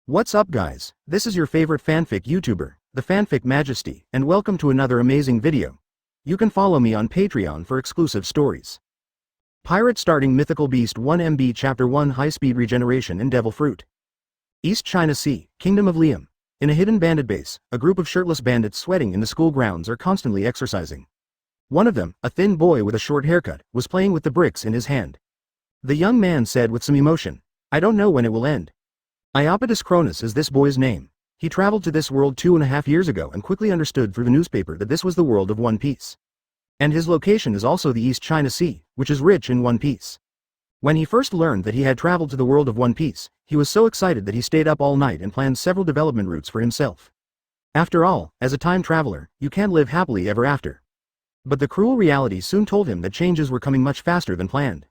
What's up guys, this is your favorite fanfic YouTuber, the Fanfic Majesty, and welcome to another amazing video. You can follow me on Patreon for exclusive stories. Pirate starting Mythical Beast 1MB Chapter 1 High-Speed Regeneration in Devil Fruit. East China Sea, Kingdom of Liam. In a hidden bandit base, a group of shirtless bandits sweating in the school grounds are constantly exercising. One of them, a thin boy with a short haircut, was playing with the bricks in his hand. The young man said with some emotion, "I don't know when it will end." Iapetus Kronus is this boy's name. He traveled to this world 2.5 years ago and quickly understood through the newspaper that this was the world of One Piece. And his location is also the East China Sea, which is rich in One Piece. When he first learned that he had traveled to the world of One Piece, he was so excited that he stayed up all night and planned several development routes for himself. After all, as a time traveler, you can't live happily ever after. But the cruel reality soon told him that changes were coming much faster than planned.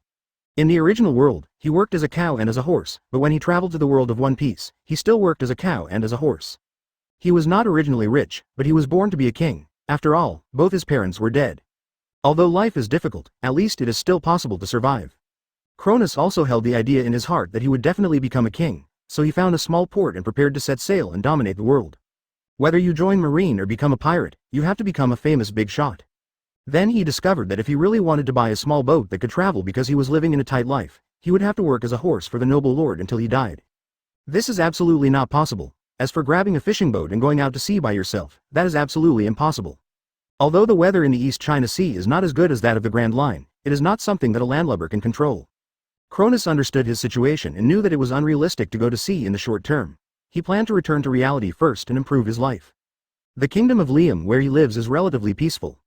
In the original world, he worked as a cow and as a horse, but when he traveled to the world of One Piece, he still worked as a cow and as a horse. He was not originally rich, but he was born to be a king. After all, both his parents were dead. Although life is difficult, at least it is still possible to survive. Cronus also held the idea in his heart that he would definitely become a king, so he found a small port and prepared to set sail and dominate the world. Whether you join Marine or become a pirate, you have to become a famous big shot. Then he discovered that if he really wanted to buy a small boat that could travel because he was living in a tight life, he would have to work as a horse for the noble lord until he died. This is absolutely not possible. As for grabbing a fishing boat and going out to sea by yourself, that is absolutely impossible. Although the weather in the East China Sea is not as good as that of the Grand Line, it is not something that a landlubber can control. Cronus understood his situation and knew that it was unrealistic to go to sea in the short term. He planned to return to reality first and improve his life. The Kingdom of Liam where he lives is relatively peaceful.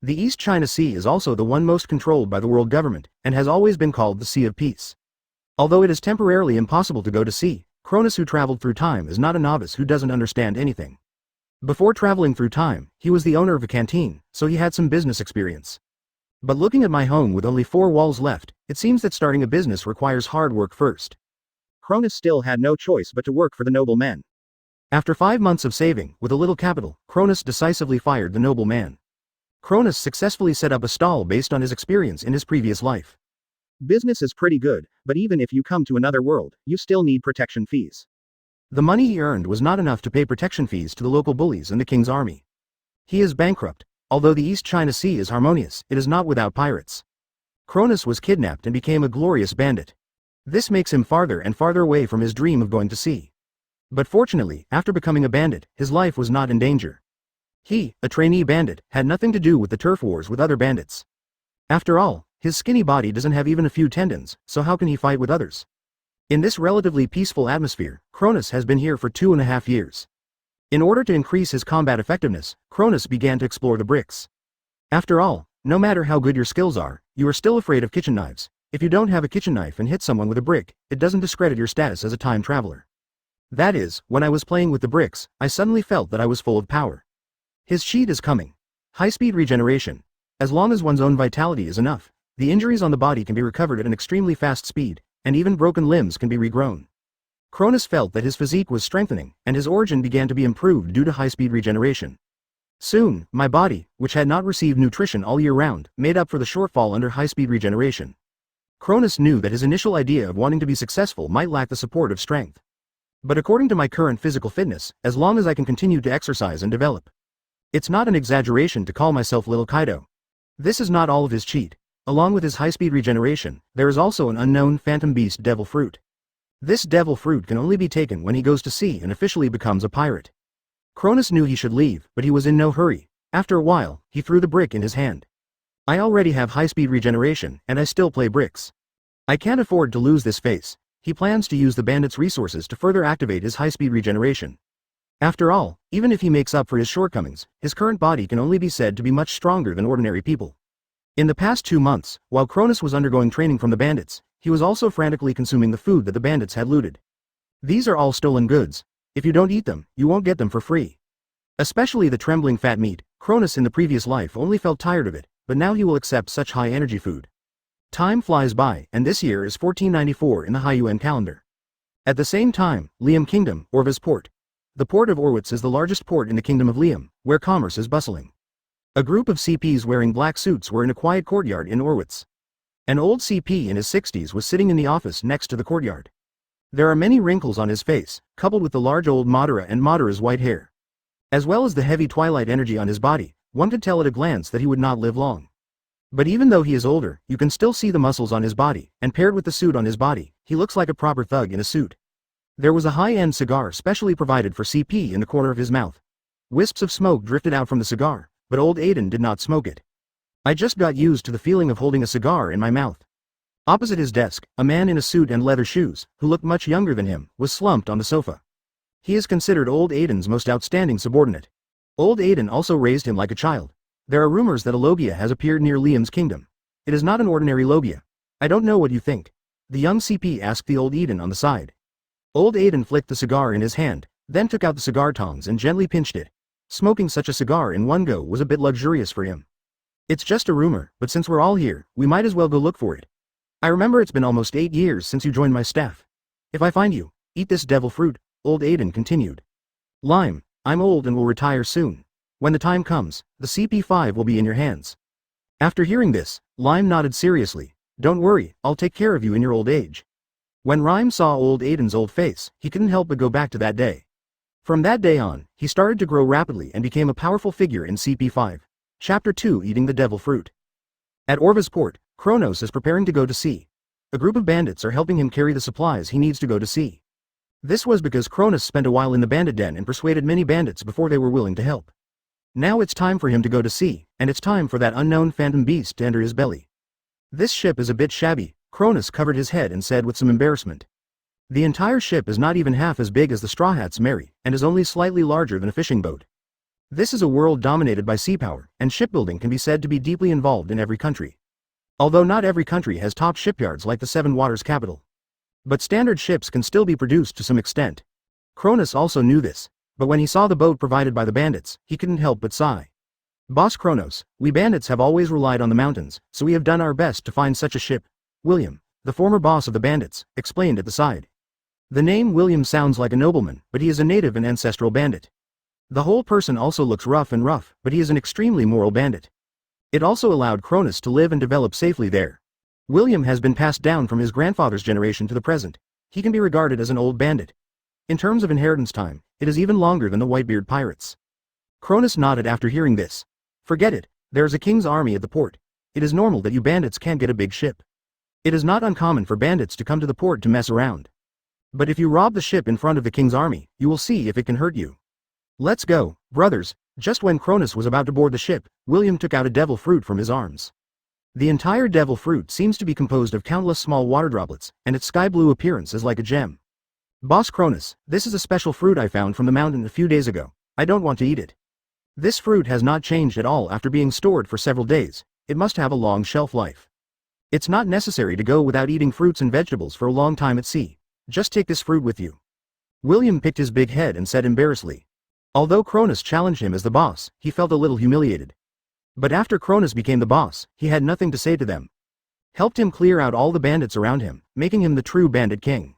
The East China Sea is also the one most controlled by the world government, and has always been called the Sea of Peace. Although it is temporarily impossible to go to sea, Cronus who traveled through time is not a novice who doesn't understand anything. Before traveling through time, he was the owner of a canteen, so he had some business experience. But looking at my home with only 4 walls left, it seems that starting a business requires hard work first. Cronus still had no choice but to work for the nobleman. After 5 months of saving, with a little capital, Cronus decisively fired the nobleman. Cronus successfully set up a stall based on his experience in his previous life. Business is pretty good, but even if you come to another world, you still need protection fees. The money he earned was not enough to pay protection fees to the local bullies and the king's army. He is bankrupt. Although the East China Sea is harmonious, it is not without pirates. Cronus was kidnapped and became a glorious bandit. This makes him farther and farther away from his dream of going to sea. But fortunately, after becoming a bandit, his life was not in danger. He, a trainee bandit, had nothing to do with the turf wars with other bandits. After all, his skinny body doesn't have even a few tendons, so how can he fight with others? In this relatively peaceful atmosphere, Cronus has been here for 2.5 years. In order to increase his combat effectiveness, Cronus began to explore the bricks. After all, no matter how good your skills are, you are still afraid of kitchen knives. If you don't have a kitchen knife and hit someone with a brick, it doesn't discredit your status as a time traveler. That is, when I was playing with the bricks, I suddenly felt that I was full of power. His sheet is coming. High-speed regeneration. As long as one's own vitality is enough, the injuries on the body can be recovered at an extremely fast speed, and even broken limbs can be regrown. Cronus felt that his physique was strengthening, and his origin began to be improved due to high-speed regeneration. Soon, my body, which had not received nutrition all year round, made up for the shortfall under high-speed regeneration. Cronus knew that his initial idea of wanting to be successful might lack the support of strength. But according to my current physical fitness, as long as I can continue to exercise and develop, it's not an exaggeration to call myself Little Kaido. This is not all of his cheat. Along with his high-speed regeneration, there is also an unknown phantom beast devil fruit. This devil fruit can only be taken when he goes to sea and officially becomes a pirate. Cronus knew he should leave, but he was in no hurry. After a while, he threw the brick in his hand. I already have high-speed regeneration, and I still play bricks. I can't afford to lose this face. He plans to use the bandit's resources to further activate his high-speed regeneration. After all, even if he makes up for his shortcomings, his current body can only be said to be much stronger than ordinary people. In the past 2 months, while Cronus was undergoing training from the bandits, he was also frantically consuming the food that the bandits had looted. These are all stolen goods. If you don't eat them, you won't get them for free. Especially the trembling fat meat. Cronus in the previous life only felt tired of it, but now he will accept such high-energy food. Time flies by, and this year is 1494 in the Hyuan calendar. At the same time, Liam Kingdom, Orva's port. The port of Orwitz is the largest port in the Kingdom of Liam, where commerce is bustling. A group of CPs wearing black suits were in a quiet courtyard in Orwitz. An old CP in his 60s was sitting in the office next to the courtyard. There are many wrinkles on his face, coupled with the large old Madara and Madara's white hair. As well as the heavy twilight energy on his body, one could tell at a glance that he would not live long. But even though he is older, you can still see the muscles on his body, and paired with the suit on his body, he looks like a proper thug in a suit. There was a high-end cigar specially provided for CP in the corner of his mouth. Wisps of smoke drifted out from the cigar, but old Aiden did not smoke it. I just got used to the feeling of holding a cigar in my mouth. Opposite his desk, a man in a suit and leather shoes, who looked much younger than him, was slumped on the sofa. He is considered old Aiden's most outstanding subordinate. Old Aiden also raised him like a child. There are rumors that a Lobia has appeared near Liam's kingdom. It is not an ordinary Lobia. I don't know what you think. The young CP asked the old Aiden on the side. Old Aiden flicked the cigar in his hand, then took out the cigar tongs and gently pinched it. Smoking such a cigar in one go was a bit luxurious for him. It's just a rumor, but since we're all here, we might as well go look for it. I remember it's been almost 8 years since you joined my staff. If I find you, eat this devil fruit, old Aiden continued. Lime, I'm old and will retire soon. When the time comes, the CP5 will be in your hands. After hearing this, Lime nodded seriously. Don't worry, I'll take care of you in your old age. When Rhyme saw old Aiden's old face, he couldn't help but go back to that day. From that day on, he started to grow rapidly and became a powerful figure in CP5. Chapter 2 Eating the Devil Fruit. At Orva's port, Kronos is preparing to go to sea. A group of bandits are helping him carry the supplies he needs to go to sea. This was because Kronus spent a while in the bandit den and persuaded many bandits before they were willing to help. Now it's time for him to go to sea, and it's time for that unknown phantom beast to enter his belly. This ship is a bit shabby, Kronus covered his head and said with some embarrassment. The entire ship is not even half as big as the Straw Hats Mary, and is only slightly larger than a fishing boat. This is a world dominated by sea power, and shipbuilding can be said to be deeply involved in every country. Although not every country has top shipyards like the Seven Waters capital. But standard ships can still be produced to some extent. Kronus also knew this, but when he saw the boat provided by the bandits, he couldn't help but sigh. Boss Kronos, we bandits have always relied on the mountains, so we have done our best to find such a ship. William, the former boss of the bandits, explained at the side. The name William sounds like a nobleman, but he is a native and ancestral bandit. The whole person also looks rough, but he is an extremely moral bandit. It also allowed Kronus to live and develop safely there. William has been passed down from his grandfather's generation to the present. He can be regarded as an old bandit. In terms of inheritance time, it is even longer than the Whitebeard pirates. Kronus nodded after hearing this. Forget it, there is a king's army at the port. It is normal that you bandits can't get a big ship. It is not uncommon for bandits to come to the port to mess around. But if you rob the ship in front of the king's army, you will see if it can hurt you. Let's go, brothers. Just when Kronus was about to board the ship, William took out a devil fruit from his arms. The entire devil fruit seems to be composed of countless small water droplets, and its sky blue appearance is like a gem. Boss Kronus, this is a special fruit I found from the mountain a few days ago. I don't want to eat it. This fruit has not changed at all after being stored for several days. It must have a long shelf life. It's not necessary to go without eating fruits and vegetables for a long time at sea. Just take this fruit with you. William picked his big head and said embarrassedly. Although Kronus challenged him as the boss, he felt a little humiliated. But after Kronus became the boss, he had nothing to say to them. Helped him clear out all the bandits around him, making him the true bandit king.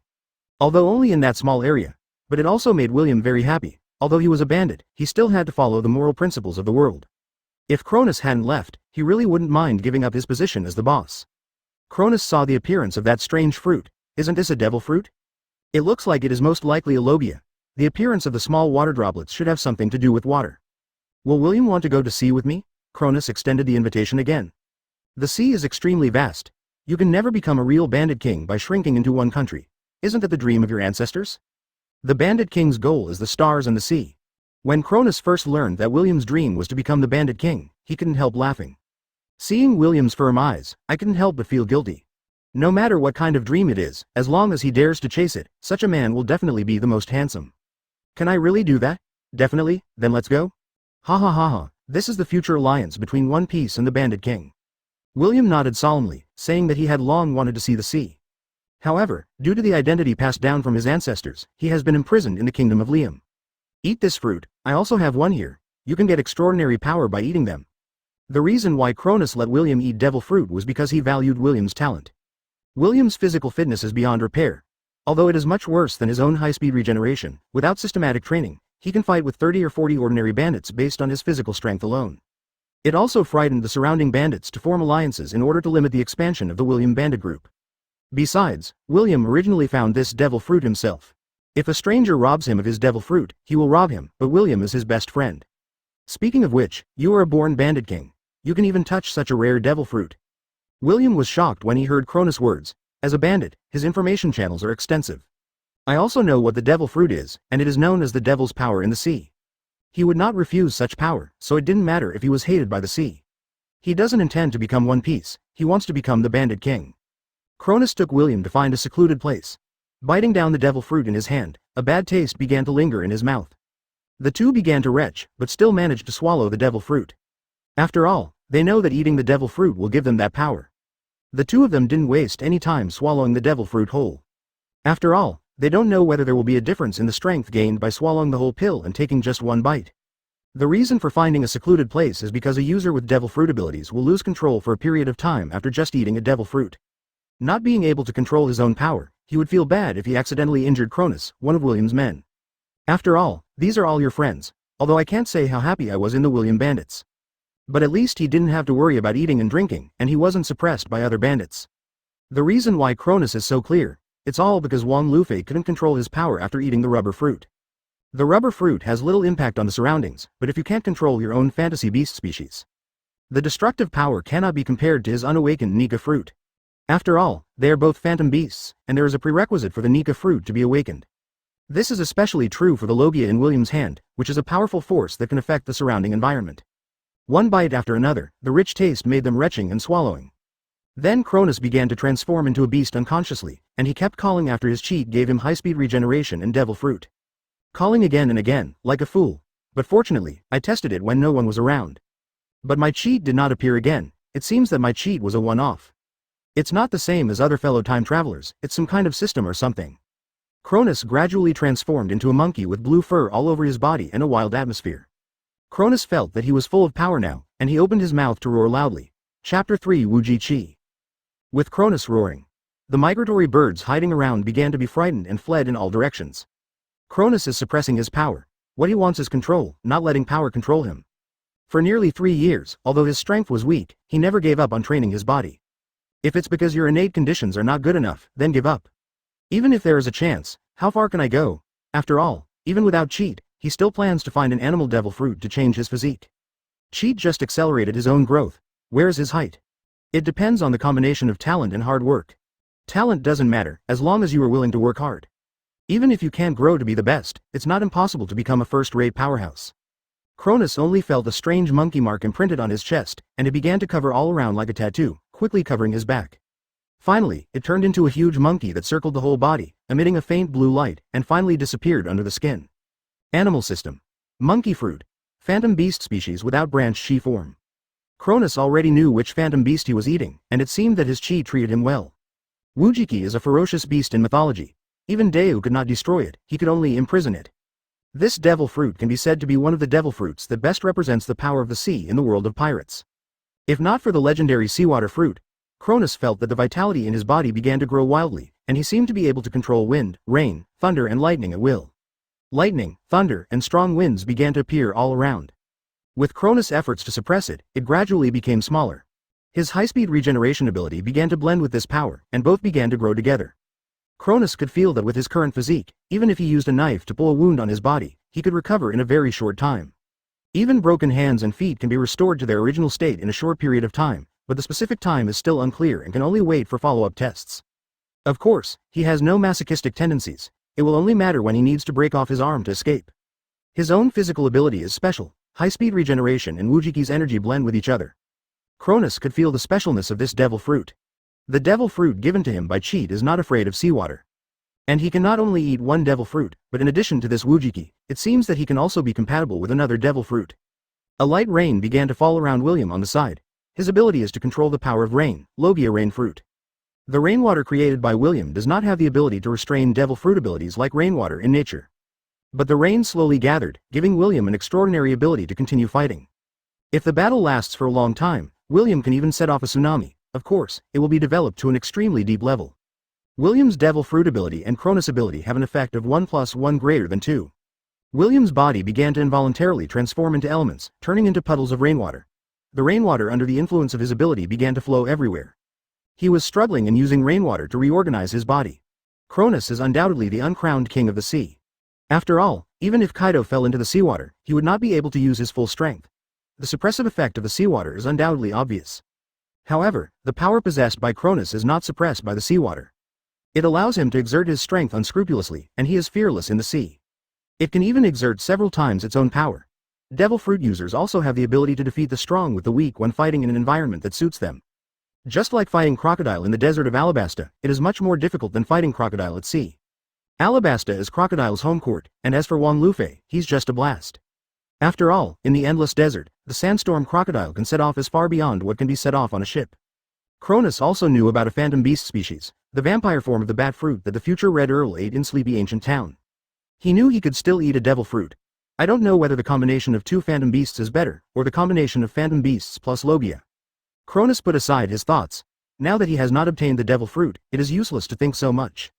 Although only in that small area, but it also made William very happy. Although he was a bandit, he still had to follow the moral principles of the world. If Kronus hadn't left, he really wouldn't mind giving up his position as the boss. Kronus saw the appearance of that strange fruit. Isn't this a devil fruit? It looks like it is most likely a lobia. The appearance of the small water droplets should have something to do with water. Will William want to go to sea with me? Kronus extended the invitation again. The sea is extremely vast. You can never become a real bandit king by shrinking into one country. Isn't that the dream of your ancestors? The bandit king's goal is the stars and the sea. When Kronus first learned that William's dream was to become the bandit king, he couldn't help laughing. Seeing William's firm eyes, I couldn't help but feel guilty. No matter what kind of dream it is, as long as he dares to chase it, such a man will definitely be the most handsome. Can I really do that? Definitely, then let's go? Ha ha ha ha. This is the future alliance between One Piece and the Bandit King. William nodded solemnly, saying that he had long wanted to see the sea. However, due to the identity passed down from his ancestors, he has been imprisoned in the kingdom of Liam. Eat this fruit, I also have one here. You can get extraordinary power by eating them. The reason why Kronus let William eat devil fruit was because he valued William's talent. William's physical fitness is beyond repair. Although it is much worse than his own high-speed regeneration, without systematic training, he can fight with 30 or 40 ordinary bandits based on his physical strength alone. It also frightened the surrounding bandits to form alliances in order to limit the expansion of the William bandit group. Besides, William originally found this devil fruit himself. If a stranger robs him of his devil fruit, he will rob him, but William is his best friend. Speaking of which, you are a born bandit king. You can even touch such a rare devil fruit. William was shocked when he heard Kronus' words. As a bandit, his information channels are extensive. I also know what the devil fruit is, and it is known as the devil's power in the sea. He would not refuse such power, so it didn't matter if he was hated by the sea. He doesn't intend to become One Piece, he wants to become the bandit king. Kronus took William to find a secluded place. Biting down the devil fruit in his hand, a bad taste began to linger in his mouth. The two began to retch, but still managed to swallow the devil fruit. After all, they know that eating the devil fruit will give them that power. The two of them didn't waste any time swallowing the devil fruit whole. After all, they don't know whether there will be a difference in the strength gained by swallowing the whole pill and taking just one bite. The reason for finding a secluded place is because a user with devil fruit abilities will lose control for a period of time after just eating a devil fruit. Not being able to control his own power, he would feel bad if he accidentally injured Kronus, one of William's men. After all, these are all your friends, although I can't say how happy I was in the William bandits. But at least he didn't have to worry about eating and drinking, and he wasn't suppressed by other bandits. The reason why Kronus is so clear, it's all because Wang Lufei couldn't control his power after eating the rubber fruit. The rubber fruit has little impact on the surroundings, but if you can't control your own fantasy beast species, the destructive power cannot be compared to his unawakened Nika fruit. After all, they are both phantom beasts, and there is a prerequisite for the Nika fruit to be awakened. This is especially true for the Logia in William's hand, which is a powerful force that can affect the surrounding environment. One bite after another, the rich taste made them retching and swallowing. Then Kronus began to transform into a beast unconsciously, and he kept calling after his cheat gave him high-speed regeneration and devil fruit. Calling again and again, like a fool. But fortunately, I tested it when no one was around. But my cheat did not appear again. It seems that my cheat was a one-off. It's not the same as other fellow time travelers, it's some kind of system or something. Kronus gradually transformed into a monkey with blue fur all over his body and a wild atmosphere. Kronus felt that he was full of power now, and he opened his mouth to roar loudly. Chapter 3 Wuji Chi. With Kronus roaring, the migratory birds hiding around began to be frightened and fled in all directions. Kronus is suppressing his power. What he wants is control, not letting power control him. For nearly 3 years, although his strength was weak, he never gave up on training his body. If it's because your innate conditions are not good enough, then give up. Even if there is a chance, how far can I go? After all, even without cheat, he still plans to find an animal devil fruit to change his physique. Cheat just accelerated his own growth. Where is his height? It depends on the combination of talent and hard work. Talent doesn't matter, as long as you are willing to work hard. Even if you can't grow to be the best, it's not impossible to become a first-rate powerhouse. Kronus only felt a strange monkey mark imprinted on his chest, and it began to cover all around like a tattoo, quickly covering his back. Finally, it turned into a huge monkey that circled the whole body, emitting a faint blue light, and finally disappeared under the skin. Animal system. Monkey fruit. Phantom beast species without branch chi form. Kronus already knew which phantom beast he was eating, and it seemed that his chi treated him well. Wujiki is a ferocious beast in mythology. Even Deu could not destroy it, he could only imprison it. This devil fruit can be said to be one of the devil fruits that best represents the power of the sea in the world of pirates. If not for the legendary seawater fruit, Kronus felt that the vitality in his body began to grow wildly, and he seemed to be able to control wind, rain, thunder and lightning at will. Lightning, thunder, and strong winds began to appear all around. With Kronus' efforts to suppress it, it gradually became smaller. His high-speed regeneration ability began to blend with this power, and both began to grow together. Kronus could feel that with his current physique, even if he used a knife to pull a wound on his body, he could recover in a very short time. Even broken hands and feet can be restored to their original state in a short period of time, but the specific time is still unclear and can only wait for follow-up tests. Of course, he has no masochistic tendencies. It will only matter when he needs to break off his arm to escape. His own physical ability is special. High-speed regeneration and Wujiki's energy blend with each other. Kronus could feel the specialness of this devil fruit. The devil fruit given to him by cheat is not afraid of seawater. And he can not only eat one devil fruit, but in addition to this Wujiki, it seems that he can also be compatible with another devil fruit. A light rain began to fall around William on the side. His ability is to control the power of rain, Logia rain fruit. The rainwater created by William does not have the ability to restrain devil fruit abilities like rainwater in nature. But the rain slowly gathered, giving William an extraordinary ability to continue fighting. If the battle lasts for a long time, William can even set off a tsunami. Of course, it will be developed to an extremely deep level. William's devil fruit ability and Kronus ability have an effect of 1 + 1 greater than 2. William's body began to involuntarily transform into elements, turning into puddles of rainwater. The rainwater under the influence of his ability began to flow everywhere. He was struggling and using rainwater to reorganize his body. Kronus is undoubtedly the uncrowned king of the sea. After all, even if Kaido fell into the seawater, he would not be able to use his full strength. The suppressive effect of the seawater is undoubtedly obvious. However, the power possessed by Kronus is not suppressed by the seawater. It allows him to exert his strength unscrupulously, and he is fearless in the sea. It can even exert several times its own power. Devil fruit users also have the ability to defeat the strong with the weak when fighting in an environment that suits them. Just like fighting crocodile in the desert of Alabasta, it is much more difficult than fighting crocodile at sea. Alabasta is crocodile's home court, and as for Wang Lufei, he's just a blast. After all, in the endless desert, the sandstorm crocodile can set off as far beyond what can be set off on a ship. Cronus also knew about a phantom beast species, the vampire form of the bat fruit that the future Red Earl ate in Sleepy Ancient Town. He knew he could still eat a devil fruit. I don't know whether the combination of two phantom beasts is better, or the combination of phantom beasts plus Logia. Cronus put aside his thoughts. Now that he has not obtained the devil fruit, it is useless to think so much.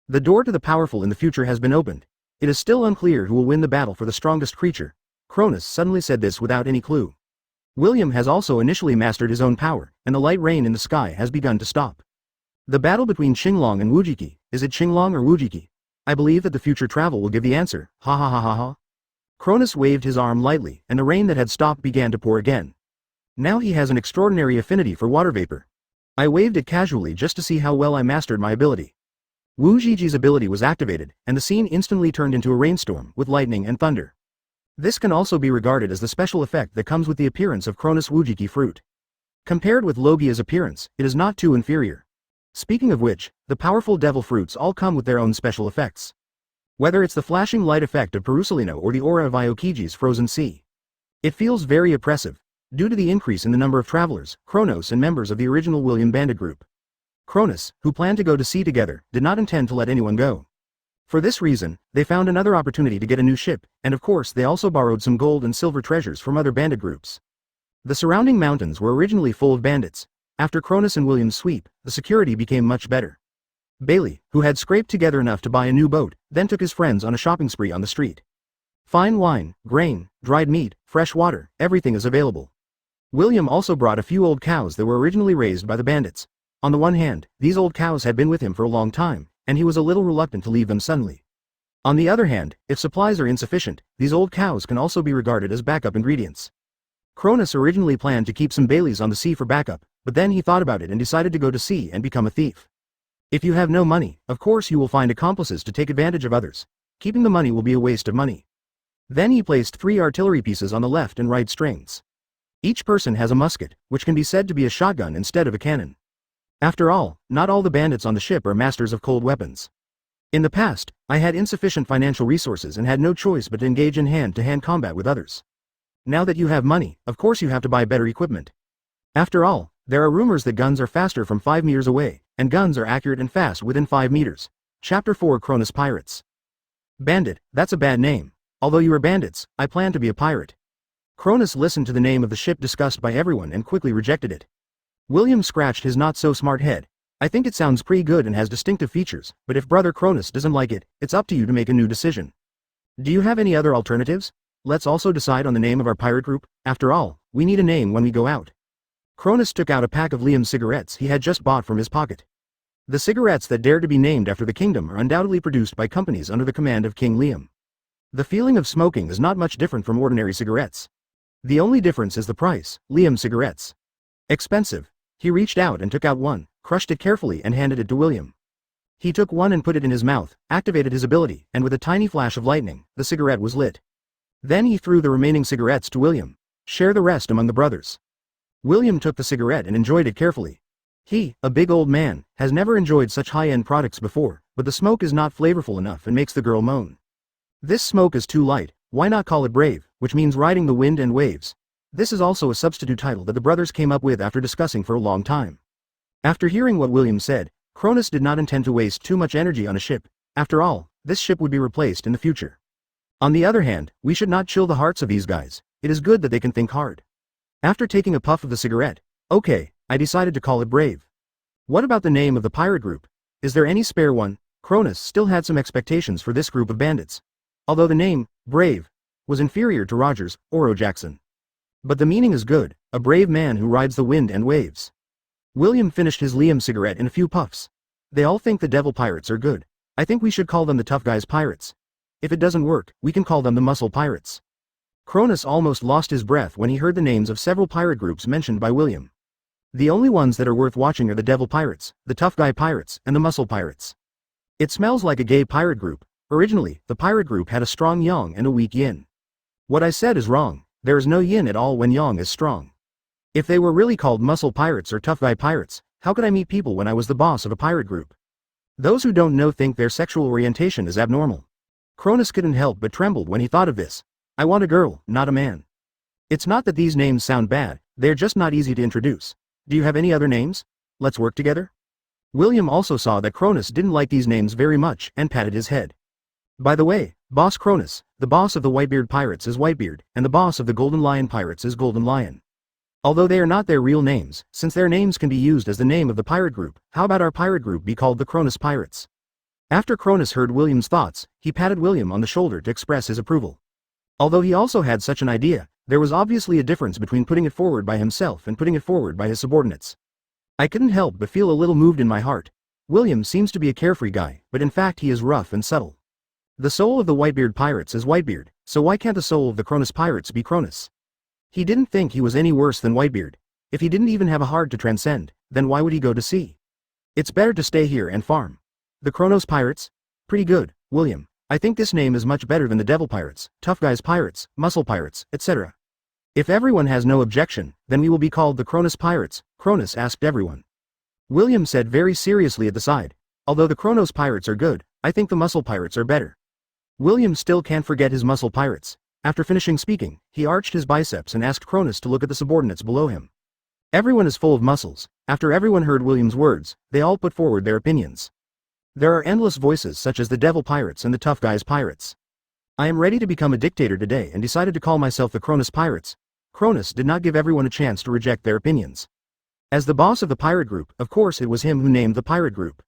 The door to the powerful in the future has been opened. It is still unclear who will win the battle for the strongest creature. Cronus suddenly said this without any clue. William has also initially mastered his own power, and the light rain in the sky has begun to stop. The battle between Xinglong and Wujiki, is it Xinglong or Wujiki? I believe that the future travel will give the answer, ha ha ha ha ha. Cronus waved his arm lightly, and the rain that had stopped began to pour again. Now he has an extraordinary affinity for water vapor. I waved it casually just to see how well I mastered my ability. Wujiji's ability was activated, and the scene instantly turned into a rainstorm, with lightning and thunder. This can also be regarded as the special effect that comes with the appearance of Kronos Wujiki fruit. Compared with Logia's appearance, it is not too inferior. Speaking of which, the powerful devil fruits all come with their own special effects. Whether it's the flashing light effect of Perusalino or the aura of Aokiji's frozen sea. It feels very oppressive, due to the increase in the number of travelers, Kronos and members of the original William bandit group. Cronus, who planned to go to sea together, did not intend to let anyone go. For this reason, they found another opportunity to get a new ship, and of course they also borrowed some gold and silver treasures from other bandit groups. The surrounding mountains were originally full of bandits. After Cronus and William's sweep, the security became much better. Bailey, who had scraped together enough to buy a new boat, then took his friends on a shopping spree on the street. Fine wine, grain, dried meat, fresh water, everything is available. William also brought a few old cows that were originally raised by the bandits. On the one hand, these old cows had been with him for a long time, and he was a little reluctant to leave them suddenly. On the other hand, if supplies are insufficient, these old cows can also be regarded as backup ingredients. Cronus originally planned to keep some Baileys on the sea for backup, but then he thought about it and decided to go to sea and become a thief. If you have no money, of course you will find accomplices to take advantage of others. Keeping the money will be a waste of money. Then he placed 3 artillery pieces on the left and right strings. Each person has a musket, which can be said to be a shotgun instead of a cannon. After all, not all the bandits on the ship are masters of cold weapons. In the past, I had insufficient financial resources and had no choice but to engage in hand-to-hand combat with others. Now that you have money, of course you have to buy better equipment. After all, there are rumors that guns are faster from 5 meters away, and guns are accurate and fast within 5 meters. Chapter 4 Cronos Pirates. Bandit, that's a bad name. Although you are bandits, I plan to be a pirate. Cronus listened to the name of the ship discussed by everyone and quickly rejected it. William scratched his not-so-smart head. I think it sounds pretty good and has distinctive features, but if Brother Cronus doesn't like it, it's up to you to make a new decision. Do you have any other alternatives? Let's also decide on the name of our pirate group. After all, we need a name when we go out. Cronus took out a pack of Liam's cigarettes he had just bought from his pocket. The cigarettes that dare to be named after the kingdom are undoubtedly produced by companies under the command of King Liam. The feeling of smoking is not much different from ordinary cigarettes. The only difference is the price. Liam cigarettes. Expensive. He reached out and took out one, crushed it carefully and handed it to William. He took one and put it in his mouth, activated his ability, and with a tiny flash of lightning, the cigarette was lit. Then he threw the remaining cigarettes to William. Share the rest among the brothers. William took the cigarette and enjoyed it carefully. He, a big old man, has never enjoyed such high-end products before, but the smoke is not flavorful enough and makes the girl moan. This smoke is too light, why not call it brave, which means riding the wind and waves. This is also a substitute title that the brothers came up with after discussing for a long time. After hearing what William said, Cronus did not intend to waste too much energy on a ship. After all, this ship would be replaced in the future. On the other hand, we should not chill the hearts of these guys. It is good that they can think hard. After taking a puff of the cigarette, okay, I decided to call it Brave. What about the name of the pirate group? Is there any spare one? Cronus still had some expectations for this group of bandits. Although the name, Brave, was inferior to Roger's, Oro Jackson. But the meaning is good, a brave man who rides the wind and waves. William finished his Liam cigarette in a few puffs. They all think the devil pirates are good. I think we should call them the tough guys pirates. If it doesn't work, we can call them the muscle pirates. Cronus almost lost his breath when he heard the names of several pirate groups mentioned by William. The only ones that are worth watching are the devil pirates, the tough guy pirates, and the muscle pirates. It smells like a gay pirate group. Originally, the pirate group had a strong yang and a weak yin. What I said is wrong. There is no yin at all when yang is strong. If they were really called muscle pirates or tough guy pirates, how could I meet people when I was the boss of a pirate group? Those who don't know think their sexual orientation is abnormal. Cronus couldn't help but trembled when he thought of this. I want a girl, not a man. It's not that these names sound bad, they're just not easy to introduce. Do you have any other names? Let's work together? William also saw that Cronus didn't like these names very much and patted his head. By the way, Boss Cronus, the boss of the Whitebeard Pirates is Whitebeard, and the boss of the Golden Lion Pirates is Golden Lion. Although they are not their real names, since their names can be used as the name of the pirate group, how about our pirate group be called the Kronos Pirates? After Cronus heard William's thoughts, he patted William on the shoulder to express his approval. Although he also had such an idea, there was obviously a difference between putting it forward by himself and putting it forward by his subordinates. I couldn't help but feel a little moved in my heart. William seems to be a carefree guy, but in fact he is rough and subtle. The soul of the Whitebeard Pirates is Whitebeard, so why can't the soul of the Kronos Pirates be Cronus? He didn't think he was any worse than Whitebeard. If he didn't even have a heart to transcend, then why would he go to sea? It's better to stay here and farm. The Kronos Pirates? Pretty good, William. I think this name is much better than the Devil Pirates, Tough Guys Pirates, Muscle Pirates, etc. If everyone has no objection, then we will be called the Kronos Pirates, Cronus asked everyone. William said very seriously at the side. Although the Kronos Pirates are good, I think the Muscle Pirates are better. William still can't forget his Muscle Pirates. After finishing speaking, he arched his biceps and asked Cronus to look at the subordinates below him. Everyone is full of muscles. After everyone heard William's words, they all put forward their opinions. There are endless voices such as the Devil Pirates and the Tough Guys Pirates. I am ready to become a dictator today and decided to call myself the Kronos Pirates. Cronus did not give everyone a chance to reject their opinions. As the boss of the pirate group, of course it was him who named the pirate group.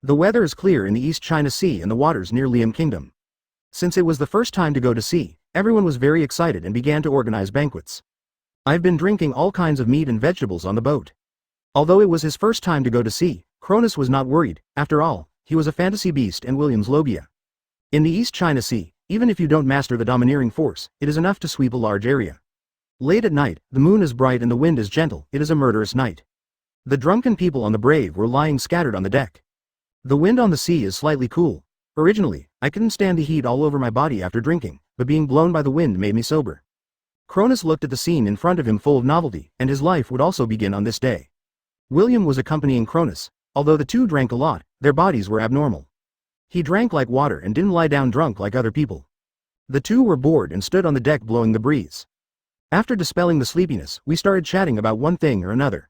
The weather is clear in the East China Sea and the waters near Liam Kingdom. Since it was the first time to go to sea, everyone was very excited and began to organize banquets. I've been drinking all kinds of meat and vegetables on the boat. Although it was his first time to go to sea, Cronus was not worried. After all, he was a fantasy beast and William's Logia. In the East China Sea, even if you don't master the domineering force, it is enough to sweep a large area. Late at night, the moon is bright and the wind is gentle, it is a murderous night. The drunken people on the Brave were lying scattered on the deck. The wind on the sea is slightly cool. Originally, I couldn't stand the heat all over my body after drinking, but being blown by the wind made me sober. Cronus looked at the scene in front of him full of novelty, and his life would also begin on this day. William was accompanying Cronus. Although the two drank a lot, their bodies were abnormal. He drank like water and didn't lie down drunk like other people. The two were bored and stood on the deck blowing the breeze. After dispelling the sleepiness, we started chatting about one thing or another.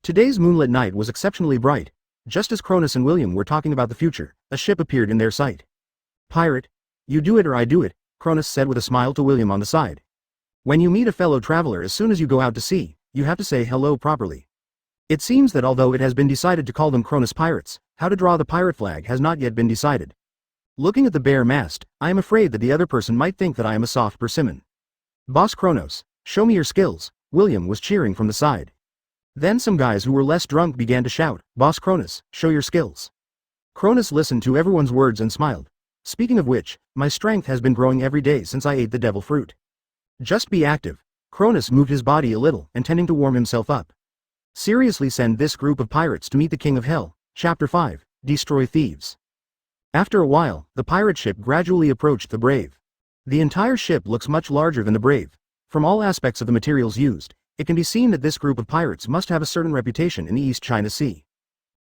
Today's moonlit night was exceptionally bright. Just as Cronus and William were talking about the future, a ship appeared in their sight. Pirate, you do it or I do it, Cronus said with a smile to William on the side. When you meet a fellow traveler as soon as you go out to sea, you have to say hello properly. It seems that although it has been decided to call them Kronos Pirates, how to draw the pirate flag has not yet been decided. Looking at the bare mast, I am afraid that the other person might think that I am a soft persimmon. Boss Kronos, show me your skills, William was cheering from the side. Then some guys who were less drunk began to shout, Boss Kronos, show your skills. Cronus listened to everyone's words and smiled. Speaking of which, my strength has been growing every day since I ate the devil fruit. Just be active. Cronus moved his body a little, intending to warm himself up. Seriously send this group of pirates to meet the King of Hell. Chapter 5, Destroy Thieves. After a while, the pirate ship gradually approached the Brave. The entire ship looks much larger than the Brave. From all aspects of the materials used, it can be seen that this group of pirates must have a certain reputation in the East China Sea.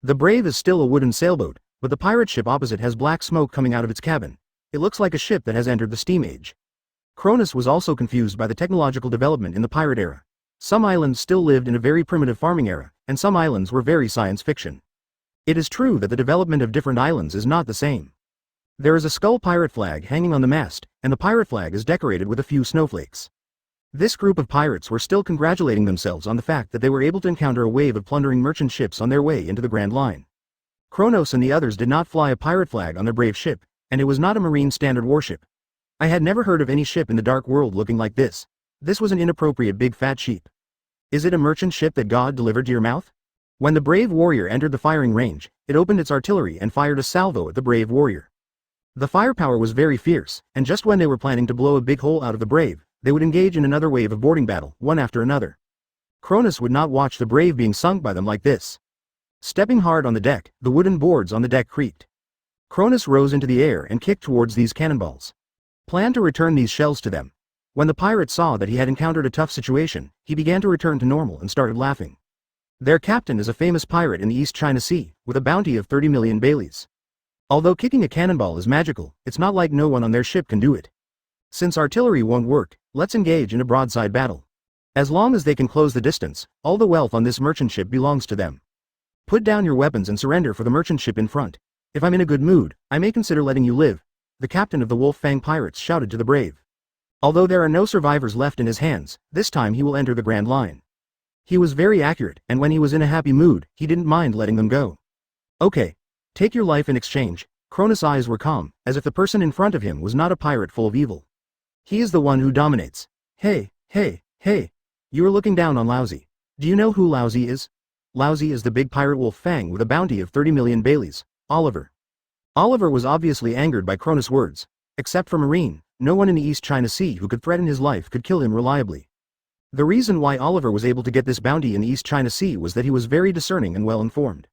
The Brave is still a wooden sailboat, but the pirate ship opposite has black smoke coming out of its cabin. It looks like a ship that has entered the steam age. Cronus was also confused by the technological development in the pirate era. Some islands still lived in a very primitive farming era, and some islands were very science fiction. It is true that the development of different islands is not the same. There is a skull pirate flag hanging on the mast, and the pirate flag is decorated with a few snowflakes. This group of pirates were still congratulating themselves on the fact that they were able to encounter a wave of plundering merchant ships on their way into the Grand Line. Kronos and the others did not fly a pirate flag on their brave ship, and it was not a marine standard warship. I had never heard of any ship in the dark world looking like this. This was an inappropriate big fat sheep. Is it a merchant ship that God delivered to your mouth? When the brave warrior entered the firing range, it opened its artillery and fired a salvo at the brave warrior. The firepower was very fierce, and just when they were planning to blow a big hole out of the brave, they would engage in another wave of boarding battle, one after another. Cronus would not watch the brave being sunk by them like this. Stepping hard on the deck, the wooden boards on the deck creaked. Cronus rose into the air and kicked towards these cannonballs. Planned to return these shells to them. When the pirate saw that he had encountered a tough situation, he began to return to normal and started laughing. Their captain is a famous pirate in the East China Sea, with a bounty of 30 million Baileys. Although kicking a cannonball is magical, it's not like no one on their ship can do it. Since artillery won't work, let's engage in a broadside battle. As long as they can close the distance, all the wealth on this merchant ship belongs to them. Put down your weapons and surrender for the merchant ship in front. If I'm in a good mood, I may consider letting you live, the captain of the Wolf Fang Pirates shouted to the brave. Although there are no survivors left in his hands, this time he will enter the Grand Line. He was very accurate, and when he was in a happy mood, he didn't mind letting them go. Okay. Take your life in exchange. Kronos' eyes were calm, as if the person in front of him was not a pirate full of evil. He is the one who dominates. Hey, hey, hey. You are looking down on Laozi. Do you know who Laozi is? Laozi is the big pirate Wolf Fang with a bounty of 30 million Baileys, Oliver. Oliver was obviously angered by Kronos' words. Except for Marine, no one in the East China Sea who could threaten his life could kill him reliably. The reason why Oliver was able to get this bounty in the East China Sea was that he was very discerning and well informed.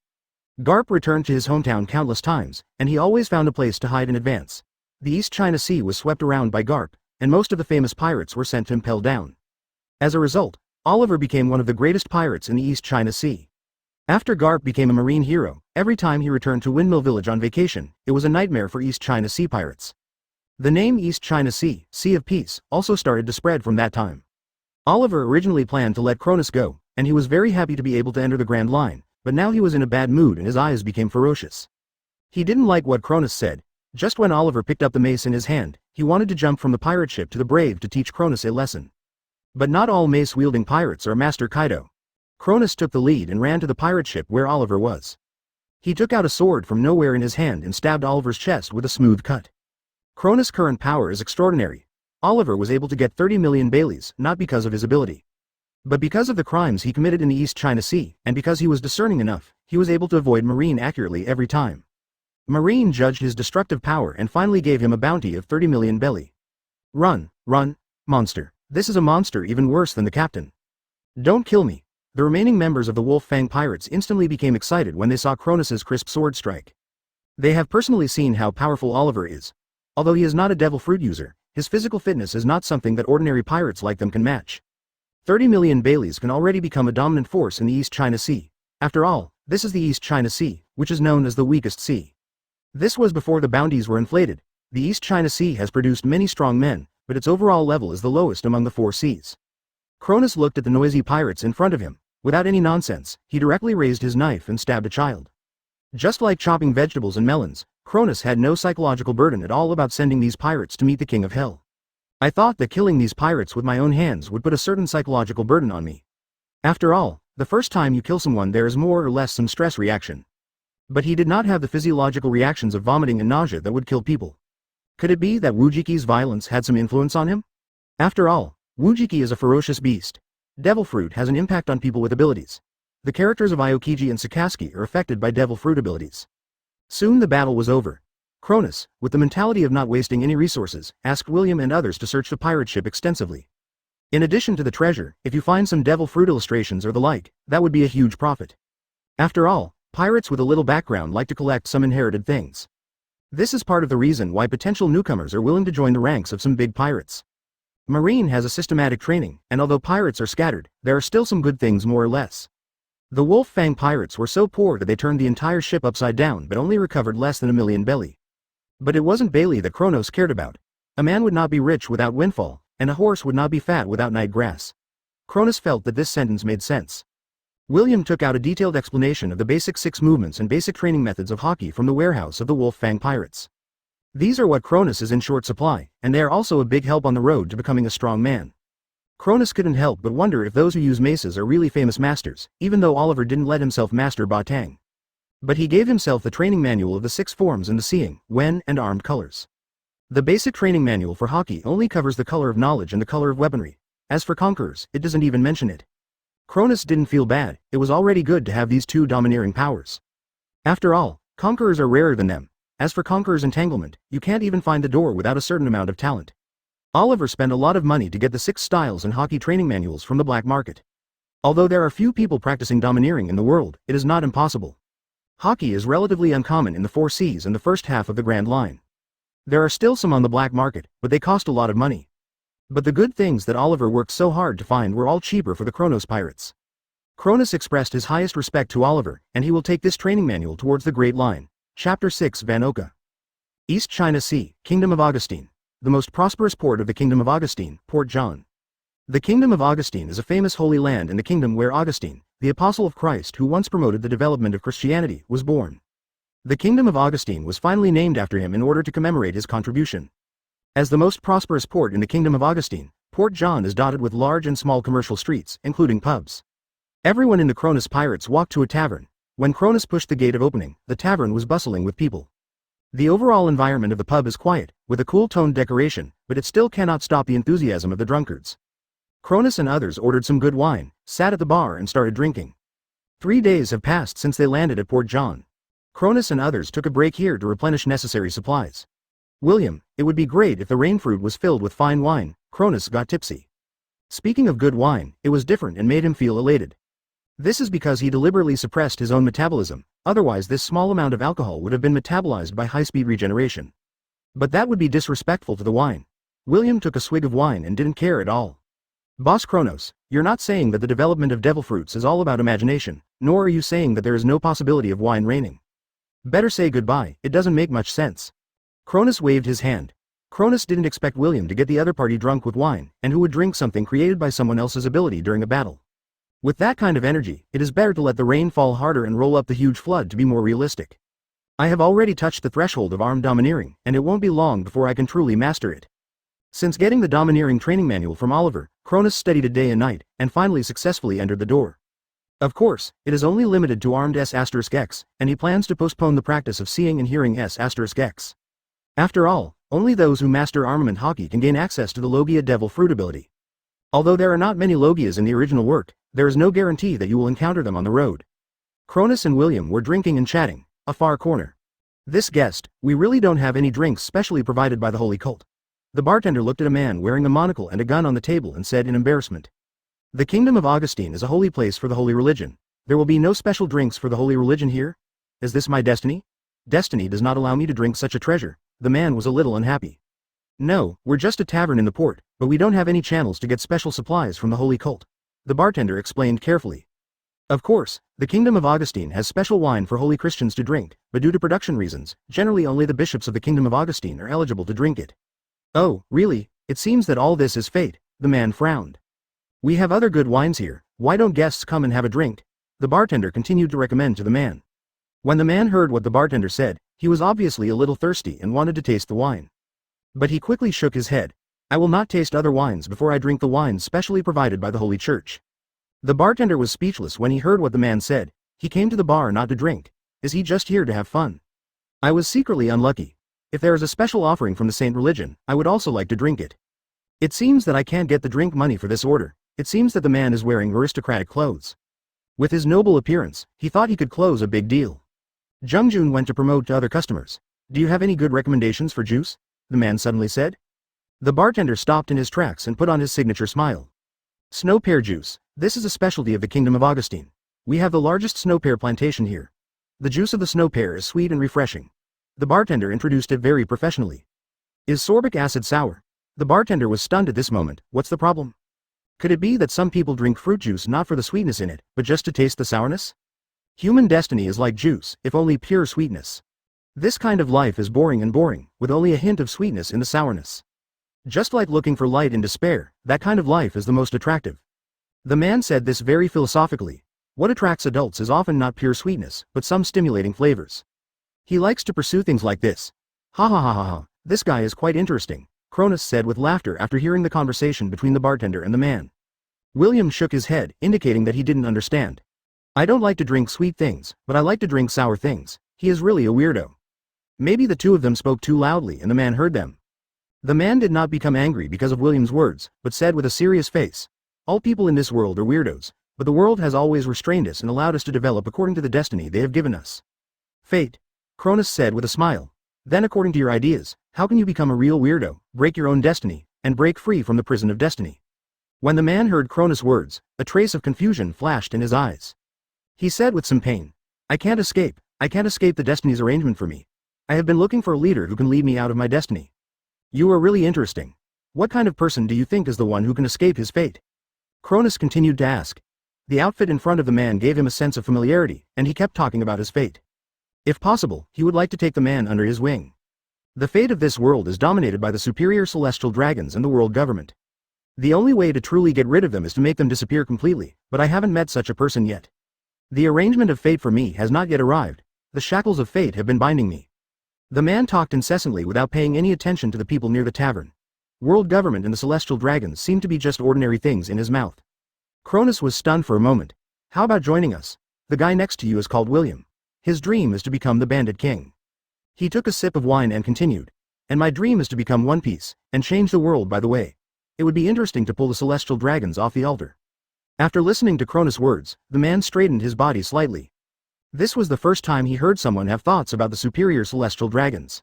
Garp returned to his hometown countless times, and he always found a place to hide in advance. The East China Sea was swept around by Garp, and most of the famous pirates were sent to impel down. As a result, Oliver became one of the greatest pirates in the East China Sea. After Garp became a marine hero, every time he returned to Windmill Village on vacation, it was a nightmare for East China Sea pirates. The name East China Sea, Sea of Peace, also started to spread from that time. Oliver originally planned to let Kronos go, and he was very happy to be able to enter the Grand Line, but now he was in a bad mood and his eyes became ferocious. He didn't like what Kronos said. Just when Oliver picked up the mace in his hand, he wanted to jump from the pirate ship to the brave to teach Kronos a lesson. But not all mace-wielding pirates are Master Kaido. Kronos took the lead and ran to the pirate ship where Oliver was. He took out a sword from nowhere in his hand and stabbed Oliver's chest with a smooth cut. Kronos' current power is extraordinary. Oliver was able to get 30 million Baileys, not because of his ability, but because of the crimes he committed in the East China Sea, and because he was discerning enough, he was able to avoid Marine accurately every time. Marine judged his destructive power and finally gave him a bounty of 30 million Belly. Run, monster. This is a monster even worse than the captain. Don't kill me. The remaining members of the Wolf Fang Pirates instantly became excited when they saw Kronos' crisp sword strike. They have personally seen how powerful Oliver is. Although he is not a devil fruit user, his physical fitness is not something that ordinary pirates like them can match. 30 million Baileys can already become a dominant force in the East China Sea. After all, this is the East China Sea, which is known as the weakest sea. This was before the bounties were inflated. The East China Sea has produced many strong men, but its overall level is the lowest among the four seas. Kronos looked at the noisy pirates in front of him. Without any nonsense, he directly raised his knife and stabbed a child. Just like chopping vegetables and melons, Kronos had no psychological burden at all about sending these pirates to meet the King of Hell. I thought that killing these pirates with my own hands would put a certain psychological burden on me. After all, the first time you kill someone there is more or less some stress reaction. But he did not have the physiological reactions of vomiting and nausea that would kill people. Could it be that Wujiki's violence had some influence on him? After all, Wujiki is a ferocious beast. Devil fruit has an impact on people with abilities. The characters of Aokiji and Sakazuki are affected by devil fruit abilities. Soon the battle was over. Kronos, with the mentality of not wasting any resources, asked William and others to search the pirate ship extensively. In addition to the treasure, if you find some devil fruit illustrations or the like, that would be a huge profit. After all, pirates with a little background like to collect some inherited things. This is part of the reason why potential newcomers are willing to join the ranks of some big pirates. Marine has a systematic training, and although pirates are scattered, there are still some good things more or less. The Wolf Fang Pirates were so poor that they turned the entire ship upside down but only recovered less than 1 million Belly. But it wasn't Bailey that Kronos cared about. A man would not be rich without windfall, and a horse would not be fat without night grass. Kronos felt that this sentence made sense. William took out a detailed explanation of the basic 6 movements and basic training methods of hockey from the warehouse of the Wolf Fang Pirates. These are what Kronos is in short supply, and they are also a big help on the road to becoming a strong man. Kronos couldn't help but wonder if those who use maces are really famous masters, even though Oliver didn't let himself master Batang. But he gave himself the training manual of the 6 forms in the seeing, when, and armed colors. The basic training manual for hockey only covers the color of knowledge and the color of weaponry. As for conquerors, it doesn't even mention it. Cronus didn't feel bad, it was already good to have these two domineering powers. After all, conquerors are rarer than them. As for conqueror's entanglement, you can't even find the door without a certain amount of talent. Oliver spent a lot of money to get the 6 styles and hockey training manuals from the black market. Although there are few people practicing domineering in the world, it is not impossible. Hockey is relatively uncommon in the 4 Seas and the first half of the Grand Line. There are still some on the black market, but they cost a lot of money. But the good things that Oliver worked so hard to find were all cheaper for the Kronos Pirates. Cronus expressed his highest respect to Oliver, and he will take this training manual towards the Great Line. Chapter 6 Vanoka. East China Sea, Kingdom of Augustine. The most prosperous port of the Kingdom of Augustine, Port John. The Kingdom of Augustine is a famous holy land in the kingdom where Augustine, the apostle of Christ who once promoted the development of Christianity, was born. The Kingdom of Augustine was finally named after him in order to commemorate his contribution. As the most prosperous port in the Kingdom of Augustine, Port John is dotted with large and small commercial streets, including pubs. Everyone in the Kronos Pirates walked to a tavern. When Cronus pushed the gate of opening, the tavern was bustling with people. The overall environment of the pub is quiet, with a cool-toned decoration, but it still cannot stop the enthusiasm of the drunkards. Cronus and others ordered some good wine, sat at the bar and started drinking. 3 days have passed since they landed at Port John. Cronus and others took a break here to replenish necessary supplies. William, it would be great if the rain fruit was filled with fine wine. Cronus got tipsy. Speaking of good wine, it was different and made him feel elated. This is because he deliberately suppressed his own metabolism, otherwise this small amount of alcohol would have been metabolized by high-speed regeneration. But that would be disrespectful to the wine. William took a swig of wine and didn't care at all. Boss Kronos, you're not saying that the development of devil fruits is all about imagination, nor are you saying that there is no possibility of wine raining. Better say goodbye, it doesn't make much sense. Cronus waved his hand. Cronus didn't expect William to get the other party drunk with wine, and who would drink something created by someone else's ability during a battle. With that kind of energy, it is better to let the rain fall harder and roll up the huge flood to be more realistic. I have already touched the threshold of armed domineering, and it won't be long before I can truly master it. Since getting the domineering training manual from Oliver, Cronus studied it day and night, and finally successfully entered the door. Of course, it is only limited to armed S*X, and he plans to postpone the practice of seeing and hearing S*X. After all, only those who master armament hockey can gain access to the Logia Devil Fruit ability. Although there are not many Logias in the original work, there is no guarantee that you will encounter them on the road. Cronus and William were drinking and chatting, a far corner. This guest, we really don't have any drinks specially provided by the Holy Cult. The bartender looked at a man wearing a monocle and a gun on the table and said in embarrassment. The Kingdom of Augustine is a holy place for the holy religion. There will be no special drinks for the holy religion here? Is this my destiny? Destiny does not allow me to drink such a treasure. The man was a little unhappy. No, we're just a tavern in the port, but we don't have any channels to get special supplies from the Holy Cult. The bartender explained carefully. Of course, the Kingdom of Augustine has special wine for holy Christians to drink, but due to production reasons, generally only the bishops of the Kingdom of Augustine are eligible to drink it. Oh, really? It seems that all this is fate, the man frowned. We have other good wines here, why don't guests come and have a drink? The bartender continued to recommend to the man. When the man heard what the bartender said, he was obviously a little thirsty and wanted to taste the wine. But he quickly shook his head. I will not taste other wines before I drink the wine specially provided by the Holy Church. The bartender was speechless when he heard what the man said. He came to the bar not to drink. Is he just here to have fun? I was secretly unlucky. If there is a special offering from the saint religion, I would also like to drink it. It seems that I can't get the drink money for this order. It seems that the man is wearing aristocratic clothes. With his noble appearance, he thought he could close a big deal. Jungjun went to promote to other customers. Do you have any good recommendations for juice? The man suddenly said. The bartender stopped in his tracks and put on his signature smile. Snow pear juice. This is a specialty of the Kingdom of Augustine. We have the largest snow pear plantation here. The juice of the snow pear is sweet and refreshing. The bartender introduced it very professionally. Is sorbic acid sour? The bartender was stunned at this moment. What's the problem? Could it be that some people drink fruit juice not for the sweetness in it, but just to taste the sourness? Human destiny is like juice, if only pure sweetness. This kind of life is boring and boring, with only a hint of sweetness in the sourness. Just like looking for light in despair, that kind of life is the most attractive. The man said this very philosophically. What attracts adults is often not pure sweetness, but some stimulating flavors. He likes to pursue things like this. Ha ha ha ha ha, this guy is quite interesting, Cronus said with laughter after hearing the conversation between the bartender and the man. William shook his head, indicating that he didn't understand. I don't like to drink sweet things, but I like to drink sour things. He is really a weirdo. Maybe the two of them spoke too loudly and the man heard them. The man did not become angry because of William's words, but said with a serious face, all people in this world are weirdos. but the world has always restrained us and allowed us to develop according to the destiny they have given us. Fate, Cronus said with a smile. Then according to your ideas, how can you become a real weirdo, break your own destiny, and break free from the prison of destiny? When the man heard Cronus' words, a trace of confusion flashed in his eyes. He said with some pain, I can't escape the destiny's arrangement for me. I have been looking for a leader who can lead me out of my destiny. You are really interesting. What kind of person do you think is the one who can escape his fate? Cronus continued to ask. The outfit in front of the man gave him a sense of familiarity, and he kept talking about his fate. If possible, he would like to take the man under his wing. The fate of this world is dominated by the superior celestial dragons and the world government. The only way to truly get rid of them is to make them disappear completely, but I haven't met such a person yet. The arrangement of fate for me has not yet arrived. The shackles of fate have been binding me. The man talked incessantly without paying any attention to the people near the tavern. World government and the celestial dragons seemed to be just ordinary things in his mouth. Cronus was stunned for a moment. How about joining us? The guy next to you is called William. His dream is to become the bandit king. He took a sip of wine and continued. And my dream is to become One Piece, and change the world by the way. It would be interesting to pull the celestial dragons off the altar. After listening to Cronus' words, the man straightened his body slightly. This was the first time he heard someone have thoughts about the superior celestial dragons.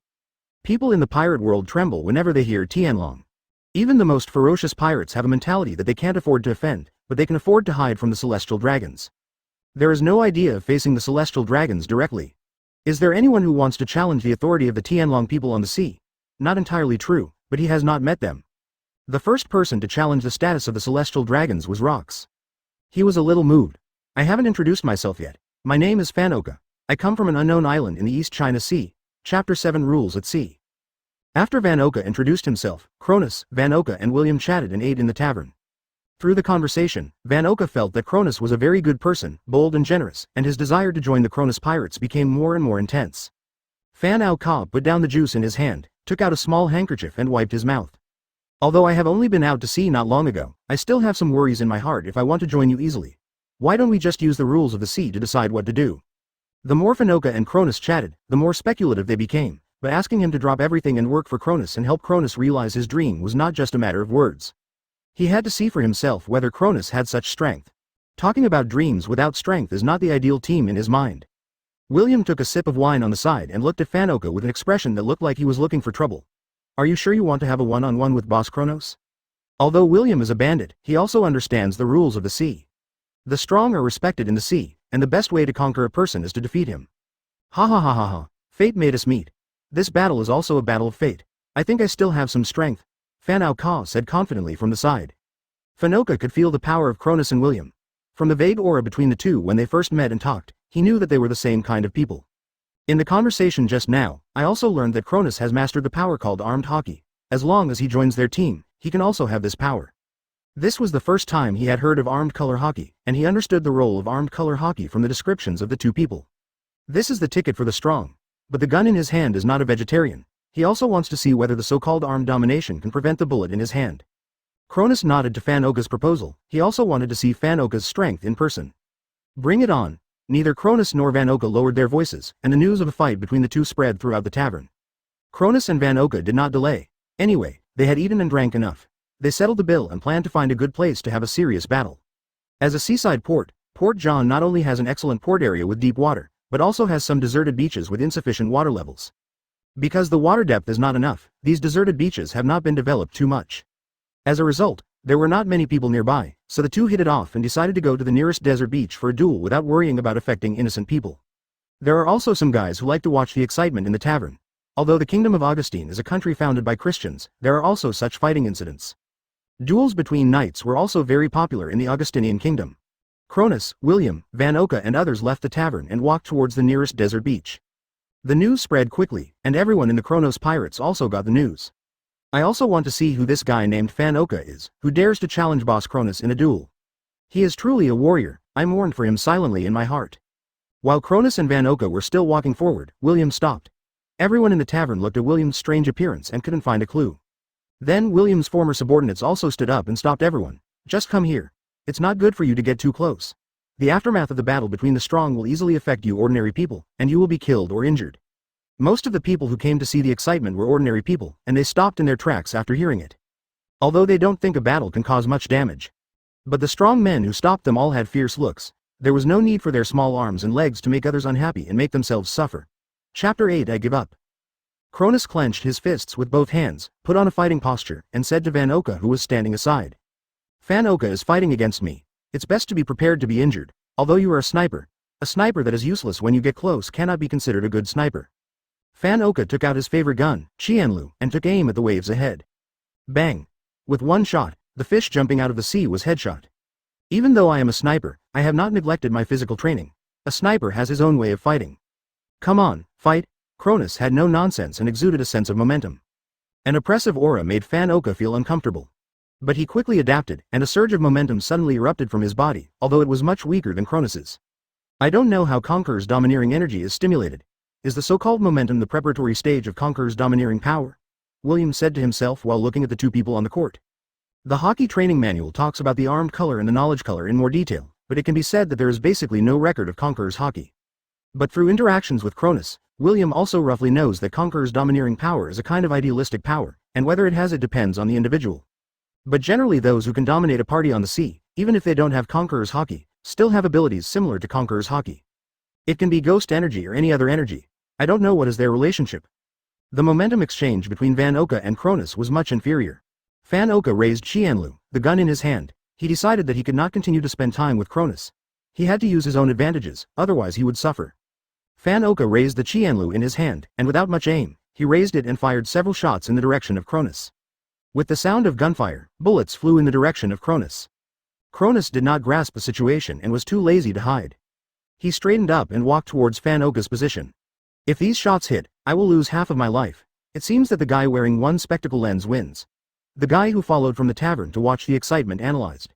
People in the pirate world tremble whenever they hear Tianlong. Even the most ferocious pirates have a mentality that they can't afford to offend, but they can afford to hide from the celestial dragons. There is no idea of facing the celestial dragons directly. Is there anyone who wants to challenge the authority of the Tianlong people on the sea? Not entirely true, but he has not met them. The first person to challenge the status of the celestial dragons was Rox. He was a little moved. I haven't introduced myself yet. My name is Fanoka. I come from an unknown island in the East China Sea. Chapter 7 Rules at Sea. After Vanoka introduced himself, Cronus, Vanoka and William chatted and ate in the tavern. Through the conversation, Vanoka felt that Cronus was a very good person, bold and generous, and his desire to join the Kronos Pirates became more and more intense. Fan Ao Ka put down the juice in his hand, took out a small handkerchief and wiped his mouth. Although I have only been out to sea not long ago, I still have some worries in my heart if I want to join you easily. Why don't we just use the rules of the sea to decide what to do? The more Vanoka and Cronus chatted, the more speculative they became, but asking him to drop everything and work for Cronus and help Cronus realize his dream was not just a matter of words. He had to see for himself whether Cronus had such strength. Talking about dreams without strength is not the ideal team in his mind. William took a sip of wine on the side and looked at Vanoka with an expression that looked like he was looking for trouble. Are you sure you want to have a one-on-one with Boss Kronos? Although William is a bandit, he also understands the rules of the sea. The strong are respected in the sea, and the best way to conquer a person is to defeat him. Ha ha ha ha ha, fate made us meet. This battle is also a battle of fate. I think I still have some strength, Fan Ao Ka said confidently from the side. Vanoka could feel the power of Cronus and William. From the vague aura between the two when they first met and talked, he knew that they were the same kind of people. In the conversation just now, I also learned that Cronus has mastered the power called armed hockey. As long as he joins their team, he can also have this power. This was the first time he had heard of armed color hockey, and he understood the role of armed color hockey from the descriptions of the two people. This is the ticket for the strong. But the gun in his hand is not a vegetarian. He also wants to see whether the so-called armed domination can prevent the bullet in his hand. Cronus nodded to Vanoka's proposal. He also wanted to see Vanoka's strength in person. Bring it on. Neither Cronus nor Vanoka lowered their voices, and the news of a fight between the two spread throughout the tavern. Cronus and Vanoka did not delay. Anyway, they had eaten and drank enough. They settled the bill and planned to find a good place to have a serious battle. As a seaside port, Port John not only has an excellent port area with deep water, but also has some deserted beaches with insufficient water levels. Because the water depth is not enough, these deserted beaches have not been developed too much. As a result, there were not many people nearby, so the two hit it off and decided to go to the nearest desert beach for a duel without worrying about affecting innocent people. There are also some guys who like to watch the excitement in the tavern. Although the Kingdom of Augustine is a country founded by Christians, there are also such fighting incidents. Duels between knights were also very popular in the Augustinian kingdom. Cronus, William, Vanoka and others left the tavern and walked towards the nearest desert beach. The news spread quickly, and everyone in the Kronos Pirates also got the news. I also want to see who this guy named Vanoka is, who dares to challenge Boss Cronus in a duel. He is truly a warrior. I mourned for him silently in my heart. While Cronus and Vanoka were still walking forward, William stopped. Everyone in the tavern looked at William's strange appearance and couldn't find a clue. Then William's former subordinates also stood up and stopped everyone. Just come here. It's not good for you to get too close. The aftermath of the battle between the strong will easily affect you ordinary people, and you will be killed or injured. Most of the people who came to see the excitement were ordinary people, and they stopped in their tracks after hearing it. Although they don't think a battle can cause much damage. But the strong men who stopped them all had fierce looks. There was no need for their small arms and legs to make others unhappy and make themselves suffer. Chapter 8 I Give Up. Cronus clenched his fists with both hands, put on a fighting posture, and said to Vanoka, who was standing aside. Vanoka is fighting against me. It's best to be prepared to be injured. Although you are a sniper that is useless when you get close cannot be considered a good sniper. Vanoka took out his favorite gun, Qianlu, and took aim at the waves ahead. Bang! With one shot, the fish jumping out of the sea was headshot. Even though I am a sniper, I have not neglected my physical training. A sniper has his own way of fighting. Come on, fight! Cronus had no nonsense and exuded a sense of momentum. An oppressive aura made Vanoka feel uncomfortable. But he quickly adapted, and a surge of momentum suddenly erupted from his body, although it was much weaker than Cronus's. I don't know how Conqueror's domineering energy is stimulated. Is the so-called momentum the preparatory stage of Conqueror's domineering power? William said to himself while looking at the two people on the court. The hockey training manual talks about the armed color and the knowledge color in more detail, but it can be said that there is basically no record of Conqueror's hockey. But through interactions with Cronus, William also roughly knows that Conqueror's domineering power is a kind of idealistic power, and whether it has it depends on the individual. But generally those who can dominate a party on the sea, even if they don't have Conqueror's hockey, still have abilities similar to Conqueror's hockey. It can be ghost energy or any other energy. I don't know what is their relationship. The momentum exchange between Vanoka and Cronus was much inferior. Vanoka raised Qianlu, the gun in his hand. He decided that he could not continue to spend time with Cronus. He had to use his own advantages, otherwise he would suffer. Vanoka raised the Qianlu in his hand, and without much aim, he raised it and fired several shots in the direction of Cronus. With the sound of gunfire, bullets flew in the direction of Cronus. Cronus did not grasp the situation and was too lazy to hide. He straightened up and walked towards Vanoka's position. If these shots hit, I will lose half of my life. It seems that the guy wearing one spectacle lens wins. The guy who followed from the tavern to watch the excitement analyzed.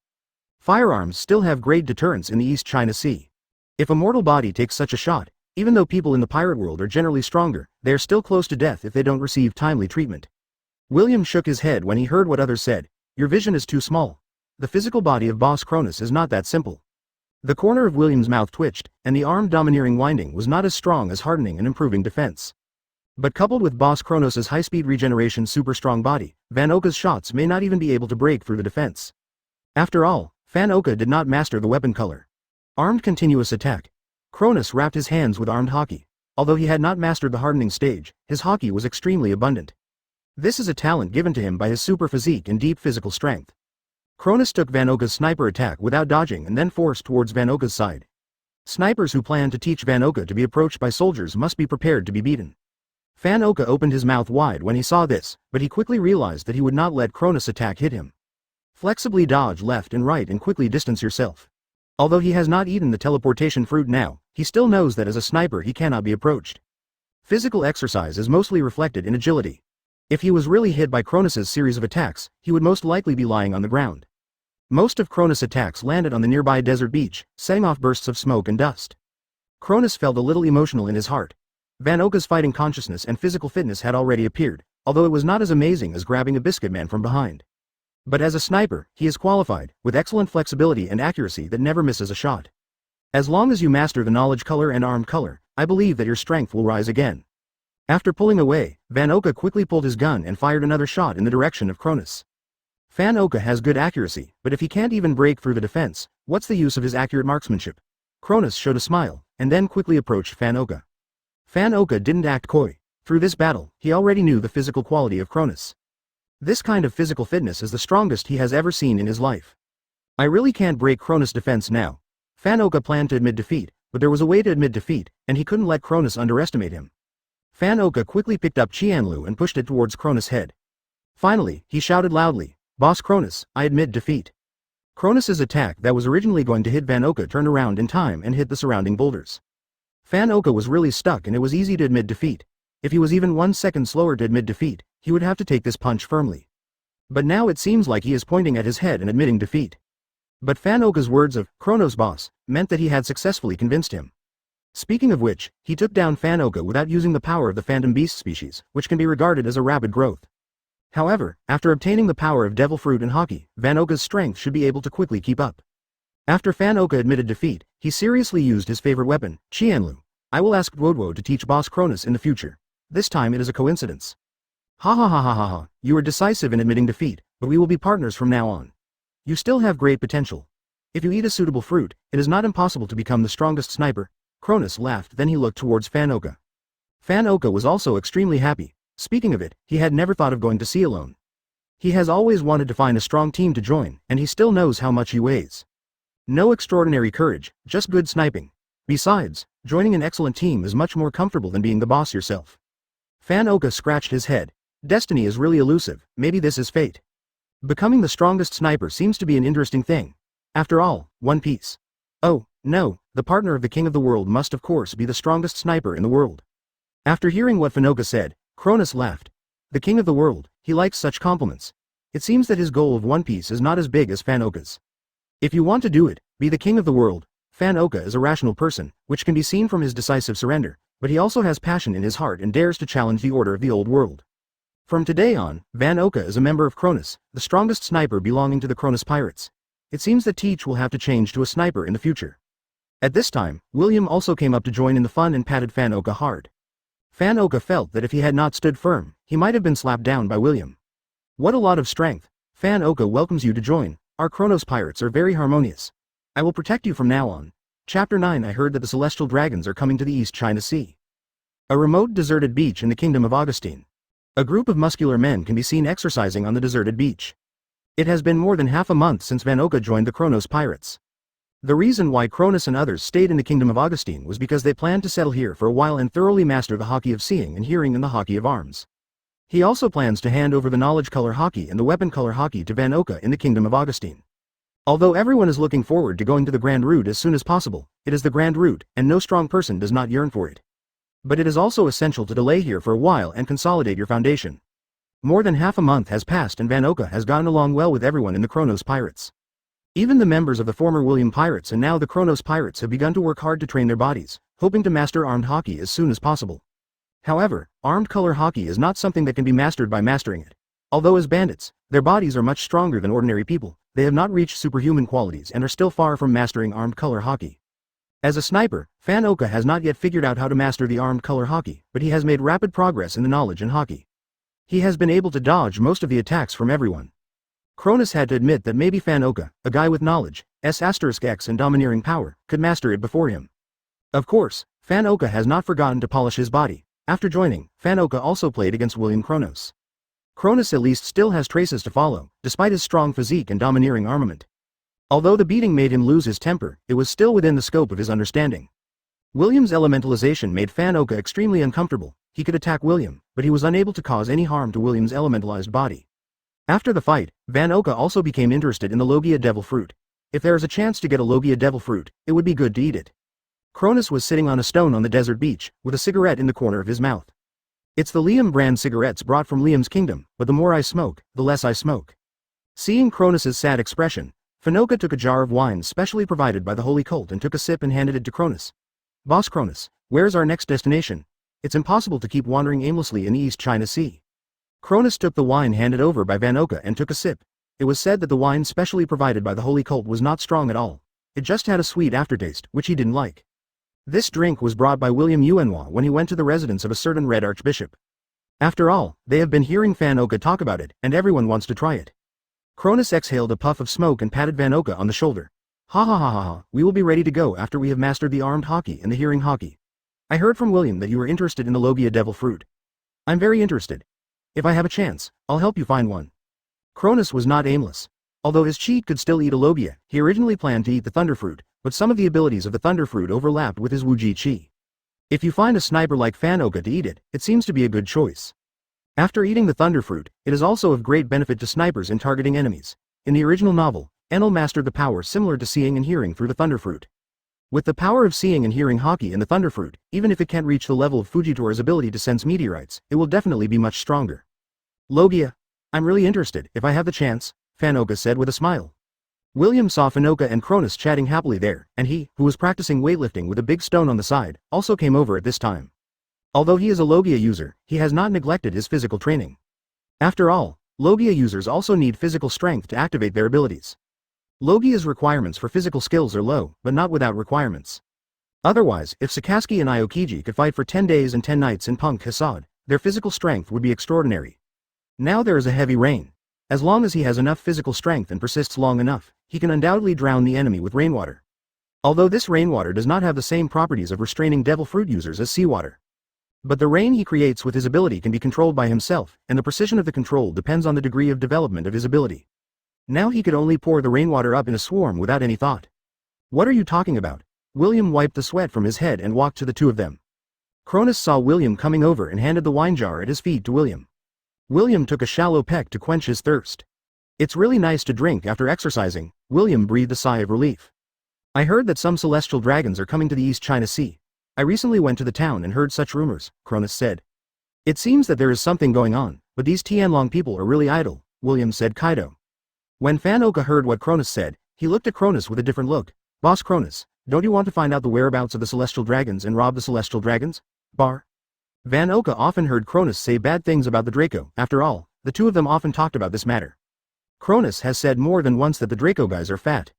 Firearms still have great deterrence in the East China Sea. If a mortal body takes such a shot, even though people in the pirate world are generally stronger, they are still close to death if they don't receive timely treatment. William shook his head when he heard what others said. Your vision is too small. The physical body of Boss Cronus is not that simple. The corner of William's mouth twitched, and the arm domineering winding was not as strong as hardening and improving defense. But coupled with Boss Kronos' high-speed regeneration super strong body, Vanoka's shots may not even be able to break through the defense. After all, Vanoka did not master the weapon color. Armed continuous attack. Cronus wrapped his hands with armed hockey. Although he had not mastered the hardening stage, his hockey was extremely abundant. This is a talent given to him by his super physique and deep physical strength. Cronus took Vanoka's sniper attack without dodging and then forced towards Vanoka's side. Snipers who plan to teach Vanoka to be approached by soldiers must be prepared to be beaten. Vanoka opened his mouth wide when he saw this, but he quickly realized that he would not let Cronus' attack hit him. Flexibly dodge left and right and quickly distance yourself. Although he has not eaten the teleportation fruit now, he still knows that as a sniper he cannot be approached. Physical exercise is mostly reflected in agility. If he was really hit by Cronus' series of attacks, he would most likely be lying on the ground. Most of Cronus' attacks landed on the nearby desert beach, setting off bursts of smoke and dust. Cronus felt a little emotional in his heart. Vanoka's fighting consciousness and physical fitness had already appeared, although it was not as amazing as grabbing a biscuit man from behind. But as a sniper, he is qualified, with excellent flexibility and accuracy that never misses a shot. As long as you master the knowledge color and arm color, I believe that your strength will rise again. After pulling away, Vanoka quickly pulled his gun and fired another shot in the direction of Cronus. Vanoka has good accuracy, but if he can't even break through the defense, what's the use of his accurate marksmanship? Cronus showed a smile, and then quickly approached Vanoka. Vanoka didn't act coy. Through this battle, he already knew the physical quality of Cronus. This kind of physical fitness is the strongest he has ever seen in his life. I really can't break Cronus' defense now. Vanoka planned to admit defeat, but there was a way to admit defeat, and he couldn't let Cronus underestimate him. Vanoka quickly picked up Qianlu and pushed it towards Cronus' head. Finally, he shouted loudly, "Boss Cronus, I admit defeat." Cronus' attack that was originally going to hit Vanoka turned around in time and hit the surrounding boulders. Vanoka was really stuck and it was easy to admit defeat. If he was even 1 second slower to admit defeat, he would have to take this punch firmly. But now it seems like he is pointing at his head and admitting defeat. But Vanoka's words of, "Kronos boss," meant that he had successfully convinced him. Speaking of which, he took down Vanoka without using the power of the phantom beast species, which can be regarded as a rapid growth. However, after obtaining the power of devil fruit and hockey, Vanoka's strength should be able to quickly keep up. After Vanoka admitted defeat, he seriously used his favorite weapon, Qianlu. I will ask Duodwo to teach Boss Cronus in the future. This time it is a coincidence. Ha ha ha ha ha ha, you are decisive in admitting defeat, but we will be partners from now on. You still have great potential. If you eat a suitable fruit, it is not impossible to become the strongest sniper. Kronus laughed, then he looked towards Fan Oka. Fan Oka was also extremely happy. Speaking of it, he had never thought of going to sea alone. He has always wanted to find a strong team to join, and he still knows how much he weighs. No extraordinary courage, just good sniping. Besides, joining an excellent team is much more comfortable than being the boss yourself. Fan Oka scratched his head. Destiny is really elusive, maybe this is fate. Becoming the strongest sniper seems to be an interesting thing. After all, One Piece. Oh, no, the partner of the King of the World must of course be the strongest sniper in the world. After hearing what Fan Oka said, Cronus laughed. The King of the World, he likes such compliments. It seems that his goal of One Piece is not as big as Fan Oka's. If you want to do it, be the King of the World. Fan Oka is a rational person, which can be seen from his decisive surrender, but he also has passion in his heart and dares to challenge the order of the old world. From today on, Fan Oka is a member of Kronus, the strongest sniper belonging to the Kronos Pirates. It seems that Teach will have to change to a sniper in the future. At this time, William also came up to join in the fun and patted Fan Oka hard. Fan Oka felt that if he had not stood firm, he might have been slapped down by William. What a lot of strength. Fan Oka welcomes you to join. Our Kronos Pirates are very harmonious. I will protect you from now on. Chapter 9. I heard that the celestial dragons are coming to the East China Sea. A remote deserted beach in the kingdom of Augustine. A group of muscular men can be seen exercising on the deserted beach. It has been more than half a month since Fan Oka joined the Kronos Pirates. The reason why Cronus and others stayed in the kingdom of Augustine was because they planned to settle here for a while and thoroughly master the hockey of seeing and hearing and the hockey of arms. He also plans to hand over the knowledge color hockey and the weapon color hockey to Fan Oka in the kingdom of Augustine. Although everyone is looking forward to going to the Grand Route as soon as possible, it is the Grand Route, and no strong person does not yearn for it. But it is also essential to delay here for a while and consolidate your foundation. More than half a month has passed and Fan Oka has gotten along well with everyone in the Kronos Pirates. Even the members of the former William Pirates and now the Kronos Pirates have begun to work hard to train their bodies, hoping to master armed hockey as soon as possible. However, armed color hockey is not something that can be mastered by mastering it. Although as bandits, their bodies are much stronger than ordinary people, they have not reached superhuman qualities and are still far from mastering armed color hockey. As a sniper, Fan Oka has not yet figured out how to master the armed color hockey, but he has made rapid progress in the knowledge in hockey. He has been able to dodge most of the attacks from everyone. Cronus had to admit that maybe Fan Oka, a guy with knowledge, *X and domineering power, could master it before him. Of course, Fan Oka has not forgotten to polish his body. After joining, Fan Oka also played against William Kronos. Cronus at least still has traces to follow, despite his strong physique and domineering armament. Although the beating made him lose his temper, it was still within the scope of his understanding. William's elementalization made Fan Oka extremely uncomfortable. He could attack William, but he was unable to cause any harm to William's elementalized body. After the fight, Fan Oka also became interested in the Logia Devil Fruit. If there is a chance to get a Logia Devil Fruit, it would be good to eat it. Cronus was sitting on a stone on the desert beach, with a cigarette in the corner of his mouth. It's the Liam brand cigarettes brought from Liam's kingdom, but the more I smoke, the less I smoke. Seeing Cronus's sad expression, Fan Oka took a jar of wine specially provided by the holy cult and took a sip and handed it to Cronus. Boss Cronus, where's our next destination? It's impossible to keep wandering aimlessly in the East China Sea. Cronus took the wine handed over by Fan Oka and took a sip. It was said that the wine specially provided by the holy cult was not strong at all. It just had a sweet aftertaste, which he didn't like. This drink was brought by William Yuanhua when he went to the residence of a certain Red Archbishop. After all, they have been hearing Fan Oka talk about it, and everyone wants to try it. Cronus exhaled a puff of smoke and patted Fan Oka on the shoulder. Ha ha ha ha ha, we will be ready to go after we have mastered the armed hockey and the hearing hockey. I heard from William that you were interested in the Logia Devil Fruit. I'm very interested. If I have a chance, I'll help you find one. Cronus was not aimless. Although his cheat could still eat a Logia, he originally planned to eat the Thunder Fruit, but some of the abilities of the Thunder Fruit overlapped with his Wuji Chi. If you find a sniper like Fan Oka to eat it, it seems to be a good choice. After eating the Thunder Fruit, it is also of great benefit to snipers in targeting enemies. In the original novel, Enel mastered the power similar to seeing and hearing through the Thunder Fruit. With the power of seeing and hearing hockey in the Thunder Fruit, even if it can't reach the level of Fujitori's ability to sense meteorites, it will definitely be much stronger. Logia. I'm really interested, if I have the chance, Fan Oka said with a smile. William saw Fan Oka and Cronus chatting happily there, and he, who was practicing weightlifting with a big stone on the side, also came over at this time. Although he is a Logia user, he has not neglected his physical training. After all, Logia users also need physical strength to activate their abilities. Logia's requirements for physical skills are low, but not without requirements. Otherwise, if Sakazuki and Aokiji could fight for 10 days and 10 nights in Punk Hasad, their physical strength would be extraordinary. Now there is a heavy rain. As long as he has enough physical strength and persists long enough, he can undoubtedly drown the enemy with rainwater. Although this rainwater does not have the same properties of restraining devil fruit users as seawater. But the rain he creates with his ability can be controlled by himself, and the precision of the control depends on the degree of development of his ability. Now he could only pour the rainwater up in a swarm without any thought. What are you talking about? William wiped the sweat from his head and walked to the two of them. Kronus saw William coming over and handed the wine jar at his feet to William. William took a shallow peck to quench his thirst. It's really nice to drink after exercising. William breathed a sigh of relief. I heard that some celestial dragons are coming to the East China Sea. I recently went to the town and heard such rumors, Kronus said. It seems that there is something going on, but these Tianlong people are really idle, William said Kaido. When Fan Oka heard what Kronus said, he looked at Kronus with a different look. Boss Kronus, don't you want to find out the whereabouts of the celestial dragons and rob the celestial dragons? Bar. Van Oka often heard Kronus say bad things about the Draco. After all, the two of them often talked about this matter. Kronus has said more than once that the Draco guys are fat.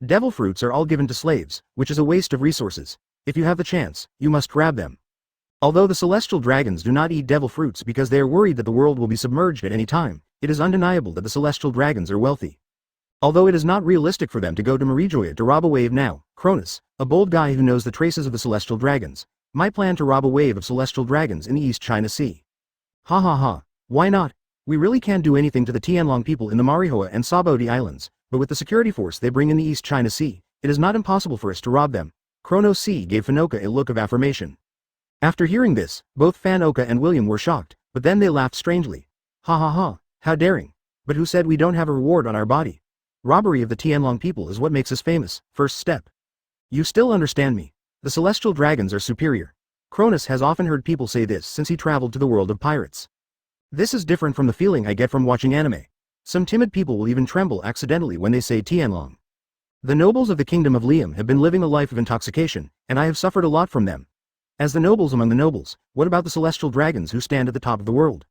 Devil fruits are all given to slaves, which is a waste of resources. If you have the chance, you must grab them. Although the celestial dragons do not eat devil fruits because they are worried that the world will be submerged at any time, it is undeniable that the celestial dragons are wealthy. Although it is not realistic for them to go to Marijoya to rob a wave now, Kronus, a bold guy who knows the traces of the celestial dragons, might plan to rob a wave of celestial dragons in the East China Sea. Ha ha ha, why not? We really can't do anything to the Tianlong people in the Marijoa and Sabodi Islands, but with the security force they bring in the East China Sea, it is not impossible for us to rob them. Kronos C gave Fanoka a look of affirmation. After hearing this, both Fanoka and William were shocked, but then they laughed strangely. Ha ha ha, how daring. But who said we don't have a reward on our body? Robbery of the Tianlong people is what makes us famous, first step. You still understand me. The celestial dragons are superior. Kronus has often heard people say this since he traveled to the world of pirates. This is different from the feeling I get from watching anime. Some timid people will even tremble accidentally when they say Tianlong. The nobles of the kingdom of Liam have been living a life of intoxication, and I have suffered a lot from them. As the nobles among the nobles, what about the celestial dragons who stand at the top of the world?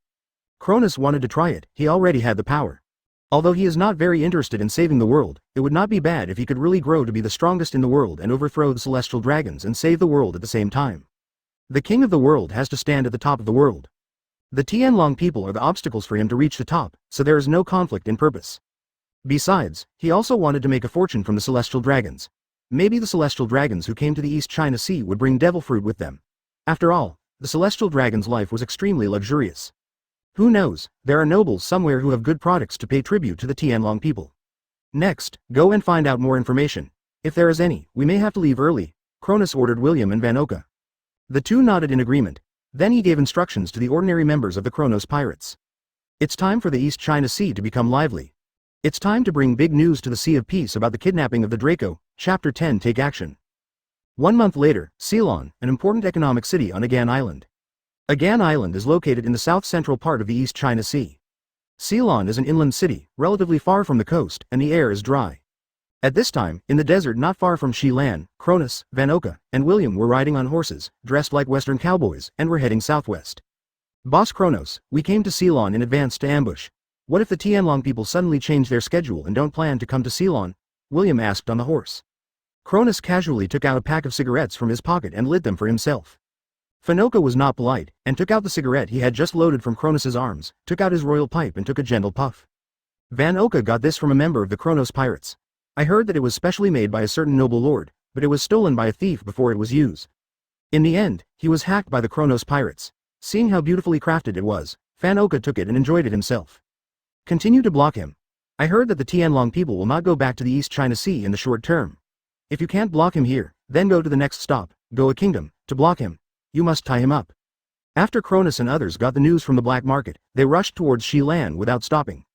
Kronus wanted to try it, he already had the power. Although he is not very interested in saving the world, it would not be bad if he could really grow to be the strongest in the world and overthrow the celestial dragons and save the world at the same time. The king of the world has to stand at the top of the world. The Tianlong people are the obstacles for him to reach the top, so there is no conflict in purpose. Besides, he also wanted to make a fortune from the celestial dragons. Maybe the celestial dragons who came to the East China Sea would bring devil fruit with them. After all, the celestial dragon's life was extremely luxurious. Who knows, there are nobles somewhere who have good products to pay tribute to the Tianlong people. Next, go and find out more information. If there is any, we may have to leave early, Kronus ordered William and Vanoka. The two nodded in agreement. Then he gave instructions to the ordinary members of the Kronos Pirates. It's time for the East China Sea to become lively. It's time to bring big news to the Sea of Peace about the kidnapping of the Draco. Chapter 10 Take action. 1 month later, Ceylon, an important economic city on Agan Island. Agan Island is located in the south-central part of the East China Sea. Ceylon is an inland city, relatively far from the coast, and the air is dry. At this time, in the desert not far from Shilan, Kronus, Vanoka, and William were riding on horses, dressed like Western cowboys, and were heading southwest. Boss Kronos, we came to Ceylon in advance to ambush. What if the Tianlong people suddenly change their schedule and don't plan to come to Ceylon? William asked on the horse. Kronus casually took out a pack of cigarettes from his pocket and lit them for himself. Fanoka was not polite, and took out the cigarette he had just loaded from Kronus's arms, took out his royal pipe and took a gentle puff. Vanoka got this from a member of the Kronos Pirates. I heard that it was specially made by a certain noble lord, but it was stolen by a thief before it was used. In the end, he was hacked by the Kronos Pirates. Seeing how beautifully crafted it was, Vanoka took it and enjoyed it himself. Continue to block him. I heard that the Tianlong people will not go back to the East China Sea in the short term. If you can't block him here, then go to the next stop, Goa Kingdom, to block him. You must tie him up. After Kronus and others got the news from the black market, they rushed towards Shilan without stopping.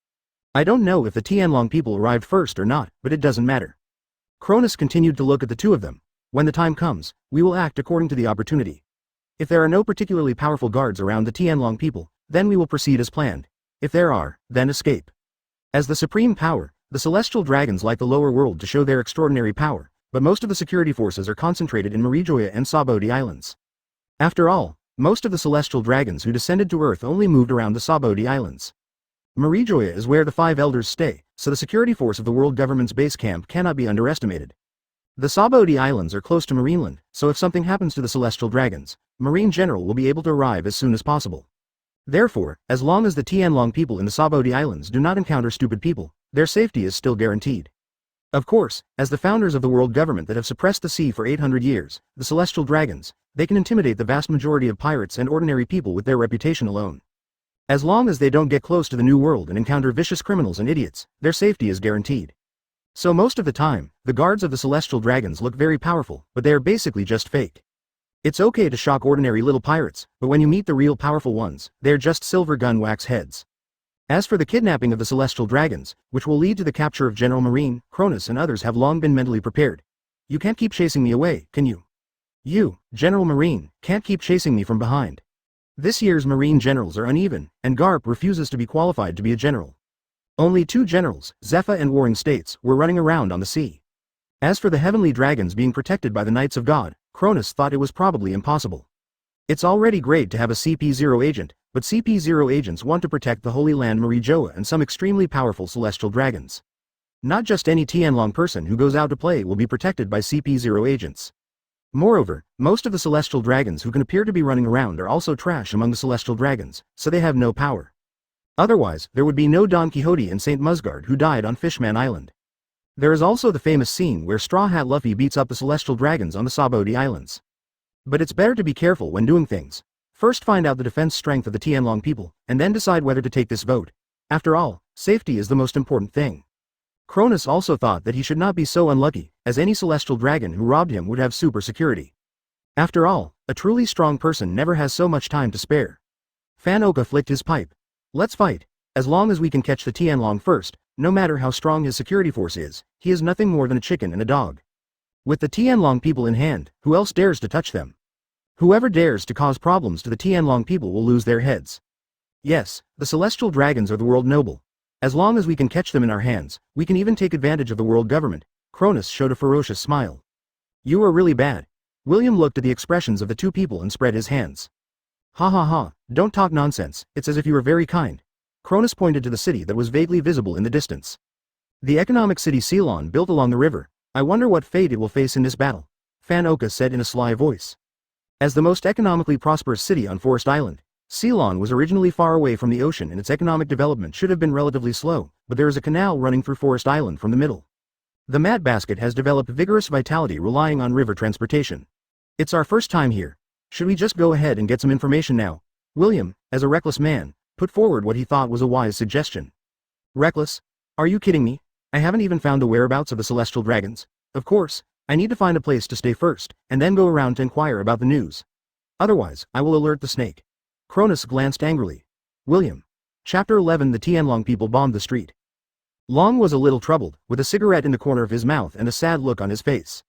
I don't know if the Tianlong people arrived first or not, but it doesn't matter. Kronus continued to look at the two of them. When the time comes, we will act according to the opportunity. If there are no particularly powerful guards around the Tianlong people, then we will proceed as planned. If there are, then escape. As the supreme power, the celestial dragons like the lower world to show their extraordinary power, but most of the security forces are concentrated in Marijoya and Sabodi Islands. After all, most of the celestial dragons who descended to Earth only moved around the Sabodi Islands. Marijoya is where the 5 elders stay, so the security force of the world government's base camp cannot be underestimated. The Sabodi Islands are close to Marineland, so if something happens to the celestial dragons, Marine General will be able to arrive as soon as possible. Therefore, as long as the Tianlong people in the Sabaody Islands do not encounter stupid people, their safety is still guaranteed. Of course, as the founders of the world government that have suppressed the sea for 800 years, the celestial dragons, they can intimidate the vast majority of pirates and ordinary people with their reputation alone. As long as they don't get close to the new world and encounter vicious criminals and idiots, their safety is guaranteed. So most of the time, the guards of the celestial dragons look very powerful, but they are basically just fake. It's okay to shock ordinary little pirates, but when you meet the real powerful ones, they're just silver gun wax heads. As for the kidnapping of the celestial dragons, which will lead to the capture of General Marine, Kronus and others have long been mentally prepared. You can't keep chasing me away, can you? You, General Marine, can't keep chasing me from behind. This year's Marine generals are uneven, and Garp refuses to be qualified to be a general. Only 2 generals, Zephyr and Warring States, were running around on the sea. As for the heavenly dragons being protected by the Knights of God, Kronus thought it was probably impossible. It's already great to have a CP0 agent, but CP0 agents want to protect the Holy Land Marijoa and some extremely powerful celestial dragons. Not just any Tianlong person who goes out to play will be protected by CP0 agents. Moreover, most of the celestial dragons who can appear to be running around are also trash among the celestial dragons, so they have no power. Otherwise, there would be no Don Quixote and Saint Musgard who died on Fishman Island. There is also the famous scene where Straw Hat Luffy beats up the celestial dragons on the Sabaody Islands. But it's better to be careful when doing things. First find out the defense strength of the Tianlong people, and then decide whether to take this vote. After all, safety is the most important thing. Kronus also thought that he should not be so unlucky, as any celestial dragon who robbed him would have super security. After all, a truly strong person never has so much time to spare. Fan Oka flicked his pipe. Let's fight. As long as we can catch the Tianlong first, no matter how strong his security force is, he is nothing more than a chicken and a dog. With the Tianlong people in hand, who else dares to touch them? Whoever dares to cause problems to the Tianlong people will lose their heads. Yes, the celestial dragons are the world noble. As long as we can catch them in our hands, we can even take advantage of the world government. Kronus showed a ferocious smile. You are really bad. William looked at the expressions of the 2 people and spread his hands. Ha ha ha, don't talk nonsense, it's as if you were very kind. Kronus pointed to the city that was vaguely visible in the distance. The economic city Seon built along the river. I wonder what fate it will face in this battle. Fan Oka said in a sly voice. As the most economically prosperous city on Forest Island, Ceylon was originally far away from the ocean and its economic development should have been relatively slow, but there is a canal running through Forest Island from the middle. The Mat Basket has developed vigorous vitality relying on river transportation. It's our first time here. Should we just go ahead and get some information now? William, as a reckless man, put forward what he thought was a wise suggestion. Reckless? Are you kidding me? I haven't even found the whereabouts of the celestial dragons. Of course, I need to find a place to stay first, and then go around to inquire about the news. Otherwise, I will alert the snake. Kronus glanced angrily. William. Chapter 11. The Tianlong people bombed the street. Long was a little troubled, with a cigarette in the corner of his mouth and a sad look on his face.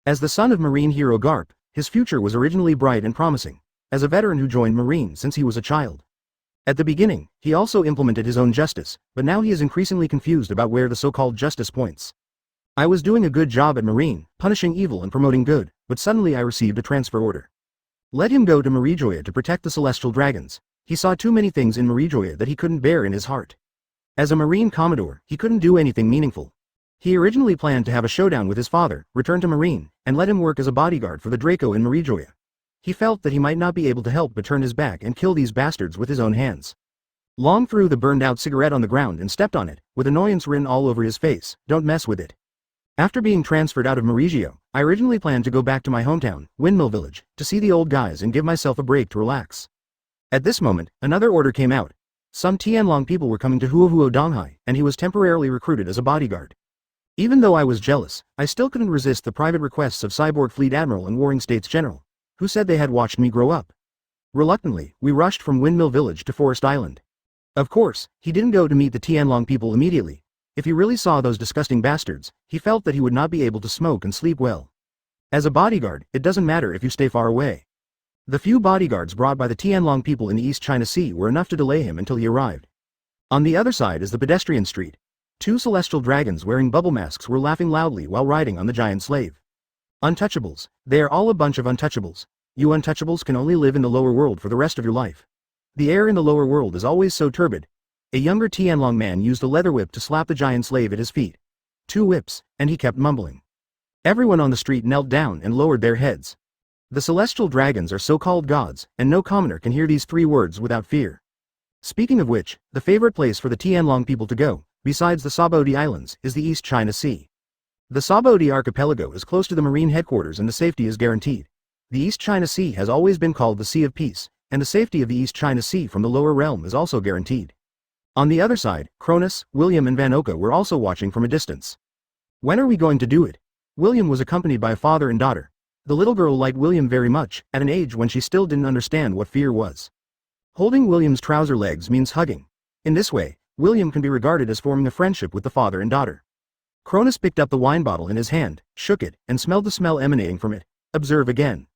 As the son of Marine hero Garp, his future was originally bright and promising, as a veteran who joined Marine since he was a child. At the beginning, he also implemented his own justice, but now he is increasingly confused about where the so-called justice points. I was doing a good job at Marine, punishing evil and promoting good, but suddenly I received a transfer order. Let him go to Marijoya to protect the celestial dragons. He saw too many things in Marijoya that he couldn't bear in his heart. As a Marine Commodore, he couldn't do anything meaningful. He originally planned to have a showdown with his father, return to Marine, and let him work as a bodyguard for the Draco in Marijoya. He felt that he might not be able to help but turn his back and kill these bastards with his own hands. Long threw the burned-out cigarette on the ground and stepped on it, with annoyance written all over his face. Don't mess with it. After being transferred out of Marigio, I originally planned to go back to my hometown, Windmill Village, to see the old guys and give myself a break to relax. At this moment, another order came out. Some Tianlong people were coming to Huohuo Donghai, and he was temporarily recruited as a bodyguard. Even though I was jealous, I still couldn't resist the private requests of Cyborg Fleet Admiral and Warring States General, who said they had watched me grow up. Reluctantly, we rushed from Windmill Village to Forest Island. Of course, he didn't go to meet the Tianlong people immediately. If he really saw those disgusting bastards, he felt that he would not be able to smoke and sleep well. As a bodyguard, it doesn't matter if you stay far away. The few bodyguards brought by the Tianlong people in the East China Sea were enough to delay him until he arrived. On the other side is the pedestrian street. 2 celestial dragons wearing bubble masks were laughing loudly while riding on the giant slave. Untouchables. They are all a bunch of untouchables. You untouchables can only live in the lower world for the rest of your life. The air in the lower world is always so turbid. A younger Tianlong man used a leather whip to slap the giant slave at his feet. 2 whips, and he kept mumbling. Everyone on the street knelt down and lowered their heads. The celestial dragons are so-called gods, and no commoner can hear these 3 words without fear. Speaking of which, the favorite place for the Tianlong people to go, besides the Sabaody Islands, is the East China Sea. The Sabaody archipelago is close to the marine headquarters and the safety is guaranteed. The East China Sea has always been called the Sea of Peace, and the safety of the East China Sea from the lower realm is also guaranteed. On the other side, Cronus, William and Vanoka were also watching from a distance. When are we going to do it? William was accompanied by a father and daughter. The little girl liked William very much, at an age when she still didn't understand what fear was. Holding William's trouser legs means hugging. In this way, William can be regarded as forming a friendship with the father and daughter. Cronus picked up the wine bottle in his hand, shook it, and smelled the smell emanating from it. Observe again.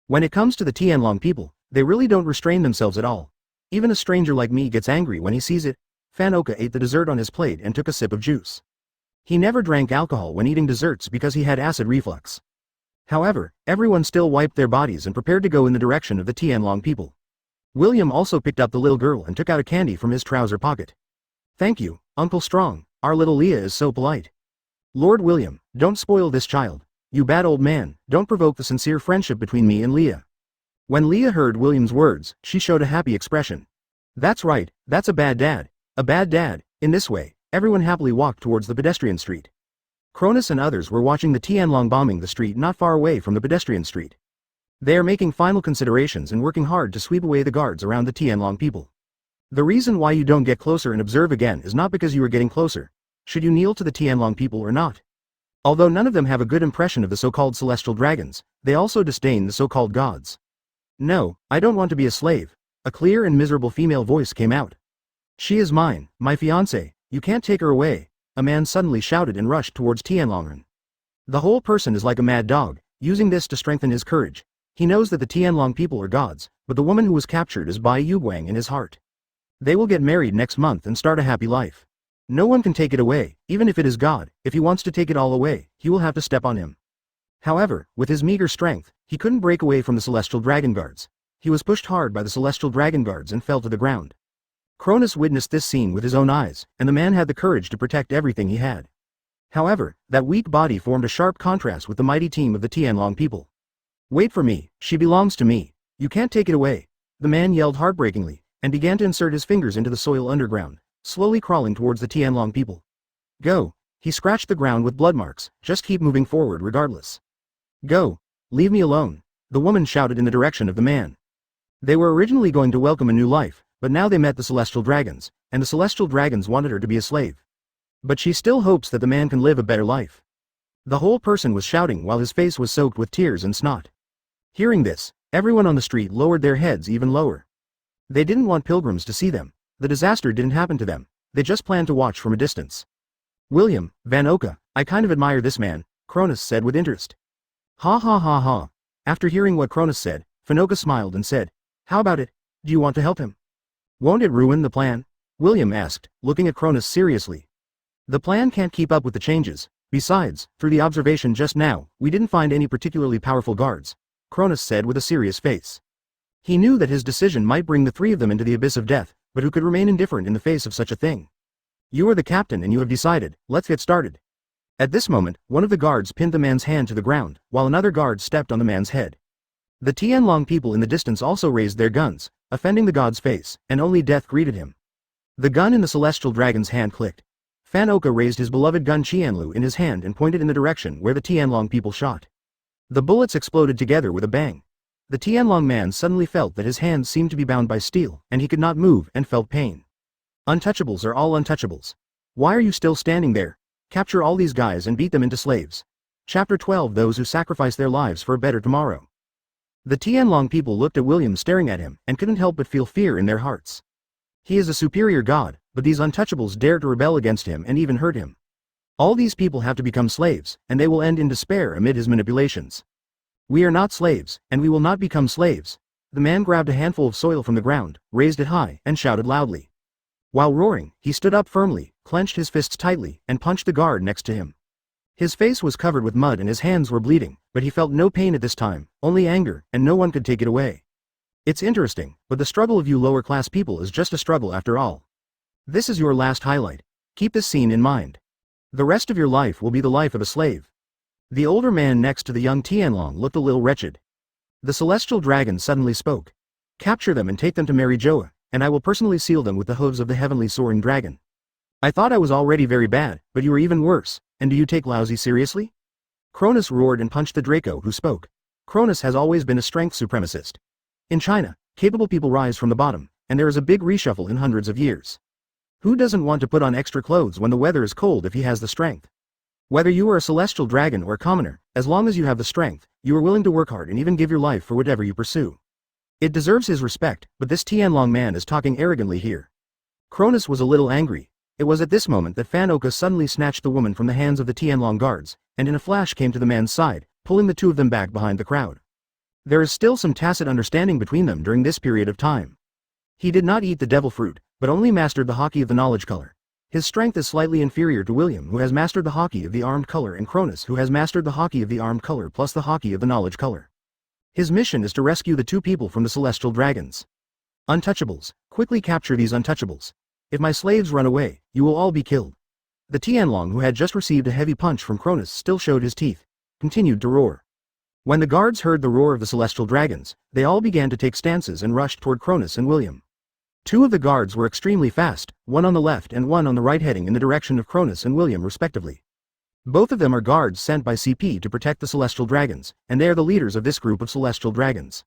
When it comes to the Tianlong people, they really don't restrain themselves at all. Even a stranger like me gets angry when he sees it. Vanoka ate the dessert on his plate and took a sip of juice. He never drank alcohol when eating desserts because he had acid reflux. However, everyone still wiped their bodies and prepared to go in the direction of the Tianlong people. William also picked up the little girl and took out a candy from his trouser pocket. Thank you, Uncle Strong, our little Leah is so polite. Lord William, don't spoil this child. You bad old man, don't provoke the sincere friendship between me and Leah. When Leah heard William's words, she showed a happy expression. That's right, that's a bad dad. A bad dad. In this way, everyone happily walked towards the pedestrian street. Kronus and others were watching the Tianlong bombing the street not far away from the pedestrian street. They are making final considerations and working hard to sweep away the guards around the Tianlong people. The reason why you don't get closer and observe again is not because you are getting closer. Should you kneel to the Tianlong people or not? Although none of them have a good impression of the so-called celestial dragons, they also disdain the so-called gods. No, I don't want to be a slave. A clear and miserable female voice came out. She is mine, my fiancée, you can't take her away, a man suddenly shouted and rushed towards Tianlongren. The whole person is like a mad dog, using this to strengthen his courage. He knows that the Tianlong people are gods, but the woman who was captured is Bai Yuguang in his heart. They will get married next month and start a happy life. No one can take it away, even if it is God. If he wants to take it all away, he will have to step on him. However, with his meager strength, he couldn't break away from the celestial dragon guards. He was pushed hard by the celestial dragon guards and fell to the ground. Cronus witnessed this scene with his own eyes, and the man had the courage to protect everything he had. However, that weak body formed a sharp contrast with the mighty team of the Tianlong people. Wait for me, she belongs to me. You can't take it away. The man yelled heartbreakingly, and began to insert his fingers into the soil underground, slowly crawling towards the Tianlong people. Go. He scratched the ground with blood marks, just keep moving forward regardless. Go. Leave me alone. The woman shouted in the direction of the man. They were originally going to welcome a new life, but now they met the celestial dragons, and the celestial dragons wanted her to be a slave. But she still hopes that the man can live a better life. The whole person was shouting while his face was soaked with tears and snot. Hearing this, everyone on the street lowered their heads even lower. They didn't want pilgrims to see them. The disaster didn't happen to them. They just planned to watch from a distance. William, Vanoka, I kind of admire this man, Kronus said with interest. Ha ha ha ha. After hearing what Kronus said, Vanoka smiled and said, how about it? Do you want to help him? Won't it ruin the plan? William asked, looking at Kronus seriously. The plan can't keep up with the changes. Besides, through the observation just now, we didn't find any particularly powerful guards, Kronus said with a serious face. He knew that his decision might bring the three of them into the abyss of death, but who could remain indifferent in the face of such a thing? You are the captain and you have decided, let's get started. At this moment, one of the guards pinned the man's hand to the ground, while another guard stepped on the man's head. The Tianlong people in the distance also raised their guns, offending the god's face, and only death greeted him. The gun in the celestial dragon's hand clicked. Vanoka raised his beloved gun Qianlu in his hand and pointed in the direction where the Tianlong people shot. The bullets exploded together with a bang. The Tianlong man suddenly felt that his hands seemed to be bound by steel, and he could not move and felt pain. Untouchables are all untouchables. Why are you still standing there? Capture all these guys and beat them into slaves. Chapter 12 Those who sacrifice their lives for a better tomorrow. The Tianlong people looked at William staring at him and couldn't help but feel fear in their hearts. He is a superior god, but these untouchables dare to rebel against him and even hurt him. All these people have to become slaves, and they will end in despair amid his manipulations. We are not slaves, and we will not become slaves. The man grabbed a handful of soil from the ground, raised it high, and shouted loudly. While roaring, he stood up firmly, clenched his fists tightly, and punched the guard next to him. His face was covered with mud and his hands were bleeding, but he felt no pain at this time, only anger, and no one could take it away. It's interesting, but the struggle of you lower-class people is just a struggle after all. This is your last highlight. Keep this scene in mind. The rest of your life will be the life of a slave. The older man next to the young Tianlong looked a little wretched. The celestial dragon suddenly spoke. Capture them and take them to Mary Joa, and I will personally seal them with the hooves of the heavenly soaring dragon. I thought I was already very bad, but you are even worse, and do you take Laozi seriously? Kronus roared and punched the Draco who spoke. Kronus has always been a strength supremacist. In China, capable people rise from the bottom, and there is a big reshuffle in hundreds of years. Who doesn't want to put on extra clothes when the weather is cold if he has the strength? Whether you are a celestial dragon or a commoner, as long as you have the strength, you are willing to work hard and even give your life for whatever you pursue. It deserves his respect, but this Tianlong man is talking arrogantly here. Kronus was a little angry. It was at this moment that Fan Oka suddenly snatched the woman from the hands of the Tianlong guards, and in a flash came to the man's side, pulling the two of them back behind the crowd. There is still some tacit understanding between them during this period of time. He did not eat the devil fruit, but only mastered the hockey of the knowledge color. His strength is slightly inferior to William, who has mastered the hockey of the armed color, and Cronus, who has mastered the hockey of the armed color plus the hockey of the knowledge color. His mission is to rescue the two people from the celestial dragons. Untouchables, quickly capture these untouchables. If my slaves run away, you will all be killed. The Tianlong, who had just received a heavy punch from Cronus, still showed his teeth, continued to roar. When the guards heard the roar of the celestial dragons, they all began to take stances and rushed toward Cronus and William. Two of the guards were extremely fast, one on the left and one on the right, heading in the direction of Cronus and William respectively. Both of them are guards sent by CP to protect the celestial dragons, and they are the leaders of this group of celestial dragons.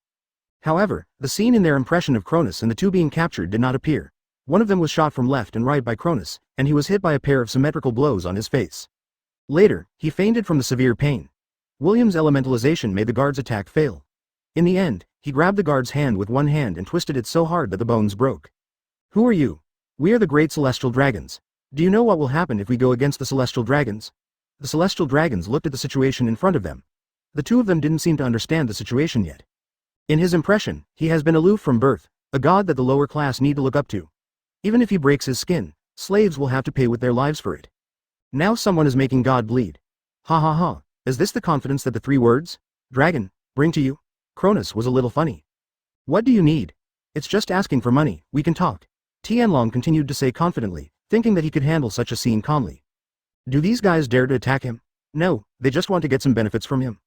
However, the scene in their impression of Cronus and the two being captured did not appear. One of them was shot from left and right by Cronus, and he was hit by a pair of symmetrical blows on his face. Later, he fainted from the severe pain. William's elementalization made the guard's attack fail. In the end, he grabbed the guard's hand with one hand and twisted it so hard that the bones broke. Who are you? We are the great celestial dragons. Do you know what will happen if we go against the celestial dragons? The celestial dragons looked at the situation in front of them. The two of them didn't seem to understand the situation yet. In his impression, he has been aloof from birth, a god that the lower class need to look up to. Even if he breaks his skin, slaves will have to pay with their lives for it. Now someone is making God bleed. Ha ha ha, is this the confidence that the three words, dragon, bring to you? Cronus was a little funny. What do you need? It's just asking for money, we can talk. Tianlong continued to say confidently, thinking that he could handle such a scene calmly. Do these guys dare to attack him? No, they just want to get some benefits from him.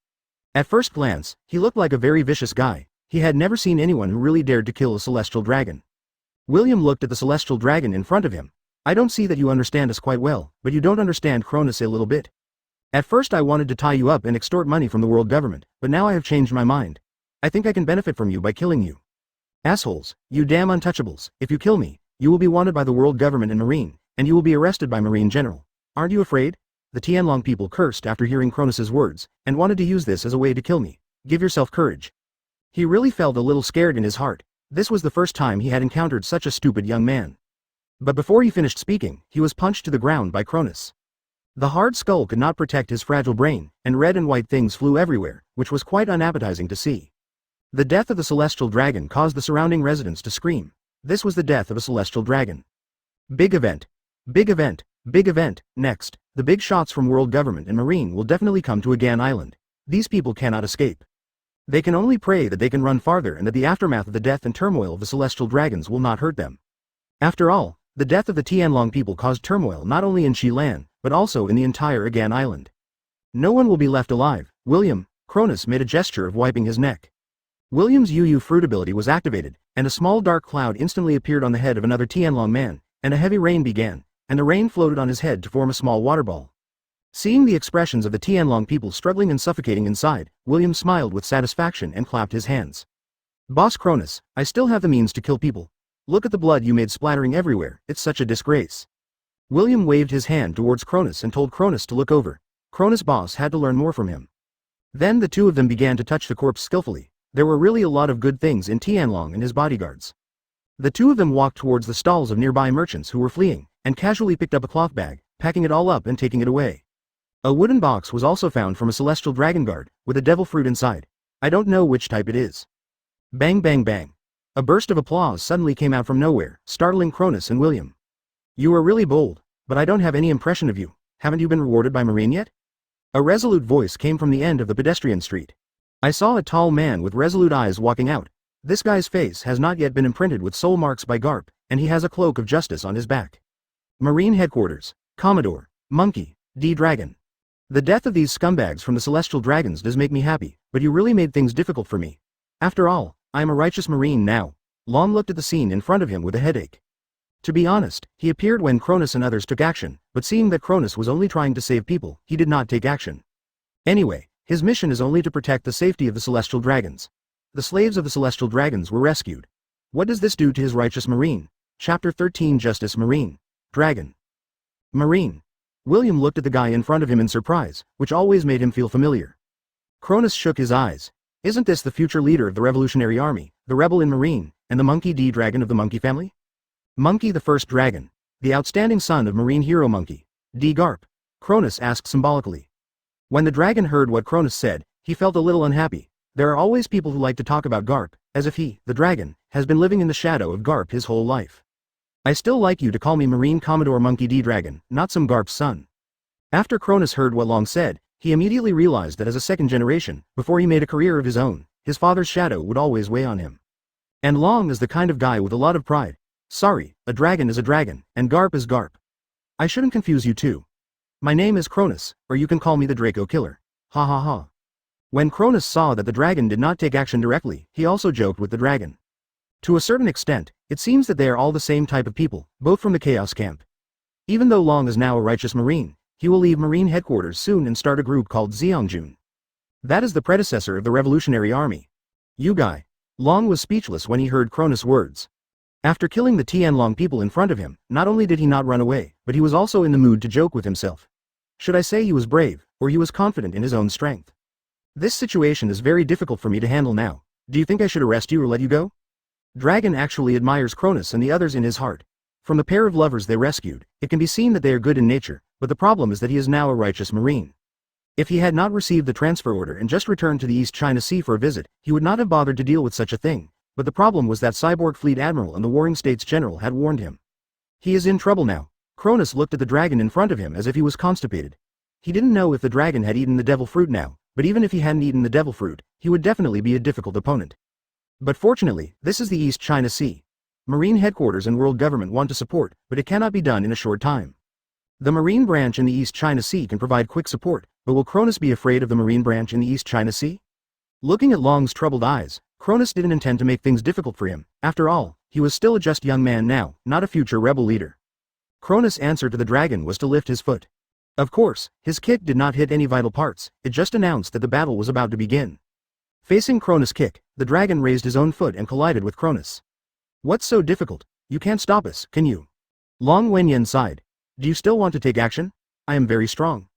At first glance, he looked like a very vicious guy. He had never seen anyone who really dared to kill a celestial dragon. William looked at the celestial dragon in front of him. I don't see that you understand us quite well, but you don't understand Cronus a little bit. At first I wanted to tie you up and extort money from the world government, but now I have changed my mind. I think I can benefit from you by killing you. Assholes, you damn untouchables, if you kill me, you will be wanted by the world government and Marine, and you will be arrested by Marine General. Aren't you afraid? The Tianlong people cursed after hearing Cronus's words, and wanted to use this as a way to kill me. Give yourself courage. He really felt a little scared in his heart. This was the first time he had encountered such a stupid young man. But before he finished speaking, he was punched to the ground by Cronus. The hard skull could not protect his fragile brain, and red and white things flew everywhere, which was quite unappetizing to see. The death of the celestial dragon caused the surrounding residents to scream. This was the death of a celestial dragon. Big event. Big event. Big event. Next, the big shots from world government and Marine will definitely come to Agan Island. These people cannot escape. They can only pray that they can run farther and that the aftermath of the death and turmoil of the celestial dragons will not hurt them. After all, the death of the Tianlong people caused turmoil not only in Xilan, but also in the entire Agan Island. No one will be left alive. William, Cronus made a gesture of wiping his neck. William's Yu fruit ability was activated, and a small dark cloud instantly appeared on the head of another Tianlong man, and a heavy rain began, and the rain floated on his head to form a small water ball. Seeing the expressions of the Tianlong people struggling and suffocating inside, William smiled with satisfaction and clapped his hands. Boss Cronus, I still have the means to kill people. Look at the blood you made splattering everywhere, it's such a disgrace. William waved his hand towards Cronus and told Cronus to look over. Cronus boss had to learn more from him. Then the two of them began to touch the corpse skillfully. There were really a lot of good things in Tianlong and his bodyguards. The two of them walked towards the stalls of nearby merchants who were fleeing, and casually picked up a cloth bag, packing it all up and taking it away. A wooden box was also found from a celestial dragon guard, with a devil fruit inside. I don't know which type it is. Bang bang bang. A burst of applause suddenly came out from nowhere, startling Cronus and William. You are really bold, but I don't have any impression of you. Haven't you been rewarded by Marine yet? A resolute voice came from the end of the pedestrian street. I saw a tall man with resolute eyes walking out. This guy's face has not yet been imprinted with soul marks by Garp, and he has a cloak of justice on his back. Marine Headquarters, Commodore, Monkey, D-Dragon. The death of these scumbags from the celestial dragons does make me happy, but you really made things difficult for me. After all, I am a righteous Marine now. Long looked at the scene in front of him with a headache. To be honest, he appeared when Kronus and others took action, but seeing that Kronus was only trying to save people, he did not take action. Anyway, his mission is only to protect the safety of the celestial dragons. The slaves of the celestial dragons were rescued. What does this do to his righteous marine? Chapter 13 Justice Marine. Dragon. Marine. William looked at the guy in front of him in surprise, which always made him feel familiar. Kronus shook his eyes. Isn't this the future leader of the Revolutionary Army, the rebel in Marine, and the Monkey D dragon of the Monkey family? Monkey the first dragon. The outstanding son of Marine hero Monkey D. Garp. Kronus asked symbolically. When the dragon heard what Kronus said, he felt a little unhappy. There are always people who like to talk about Garp, as if he, the dragon, has been living in the shadow of Garp his whole life. I still like you to call me Marine Commodore Monkey D Dragon, not some Garp's son. After Kronus heard what Long said, he immediately realized that as a second generation, before he made a career of his own, his father's shadow would always weigh on him. And Long is the kind of guy with a lot of pride. Sorry, a dragon is a dragon, and Garp is Garp. I shouldn't confuse you two. My name is Kronus, or you can call me the Draco Killer. Ha ha ha. When Kronus saw that the dragon did not take action directly, he also joked with the dragon. To a certain extent, it seems that they are all the same type of people, both from the Chaos Camp. Even though Long is now a righteous Marine, he will leave Marine headquarters soon and start a group called Zeongjun. That is the predecessor of the Revolutionary Army. You guy. Long was speechless when he heard Kronus' words. After killing the Tianlong people in front of him, not only did he not run away, but he was also in the mood to joke with himself. Should I say he was brave, or he was confident in his own strength? This situation is very difficult for me to handle now. Do you think I should arrest you or let you go? Dragon actually admires Kronus and the others in his heart. From the pair of lovers they rescued, it can be seen that they are good in nature, but the problem is that he is now a righteous Marine. If he had not received the transfer order and just returned to the East China Sea for a visit, he would not have bothered to deal with such a thing, but the problem was that Cyborg Fleet Admiral and the Warring States General had warned him. He is in trouble now. Kronus looked at the dragon in front of him as if he was constipated. He didn't know if the dragon had eaten the devil fruit now, but even if he hadn't eaten the devil fruit, he would definitely be a difficult opponent. But fortunately, this is the East China Sea. Marine headquarters and world government want to support, but it cannot be done in a short time. The Marine branch in the East China Sea can provide quick support, but will Kronus be afraid of the Marine branch in the East China Sea? Looking at Long's troubled eyes, Kronus didn't intend to make things difficult for him. After all, he was still a just young man now, not a future rebel leader. Kronus' answer to the dragon was to lift his foot. Of course, his kick did not hit any vital parts, it just announced that the battle was about to begin. Facing Kronus' kick, the dragon raised his own foot and collided with Kronus. What's so difficult? You can't stop us, can you? Long Wenyan sighed. Do you still want to take action? I am very strong.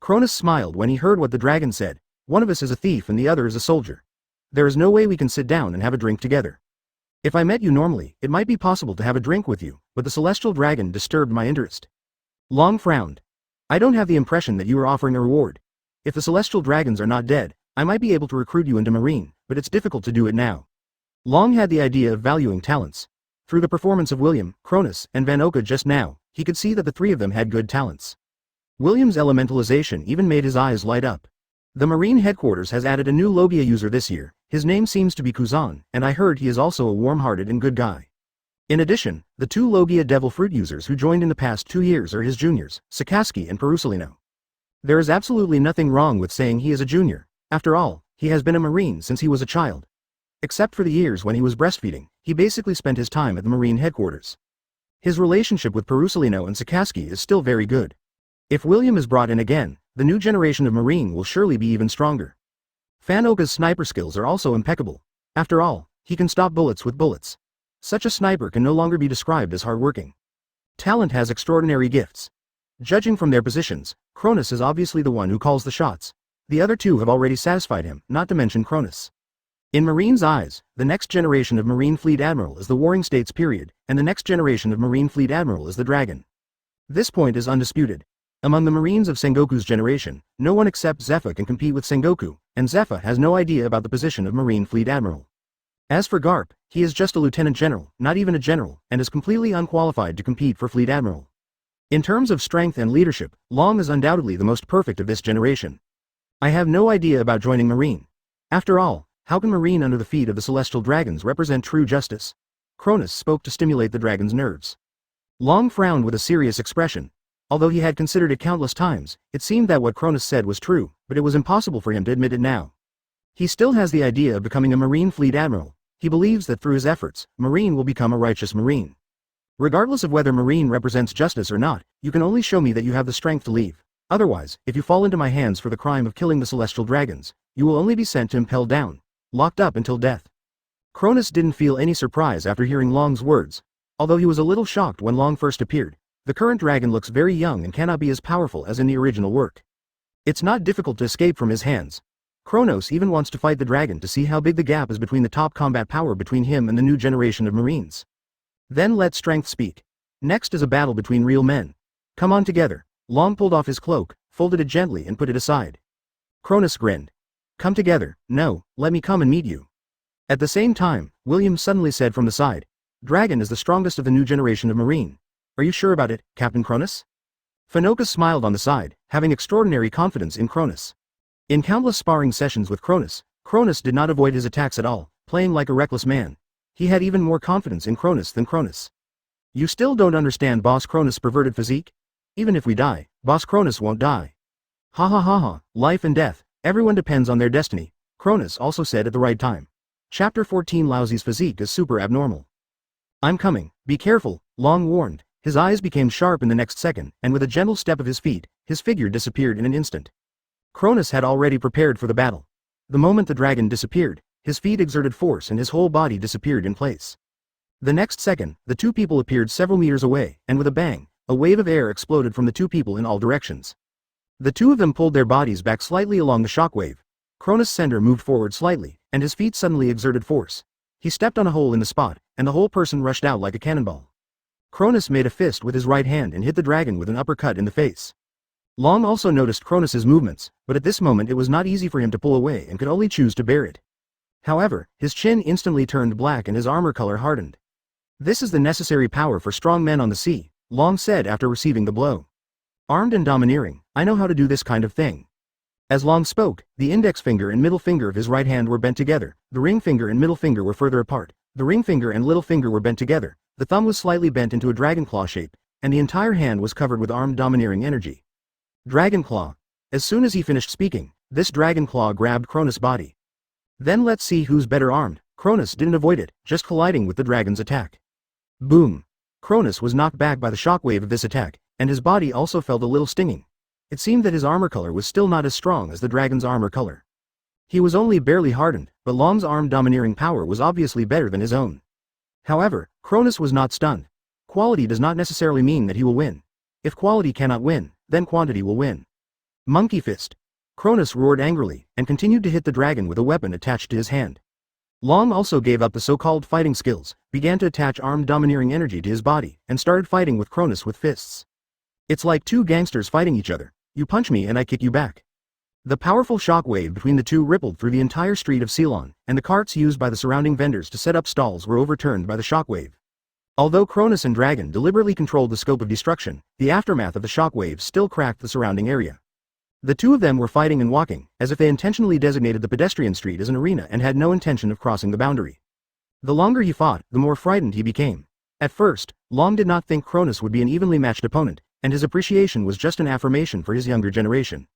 Kronus smiled when he heard what the dragon said. One of us is a thief and the other is a soldier. There is no way we can sit down and have a drink together. If I met you normally, it might be possible to have a drink with you, but the celestial dragon disturbed my interest. Long frowned. I don't have the impression that you are offering a reward. If the celestial dragons are not dead, I might be able to recruit you into Marine, but it's difficult to do it now. Long had the idea of valuing talents. Through the performance of William, Kronus, and Van Oka just now, he could see that the three of them had good talents. William's elementalization even made his eyes light up. The Marine headquarters has added a new Logia user this year. His name seems to be Kuzan, and I heard he is also a warm-hearted and good guy. In addition, the two Logia Devil Fruit users who joined in the past 2 years are his juniors, Sakaski and Perusalino. There is absolutely nothing wrong with saying he is a junior. After all, he has been a Marine since he was a child. Except for the years when he was breastfeeding, he basically spent his time at the Marine headquarters. His relationship with Perusalino and Sakaski is still very good. If William is brought in again, the new generation of Marine will surely be even stronger. Van Oka's sniper skills are also impeccable. After all, he can stop bullets with bullets. Such a sniper can no longer be described as hardworking. Talent has extraordinary gifts. Judging from their positions, Kronus is obviously the one who calls the shots. The other two have already satisfied him, not to mention Kronus. In Marine's eyes, the next generation of Marine Fleet Admiral is the Warring States period, and the next generation of Marine Fleet Admiral is the Dragon. This point is undisputed. Among the Marines of Sengoku's generation, no one except Zephyr can compete with Sengoku, and Zephyr has no idea about the position of Marine Fleet Admiral. As for Garp, he is just a lieutenant general, not even a general, and is completely unqualified to compete for Fleet Admiral. In terms of strength and leadership, Long is undoubtedly the most perfect of this generation. I have no idea about joining Marine. After all, how can Marine under the feet of the Celestial Dragons represent true justice? Kronus spoke to stimulate the dragon's nerves. Long frowned with a serious expression. Although he had considered it countless times, it seemed that what Kronus said was true, but it was impossible for him to admit it now. He still has the idea of becoming a Marine Fleet Admiral. He believes that through his efforts, Marine will become a righteous Marine. Regardless of whether Marine represents justice or not, you can only show me that you have the strength to leave. Otherwise, if you fall into my hands for the crime of killing the celestial dragons, you will only be sent to impel down, locked up until death. Kronus didn't feel any surprise after hearing Long's words. Although he was a little shocked when Long first appeared, the current dragon looks very young and cannot be as powerful as in the original work. It's not difficult to escape from his hands. Kronos even wants to fight the dragon to see how big the gap is between the top combat power between him and the new generation of Marines. Then let strength speak. Next is a battle between real men. Come on together. Long pulled off his cloak, folded it gently and put it aside. Kronus grinned. Come together. No, let me come and meet you. At the same time, William suddenly said from the side, Dragon is the strongest of the new generation of Marine. Are you sure about it, Captain Kronus? Fanoka smiled on the side, having extraordinary confidence in Kronus. In countless sparring sessions with Kronus, Kronus did not avoid his attacks at all, playing like a reckless man. He had even more confidence in Kronus than Kronus. You still don't understand Boss Kronus' perverted physique? Even if we die, Boss Kronus won't die. Ha ha ha ha, life and death, everyone depends on their destiny, Kronus also said at the right time. Chapter 14 Laozi's physique is super abnormal. I'm coming, be careful, Long warned. His eyes became sharp in the next second, and with a gentle step of his feet, his figure disappeared in an instant. Kronus had already prepared for the battle. The moment the dragon disappeared, his feet exerted force and his whole body disappeared in place. The next second, the two people appeared several meters away, and with a bang, a wave of air exploded from the two people in all directions. The two of them pulled their bodies back slightly along the shockwave. Kronus' sender moved forward slightly, and his feet suddenly exerted force. He stepped on a hole in the spot, and the whole person rushed out like a cannonball. Kronus made a fist with his right hand and hit the dragon with an uppercut in the face. Long also noticed Kronus' movements, but at this moment it was not easy for him to pull away and could only choose to bear it. However, his chin instantly turned black and his armor color hardened. This is the necessary power for strong men on the sea, Long said after receiving the blow. Armed and domineering, I know how to do this kind of thing. As Long spoke, the index finger and middle finger of his right hand were bent together, the ring finger and middle finger were further apart, the ring finger and little finger were bent together, the thumb was slightly bent into a dragon claw shape, and the entire hand was covered with armed domineering energy. Dragon claw. As soon as he finished speaking, this dragon claw grabbed Kronos' body. Then let's see who's better armed. Kronos didn't avoid it, just colliding with the dragon's attack. Boom. Kronos was knocked back by the shockwave of this attack, and his body also felt a little stinging. It seemed that his armor color was still not as strong as the dragon's armor color. He was only barely hardened, but Long's armed domineering power was obviously better than his own. However, Kronos was not stunned. Quality does not necessarily mean that he will win. If quality cannot win, then quantity will win. Monkey fist. Kronos roared angrily, and continued to hit the dragon with a weapon attached to his hand. Long also gave up the so-called fighting skills, began to attach armed domineering energy to his body, and started fighting with Kronos with fists. It's like two gangsters fighting each other. You punch me and I kick you back. The powerful shock wave between the two rippled through the entire street of Seon, and the carts used by the surrounding vendors to set up stalls were overturned by the shock wave. Although Kronos and Dragon deliberately controlled the scope of destruction, the aftermath of the shock wave still cracked the surrounding area. The two of them were fighting and walking, as if they intentionally designated the pedestrian street as an arena and had no intention of crossing the boundary. The longer he fought, the more frightened he became. At first, Long did not think Kronos would be an evenly matched opponent, and his appreciation was just an affirmation for his younger generation.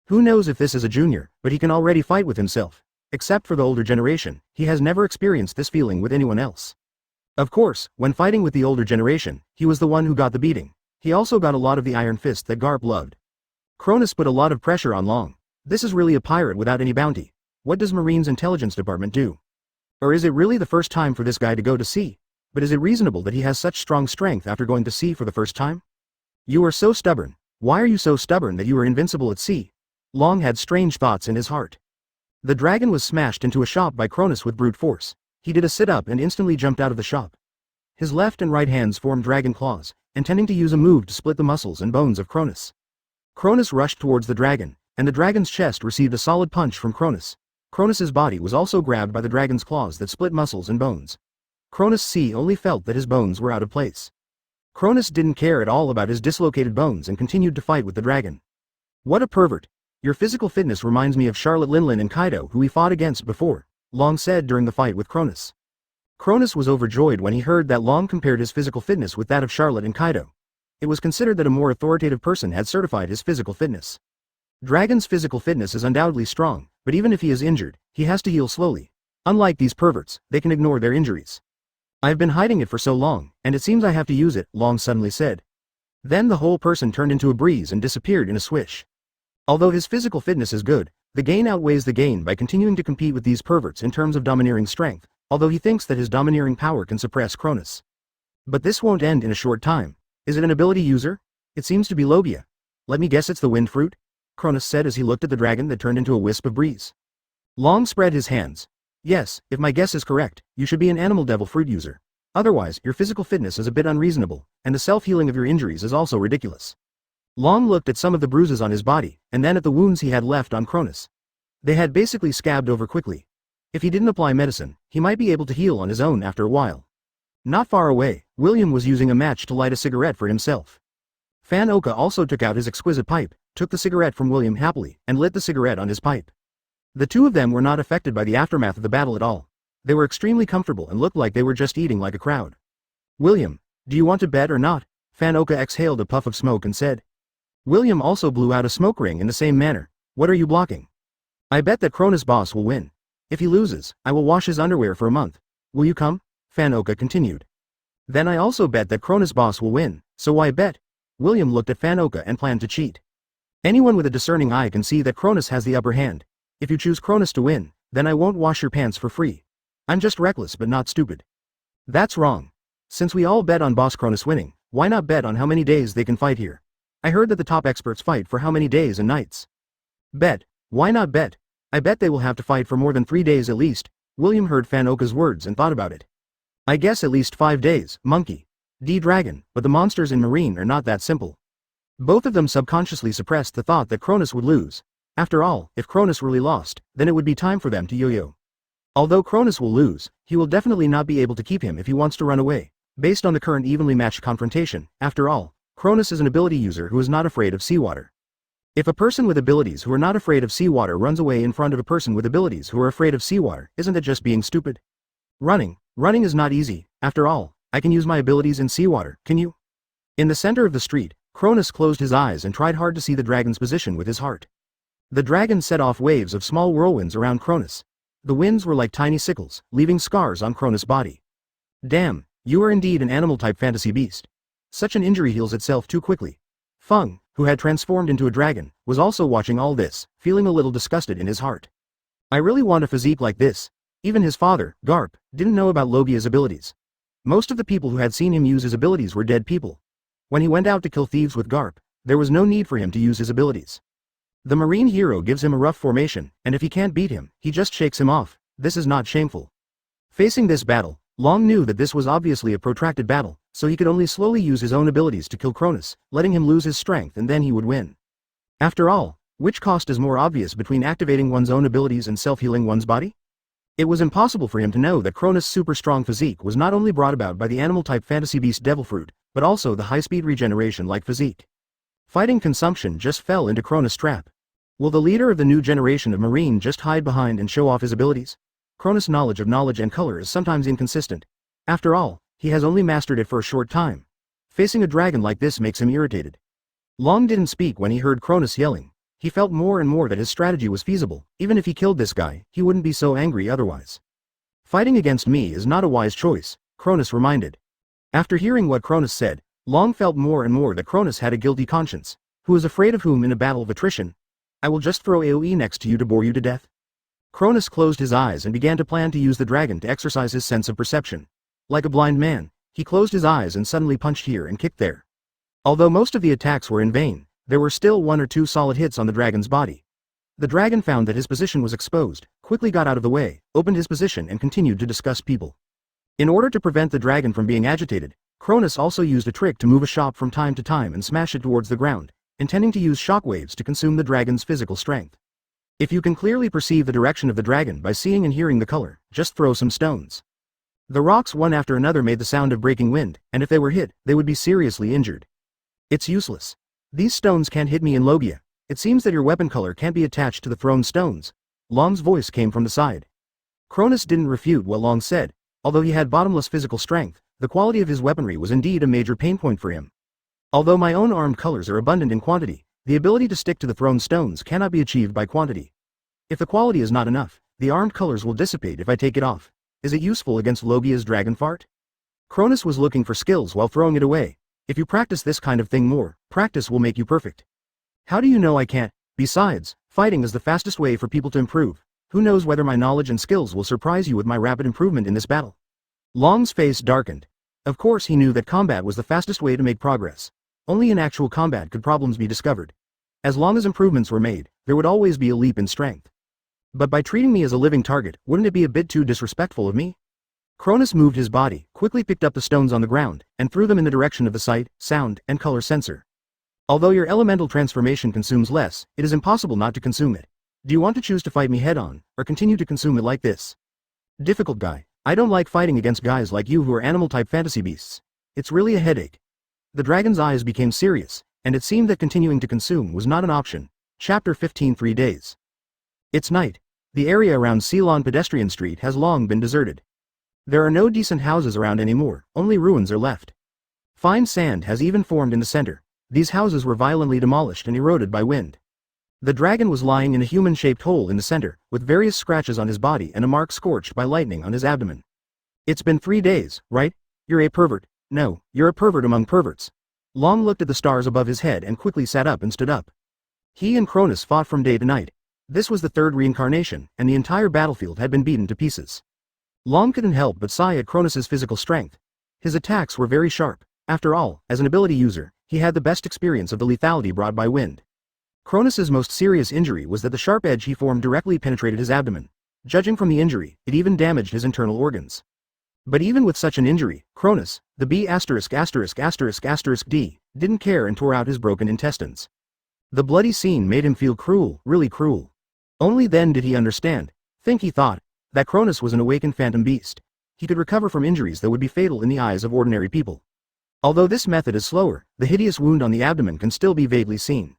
Who knows if this is a junior, but he can already fight with himself. Except for the older generation, he has never experienced this feeling with anyone else. Of course, when fighting with the older generation, he was the one who got the beating. He also got a lot of the iron fist that Garp loved. Kronos put a lot of pressure on Long. This is really a pirate without any bounty. What does Marine's intelligence department do? Or is it really the first time for this guy to go to sea? But is it reasonable that he has such strong strength after going to sea for the first time? You are so stubborn. Why are you so stubborn that you are invincible at sea? Long had strange thoughts in his heart. The dragon was smashed into a shop by Kronos with brute force. He did a sit-up and instantly jumped out of the shop. His left and right hands formed dragon claws, intending to use a move to split the muscles and bones of Kronos. Kronos rushed towards the dragon, and the dragon's chest received a solid punch from Kronos. Kronos' body was also grabbed by the dragon's claws that split muscles and bones. Kronos only felt that his bones were out of place. Kronos didn't care at all about his dislocated bones and continued to fight with the dragon. What a pervert. Your physical fitness reminds me of Charlotte Linlin and Kaido, who we fought against before, Long said during the fight with Kronos. Kronos was overjoyed when he heard that Long compared his physical fitness with that of Charlotte and Kaido. It was considered that a more authoritative person had certified his physical fitness. Dragon's physical fitness is undoubtedly strong, but even if he is injured, he has to heal slowly. Unlike these perverts, they can ignore their injuries. I've been hiding it for so long, and it seems I have to use it, Long suddenly said. Then the whole person turned into a breeze and disappeared in a swish. Although his physical fitness is good, the gain outweighs the gain by continuing to compete with these perverts in terms of domineering strength, although he thinks that his domineering power can suppress Kronus. But this won't end in a short time. Is it an ability user? It seems to be Logia. Let me guess it's the wind fruit? Kronus said as he looked at the dragon that turned into a wisp of breeze. Long spread his hands. Yes, if my guess is correct, you should be an animal devil fruit user. Otherwise, your physical fitness is a bit unreasonable, and the self-healing of your injuries is also ridiculous. Long looked at some of the bruises on his body, and then at the wounds he had left on Kronus. They had basically scabbed over quickly. If he didn't apply medicine, he might be able to heal on his own after a while. Not far away, William was using a match to light a cigarette for himself. Fan Oka also took out his exquisite pipe, took the cigarette from William happily, and lit the cigarette on his pipe. The two of them were not affected by the aftermath of the battle at all. They were extremely comfortable and looked like they were just eating like a crowd. William, do you want to bet or not? Fan Oka exhaled a puff of smoke and said. William also blew out a smoke ring in the same manner. What are you blocking? I bet that Kronos boss will win. If he loses, I will wash his underwear for a month. Will you come? Fan Oka continued. Then I also bet that Kronos boss will win, so why bet? William looked at Fan Oka and planned to cheat. Anyone with a discerning eye can see that Kronus has the upper hand. If you choose Kronus to win, then I won't wash your pants for free. I'm just reckless but not stupid. That's wrong. Since we all bet on boss Kronus winning, why not bet on how many days they can fight here? I heard that the top experts fight for how many days and nights? Bet. Why not bet? I bet they will have to fight for more than 3 days at least. William heard Fan Oka's words and thought about it. I guess at least 5 days, monkey. D-Dragon, but the monsters in Marine are not that simple. Both of them subconsciously suppressed the thought that Kronus would lose. After all, if Kronus really lost, then it would be time for them to yo-yo. Although Kronus will lose, he will definitely not be able to keep him if he wants to run away. Based on the current evenly matched confrontation, after all, Kronus is an ability user who is not afraid of seawater. If a person with abilities who are not afraid of seawater runs away in front of a person with abilities who are afraid of seawater, isn't that just being stupid? Running is not easy. After all, I can use my abilities in seawater, can you? In the center of the street, Kronus closed his eyes and tried hard to see the dragon's position with his heart. The dragon set off waves of small whirlwinds around Kronus. The winds were like tiny sickles, leaving scars on Kronus' body. Damn, you are indeed an animal-type fantasy beast. Such an injury heals itself too quickly. Feng, who had transformed into a dragon, was also watching all this, feeling a little disgusted in his heart. I really want a physique like this. Even his father, Garp, didn't know about Logia's abilities. Most of the people who had seen him use his abilities were dead people. When he went out to kill thieves with Garp, there was no need for him to use his abilities. The marine hero gives him a rough formation, and if he can't beat him, he just shakes him off. This is not shameful. Facing this battle, Long knew that this was obviously a protracted battle, so he could only slowly use his own abilities to kill Kronus, letting him lose his strength and then he would win. After all, which cost is more obvious between activating one's own abilities and self-healing one's body? It was impossible for him to know that Kronus' super strong physique was not only brought about by the animal-type fantasy beast Devil Fruit, but also the high-speed regeneration-like physique. Fighting consumption just fell into Kronus' trap. Will the leader of the new generation of Marine just hide behind and show off his abilities? Kronus' knowledge of knowledge and color is sometimes inconsistent. After all, he has only mastered it for a short time. Facing a dragon like this makes him irritated. Long didn't speak when he heard Kronus yelling. He felt more and more that his strategy was feasible. Even if he killed this guy, he wouldn't be so angry otherwise. Fighting against me is not a wise choice, Kronus reminded. After hearing what Kronus said, Long felt more and more that Kronus had a guilty conscience. Who is afraid of whom in a battle of attrition? I will just throw AoE next to you to bore you to death. Kronus closed his eyes and began to plan to use the dragon to exercise his sense of perception. Like a blind man, he closed his eyes and suddenly punched here and kicked there. Although most of the attacks were in vain, there were still 1 or 2 solid hits on the dragon's body. The dragon found that his position was exposed, quickly got out of the way, opened his position and continued to disgust people. In order to prevent the dragon from being agitated, Kronus also used a trick to move a shop from time to time and smash it towards the ground, intending to use shockwaves to consume the dragon's physical strength. If you can clearly perceive the direction of the dragon by seeing and hearing the color, just throw some stones. The rocks one after another made the sound of breaking wind, and if they were hit, they would be seriously injured. It's useless. These stones can't hit me in Logia. It seems that your weapon color can't be attached to the thrown stones. Long's voice came from the side. Kronus didn't refute what Long said. Although he had bottomless physical strength, the quality of his weaponry was indeed a major pain point for him. Although my own armed colors are abundant in quantity, the ability to stick to the thrown stones cannot be achieved by quantity. If the quality is not enough, The armed colors will dissipate if I take it off. Is it useful against Logia's dragon fart? Cronus was looking for skills while throwing it away. If you practice this kind of thing more, practice will make you perfect. How do you know I can't? Besides, fighting is the fastest way for people to improve. Who knows whether my knowledge and skills will surprise you with my rapid improvement in this battle? Long's face darkened. Of course he knew that combat was the fastest way to make progress. Only in actual combat could problems be discovered. As long as improvements were made, there would always be a leap in strength. But by treating me as a living target, wouldn't it be a bit too disrespectful of me? Cronus moved his body, quickly picked up the stones on the ground, and threw them in the direction of the sight, sound, and color sensor. Although your elemental transformation consumes less, it is impossible not to consume it. Do you want to choose to fight me head-on, or continue to consume it like this? Difficult guy. I don't like fighting against guys like you who are animal-type fantasy beasts. It's really a headache. The dragon's eyes became serious, and it seemed that continuing to consume was not an option. Chapter 15 3 days. It's night. The area around Seon Pedestrian Street has long been deserted. There are no decent houses around anymore, only ruins are left. Fine sand has even formed in the center. These houses were violently demolished and eroded by wind. The dragon was lying in a human-shaped hole in the center, with various scratches on his body and a mark scorched by lightning on his abdomen. It's been 3 days, right? You're a pervert. No, you're a pervert among perverts. Long looked at the stars above his head and quickly sat up and stood up. He and Cronus fought from day to night. This was the third reincarnation, and the entire battlefield had been beaten to pieces. Long couldn't help but sigh at Cronus's physical strength. His attacks were very sharp. After all, as an ability user, he had the best experience of the lethality brought by wind. Cronus's most serious injury was that the sharp edge he formed directly penetrated his abdomen. Judging from the injury, it even damaged his internal organs. But even with such an injury, Cronus, the B****************, didn't care and tore out his broken intestines. The bloody scene made him feel cruel, really cruel. Only then did he understand, he thought, that Cronus was an awakened phantom beast. He could recover from injuries that would be fatal in the eyes of ordinary people. Although this method is slower, the hideous wound on the abdomen can still be vaguely seen.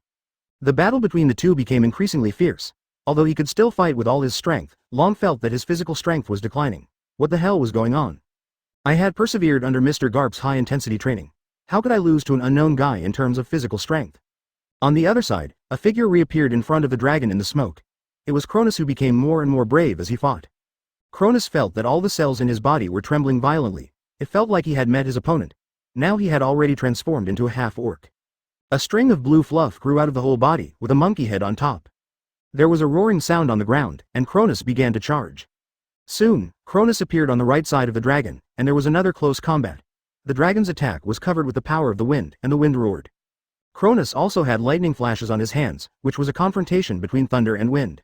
The battle between the two became increasingly fierce. Although he could still fight with all his strength, Long felt that his physical strength was declining. What the hell was going on? I had persevered under Mr. Garp's high-intensity training. How could I lose to an unknown guy in terms of physical strength? On the other side, a figure reappeared in front of the dragon in the smoke. It was Cronus who became more and more brave as he fought. Cronus felt that all the cells in his body were trembling violently. It felt like he had met his opponent. Now he had already transformed into a half-orc. A string of blue fluff grew out of the whole body, with a monkey head on top. There was a roaring sound on the ground, and Cronus began to charge. Soon, Cronus appeared on the right side of the dragon, and there was another close combat. The dragon's attack was covered with the power of the wind, and the wind roared. Cronus also had lightning flashes on his hands, which was a confrontation between thunder and wind.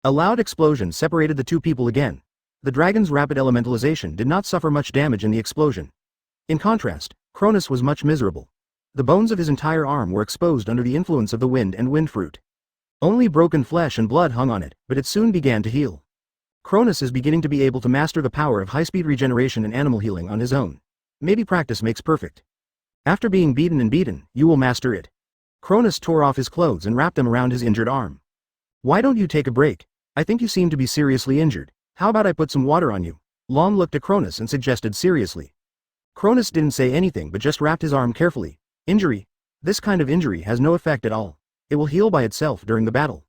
A loud explosion separated the two people again. The dragon's rapid elementalization did not suffer much damage in the explosion. In contrast, Cronus was much miserable. The bones of his entire arm were exposed under the influence of the wind and wind fruit. Only broken flesh and blood hung on it, but it soon began to heal. Cronus is beginning to be able to master the power of high-speed regeneration and animal healing on his own. Maybe practice makes perfect. After being beaten and beaten, you will master it. Cronus tore off his clothes and wrapped them around his injured arm. Why don't you take a break? I think you seem to be seriously injured. How about I put some water on you? Long looked at Cronus and suggested seriously. Cronus didn't say anything but just wrapped his arm carefully. Injury? This kind of injury has no effect at all. It will heal by itself during the battle.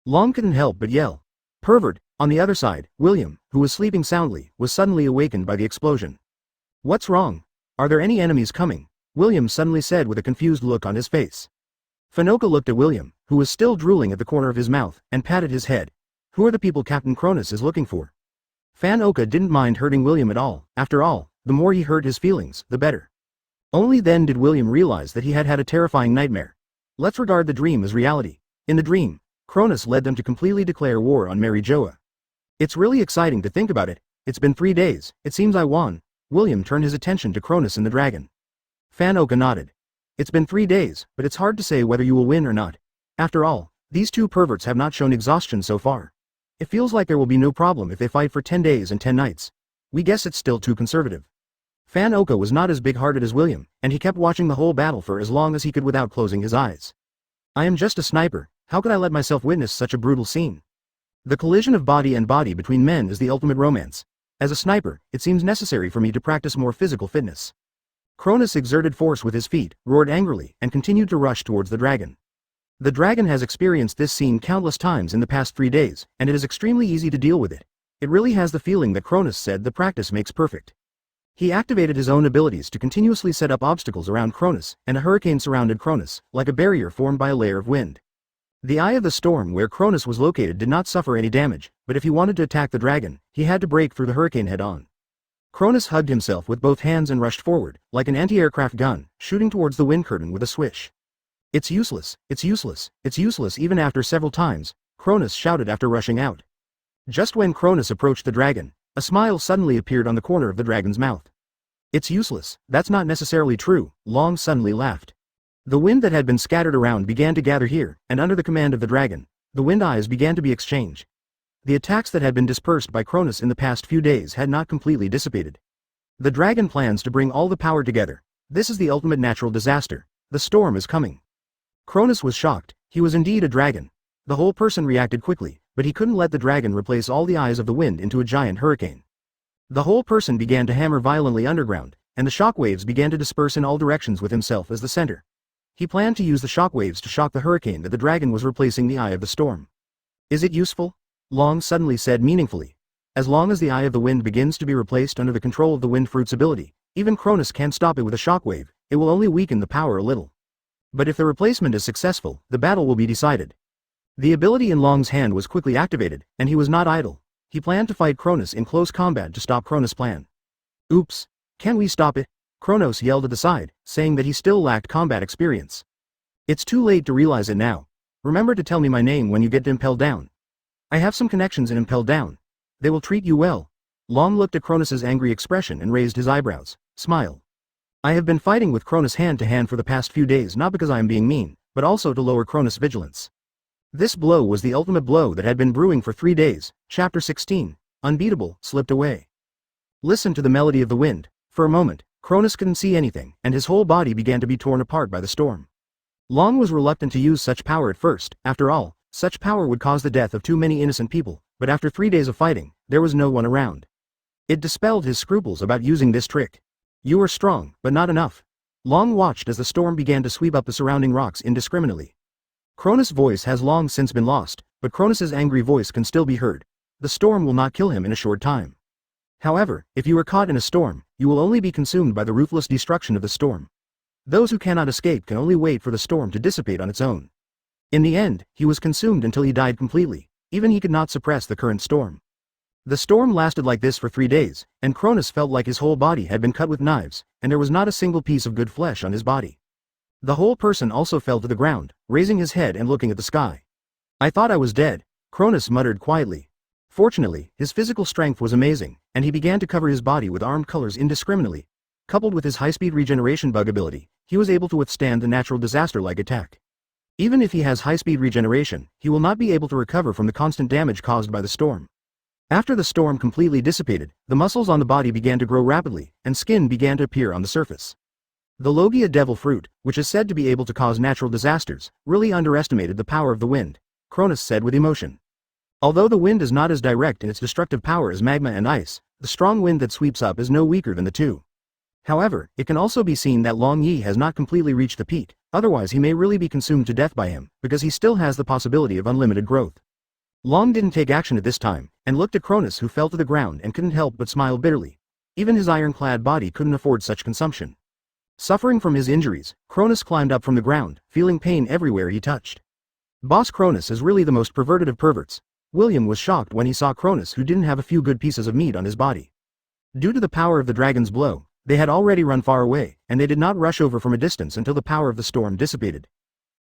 Long couldn't help but yell. Pervert! On the other side, William, who was sleeping soundly, was suddenly awakened by the explosion. What's wrong? Are there any enemies coming? William suddenly said with a confused look on his face. Fanoka looked at William, who was still drooling at the corner of his mouth, and patted his head. Who are the people Captain Cronus is looking for? Fanoka didn't mind hurting William at all. After all, the more he hurt his feelings, the better. Only then did William realize that he had had a terrifying nightmare. Let's regard the dream as reality. In the dream, Cronus led them to completely declare war on Mary Joa. It's really exciting to think about it. It's been 3 days, it seems I won. William turned his attention to Cronus and the dragon. Fanoka nodded. It's been 3 days, but it's hard to say whether you will win or not. After all, these two perverts have not shown exhaustion so far. It feels like there will be no problem if they fight for 10 days and 10 nights. We guess it's still too conservative. Fanoka was not as big-hearted as William, and he kept watching the whole battle for as long as he could without closing his eyes. I am just a sniper, how could I let myself witness such a brutal scene? The collision of body and body between men is the ultimate romance. As a sniper, it seems necessary for me to practice more physical fitness. Cronus exerted force with his feet, roared angrily, and continued to rush towards the dragon. The dragon has experienced this scene countless times in the past 3 days, and it is extremely easy to deal with it. It really has the feeling that Cronus said the practice makes perfect. He activated his own abilities to continuously set up obstacles around Cronus, and a hurricane surrounded Cronus, like a barrier formed by a layer of wind. The eye of the storm where Cronus was located did not suffer any damage, but if he wanted to attack the dragon, he had to break through the hurricane head-on. Cronus hugged himself with both hands and rushed forward, like an anti-aircraft gun, shooting towards the wind curtain with a swish. It's useless, it's useless, it's useless. Even after several times, Cronus shouted after rushing out. Just when Cronus approached the dragon, a smile suddenly appeared on the corner of the dragon's mouth. It's useless, that's not necessarily true, Long suddenly laughed. The wind that had been scattered around began to gather here, and under the command of the dragon, the wind eyes began to be exchanged. The attacks that had been dispersed by Cronus in the past few days had not completely dissipated. The dragon plans to bring all the power together. This is the ultimate natural disaster. The storm is coming. Cronus was shocked. He was indeed a dragon. The whole person reacted quickly, but he couldn't let the dragon replace all the eyes of the wind into a giant hurricane. The whole person began to hammer violently underground, and the shockwaves began to disperse in all directions with himself as the center. He planned to use the shockwaves to shock the hurricane that the dragon was replacing the eye of the storm. Is it useful? Long suddenly said meaningfully. As long as the eye of the wind begins to be replaced under the control of the wind fruit's ability, even Cronus can't stop it with a shockwave, it will only weaken the power a little. But if the replacement is successful, the battle will be decided. The ability in Long's hand was quickly activated, and he was not idle. He planned to fight Cronus in close combat to stop Cronus' plan. Oops! Can't we stop it? Kronos yelled at the side, saying that he still lacked combat experience. It's too late to realize it now. Remember to tell me my name when you get to Impel Down. I have some connections in Impel Down. They will treat you well. Long looked at Cronus' angry expression and raised his eyebrows. Smile. I have been fighting with Cronus hand to hand for the past few days, not because I am being mean, but also to lower Cronus' vigilance. This blow was the ultimate blow that had been brewing for 3 days. Chapter 16. Unbeatable, slipped away. Listen to the melody of the wind. For a moment, Cronus couldn't see anything, and his whole body began to be torn apart by the storm. Long was reluctant to use such power at first. After all, such power would cause the death of too many innocent people, but after 3 days of fighting, there was no one around. It dispelled his scruples about using this trick. You are strong, but not enough. Long watched as the storm began to sweep up the surrounding rocks indiscriminately. Cronus' voice has long since been lost, but Cronus' angry voice can still be heard. The storm will not kill him in a short time. However, if you are caught in a storm, you will only be consumed by the ruthless destruction of the storm. Those who cannot escape can only wait for the storm to dissipate on its own. In the end, he was consumed until he died completely. Even he could not suppress the current storm. The storm lasted like this for 3 days, and Cronus felt like his whole body had been cut with knives, and there was not a single piece of good flesh on his body. The whole person also fell to the ground, raising his head and looking at the sky. I thought I was dead, Cronus muttered quietly. Fortunately, his physical strength was amazing, and he began to cover his body with armed colors indiscriminately. Coupled with his high-speed regeneration bug ability, he was able to withstand the natural disaster-like attack. Even if he has high-speed regeneration, he will not be able to recover from the constant damage caused by the storm. After the storm completely dissipated, the muscles on the body began to grow rapidly, and skin began to appear on the surface. The Logia devil fruit, which is said to be able to cause natural disasters, really underestimated the power of the wind, Cronus said with emotion. Although the wind is not as direct in its destructive power as magma and ice, the strong wind that sweeps up is no weaker than the two. However, it can also be seen that Long Yi has not completely reached the peak, otherwise he may really be consumed to death by him, because he still has the possibility of unlimited growth. Long didn't take action at this time, and looked at Cronus, who fell to the ground and couldn't help but smile bitterly. Even his ironclad body couldn't afford such consumption. Suffering from his injuries, Cronus climbed up from the ground, feeling pain everywhere he touched. Boss Cronus is really the most perverted of perverts. William was shocked when he saw Cronus, who didn't have a few good pieces of meat on his body. Due to the power of the dragon's blow, they had already run far away, and they did not rush over from a distance until the power of the storm dissipated.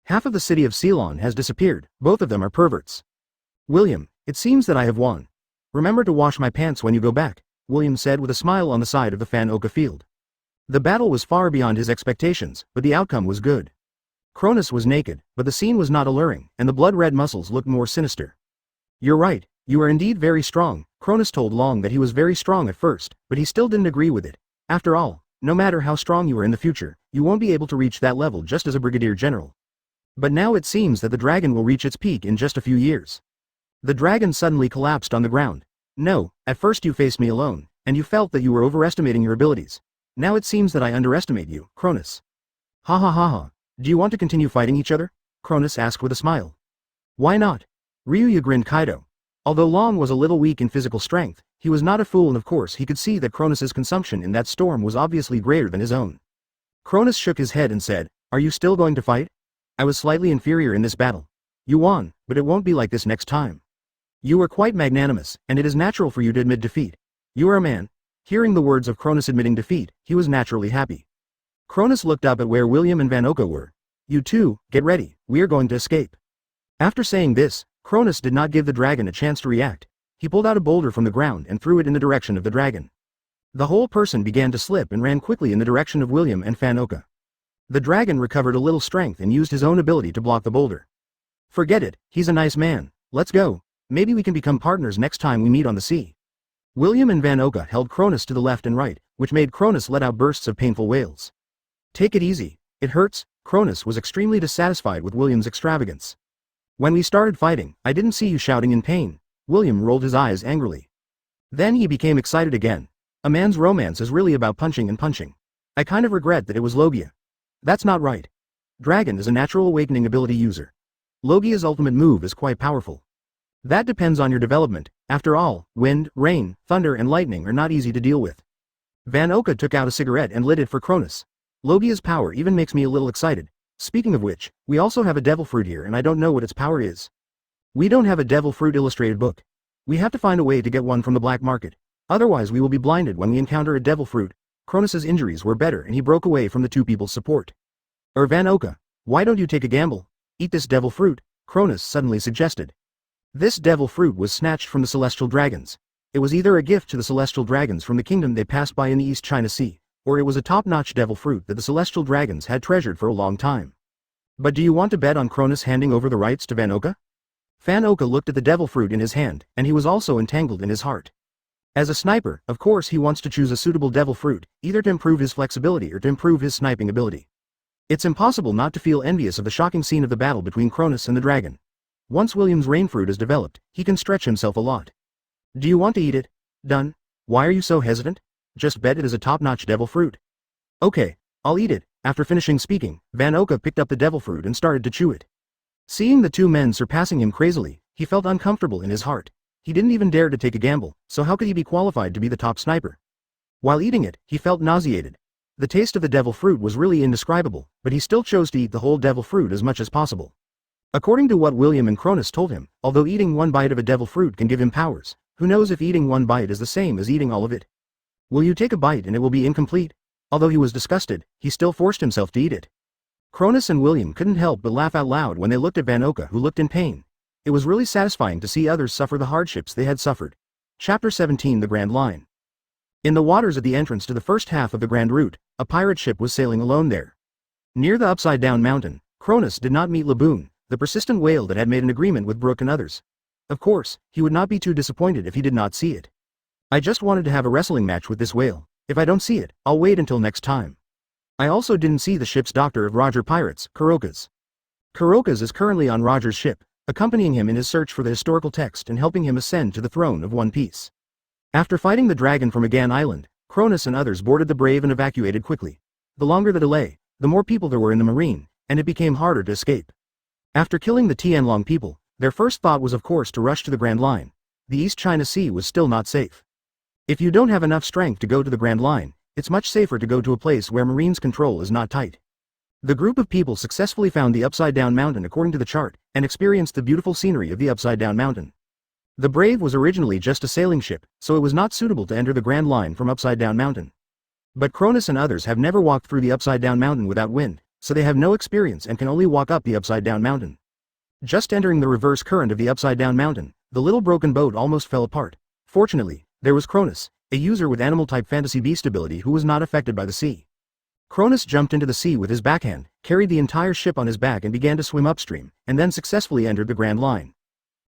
Half of the city of Seon has disappeared, both of them are perverts. William, it seems that I have won. Remember to wash my pants when you go back, William said with a smile on the side of the Fan Oka field. The battle was far beyond his expectations, but the outcome was good. Cronus was naked, but the scene was not alluring, and the blood-red muscles looked more sinister. You're right, you are indeed very strong, Cronus told Long that he was very strong at first, but he still didn't agree with it. After all, no matter how strong you are in the future, you won't be able to reach that level just as a brigadier general. But now it seems that the dragon will reach its peak in just a few years. The dragon suddenly collapsed on the ground. No, at first you faced me alone, and you felt that you were overestimating your abilities. Now it seems that I underestimate you, Cronus. Ha ha ha ha. Do you want to continue fighting each other? Kronus asked with a smile. Why not? Ryuya grinned Kaido. Although Long was a little weak in physical strength, he was not a fool and of course he could see that Kronus's consumption in that storm was obviously greater than his own. Kronus shook his head and said, Are you still going to fight? I was slightly inferior in this battle. You won, but it won't be like this next time. You were quite magnanimous, and it is natural for you to admit defeat. You are a man. Hearing the words of Kronus admitting defeat, he was naturally happy. Kronus looked up at where William and Vanoka were. You two, get ready, we are going to escape. After saying this, Kronus did not give the dragon a chance to react. He pulled out a boulder from the ground and threw it in the direction of the dragon. The whole person began to slip and ran quickly in the direction of William and Vanoka. The dragon recovered a little strength and used his own ability to block the boulder. Forget it, he's a nice man, let's go, maybe we can become partners next time we meet on the sea. William and Vanoka held Kronus to the left and right, which made Kronus let out bursts of painful wails. Take it easy, it hurts. Kronus was extremely dissatisfied with William's extravagance. When we started fighting, I didn't see you shouting in pain. William rolled his eyes angrily. Then he became excited again. A man's romance is really about punching and punching. I kind of regret that it was Logia. That's not right. Dragon is a natural awakening ability user. Logia's ultimate move is quite powerful. That depends on your development. After all, wind, rain, thunder and lightning are not easy to deal with. Vanoka took out a cigarette and lit it for Kronus. Logia's power even makes me a little excited. Speaking of which, we also have a devil fruit here and I don't know what its power is. We don't have a devil fruit illustrated book. We have to find a way to get one from the black market. Otherwise we will be blinded when we encounter a devil fruit. Kronus's injuries were better and he broke away from the two people's support. Vanoka, why don't you take a gamble? Eat this devil fruit, Kronus suddenly suggested. This devil fruit was snatched from the celestial dragons. It was either a gift to the celestial dragons from the kingdom they passed by in the East China Sea, or it was a top-notch devil fruit that the celestial dragons had treasured for a long time. But do you want to bet on Kronus handing over the rights to Vanoka? Vanoka looked at the devil fruit in his hand, and he was also entangled in his heart. As a sniper, of course he wants to choose a suitable devil fruit, either to improve his flexibility or to improve his sniping ability. It's impossible not to feel envious of the shocking scene of the battle between Kronus and the dragon. Once William's rain fruit is developed, he can stretch himself a lot. Do you want to eat it? Done. Why are you so hesitant? Just bet it is a top-notch devil fruit. Okay, I'll eat it. After finishing speaking, Vanoka picked up the devil fruit and started to chew it. Seeing the two men surpassing him crazily, he felt uncomfortable in his heart. He didn't even dare to take a gamble, so how could he be qualified to be the top sniper? While eating it, he felt nauseated. The taste of the devil fruit was really indescribable, but he still chose to eat the whole devil fruit as much as possible. According to what William and Kronus told him, although eating one bite of a devil fruit can give him powers, who knows if eating one bite is the same as eating all of it? Will you take a bite and it will be incomplete? Although he was disgusted, he still forced himself to eat it. Kronus and William couldn't help but laugh out loud when they looked at Vanoka, who looked in pain. It was really satisfying to see others suffer the hardships they had suffered. Chapter 17 The Grand Line. In the waters at the entrance to the first half of the Grand Route, a pirate ship was sailing alone there. Near the upside-down mountain, Kronus did not meet Laboon, the persistent whale that had made an agreement with Brook and others. Of course, he would not be too disappointed if he did not see it. I just wanted to have a wrestling match with this whale. If I don't see it, I'll wait until next time. I also didn't see the ship's doctor of Roger Pirates, Kurokas. Kurokas is currently on Roger's ship, accompanying him in his search for the historical text and helping him ascend to the throne of One Piece. After fighting the dragon from Agan Island, Kronus and others boarded the Brave and evacuated quickly. The longer the delay, the more people there were in the marine, and it became harder to escape. After killing the Tianlong people, their first thought was of course to rush to the Grand Line. The East China Sea was still not safe. If you don't have enough strength to go to the Grand Line, it's much safer to go to a place where Marine's control is not tight. The group of people successfully found the upside-down mountain according to the chart, and experienced the beautiful scenery of the upside-down mountain. The Brave was originally just a sailing ship, so it was not suitable to enter the Grand Line from upside-down mountain. But Kronus and others have never walked through the upside-down mountain without wind, so they have no experience and can only walk up the upside-down mountain. Just entering the reverse current of the upside-down mountain, the little broken boat almost fell apart. Fortunately, there was Kronus, a user with animal-type fantasy beast ability who was not affected by the sea. Kronus jumped into the sea with his backhand, carried the entire ship on his back and began to swim upstream, and then successfully entered the Grand Line.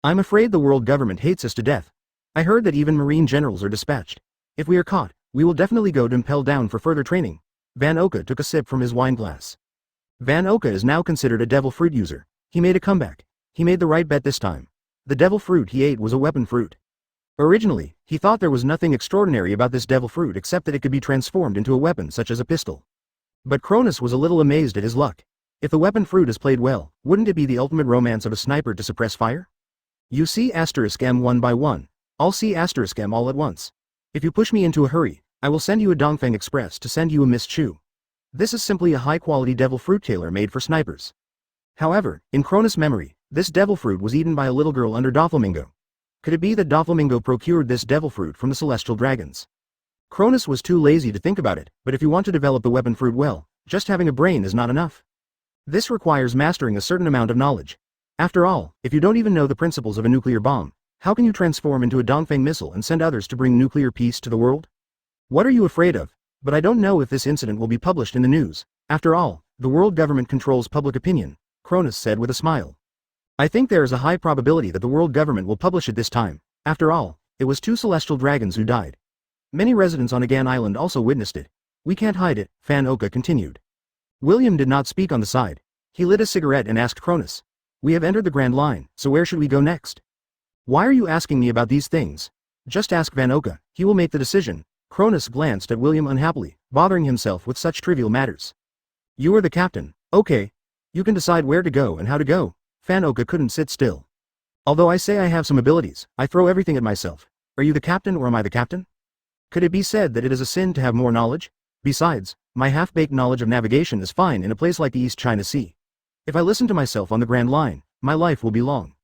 I'm afraid the world government hates us to death. I heard that even marine generals are dispatched. If we are caught, we will definitely go to Impel Down for further training. Vanoka took a sip from his wine glass. Vanoka is now considered a devil fruit user. He made a comeback. He made the right bet this time. The devil fruit he ate was a weapon fruit. Originally, he thought there was nothing extraordinary about this devil fruit except that it could be transformed into a weapon such as a pistol. But Kronus was a little amazed at his luck. If the weapon fruit is played well, wouldn't it be the ultimate romance of a sniper to suppress fire? You see *M one by one. I'll see *M all at once. If you push me into a hurry, I will send you a Dongfeng Express to send you a Miss Chu. This is simply a high-quality devil fruit tailor-made for snipers. However, in Kronos' memory, this devil fruit was eaten by a little girl under Doflamingo. Could it be that Doflamingo procured this devil fruit from the celestial dragons? Kronos was too lazy to think about it, but if you want to develop the weapon fruit well, just having a brain is not enough. This requires mastering a certain amount of knowledge. After all, if you don't even know the principles of a nuclear bomb, how can you transform into a Dongfeng missile and send others to bring nuclear peace to the world? What are you afraid of? But I don't know if this incident will be published in the news. After all, the world government controls public opinion, Kronos said with a smile. I think there is a high probability that the world government will publish it this time. After all, it was 2 celestial dragons who died. Many residents on Agan Island also witnessed it. We can't hide it, Fan Oka continued. William did not speak on the side. He lit a cigarette and asked Kronos. We have entered the Grand Line, so where should we go next? Why are you asking me about these things? Just ask Van Oka, he will make the decision. Kronos glanced at William unhappily, bothering himself with such trivial matters. You are the captain, okay. You can decide where to go and how to go. Fan Oka couldn't sit still. Although I say I have some abilities, I throw everything at myself. Are you the captain or am I the captain? Could it be said that it is a sin to have more knowledge? Besides, my half-baked knowledge of navigation is fine in a place like the East China Sea. If I listen to myself on the Grand Line, my life will be long.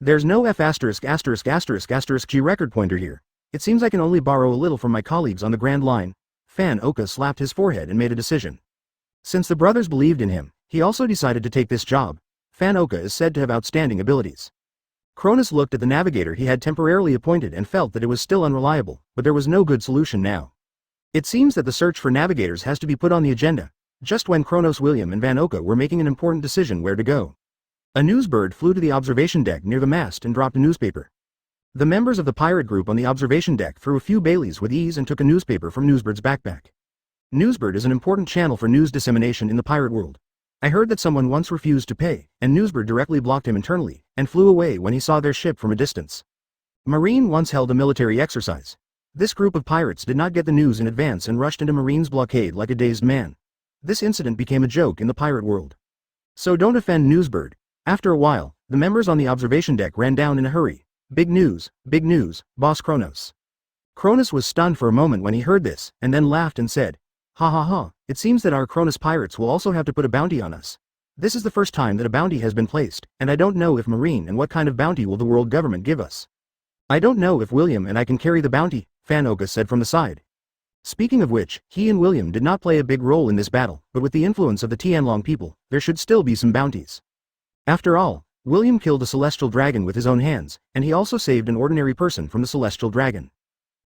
There's no F***G record pointer here. It seems I can only borrow a little from my colleagues on the Grand Line. Fan Oka slapped his forehead and made a decision. Since the brothers believed in him, he also decided to take this job. Fan Oka is said to have outstanding abilities. Kronos looked at the navigator he had temporarily appointed and felt that it was still unreliable, but there was no good solution now. It seems that the search for navigators has to be put on the agenda, just when Kronos, William and Van Oka were making an important decision where to go. A newsbird flew to the observation deck near the mast and dropped a newspaper. The members of the pirate group on the observation deck threw a few Baileys with ease and took a newspaper from Newsbird's backpack. Newsbird is an important channel for news dissemination in the pirate world. I heard that someone once refused to pay, and Newsbird directly blocked him internally, and flew away when he saw their ship from a distance. Marine once held a military exercise. This group of pirates did not get the news in advance and rushed into Marine's blockade like a dazed man. This incident became a joke in the pirate world. So don't offend Newsbird. After a while, the members on the observation deck ran down in a hurry. Big news, boss Kronos. Kronos was stunned for a moment when he heard this, and then laughed and said, ha ha ha, it seems that our Kronos Pirates will also have to put a bounty on us. This is the first time that a bounty has been placed, and I don't know if Marine and what kind of bounty will the world government give us. I don't know if William and I can carry the bounty, Fan Oka said from the side. Speaking of which, he and William did not play a big role in this battle, but with the influence of the Tianlong people, there should still be some bounties. After all, William killed a celestial dragon with his own hands, and he also saved an ordinary person from the celestial dragon.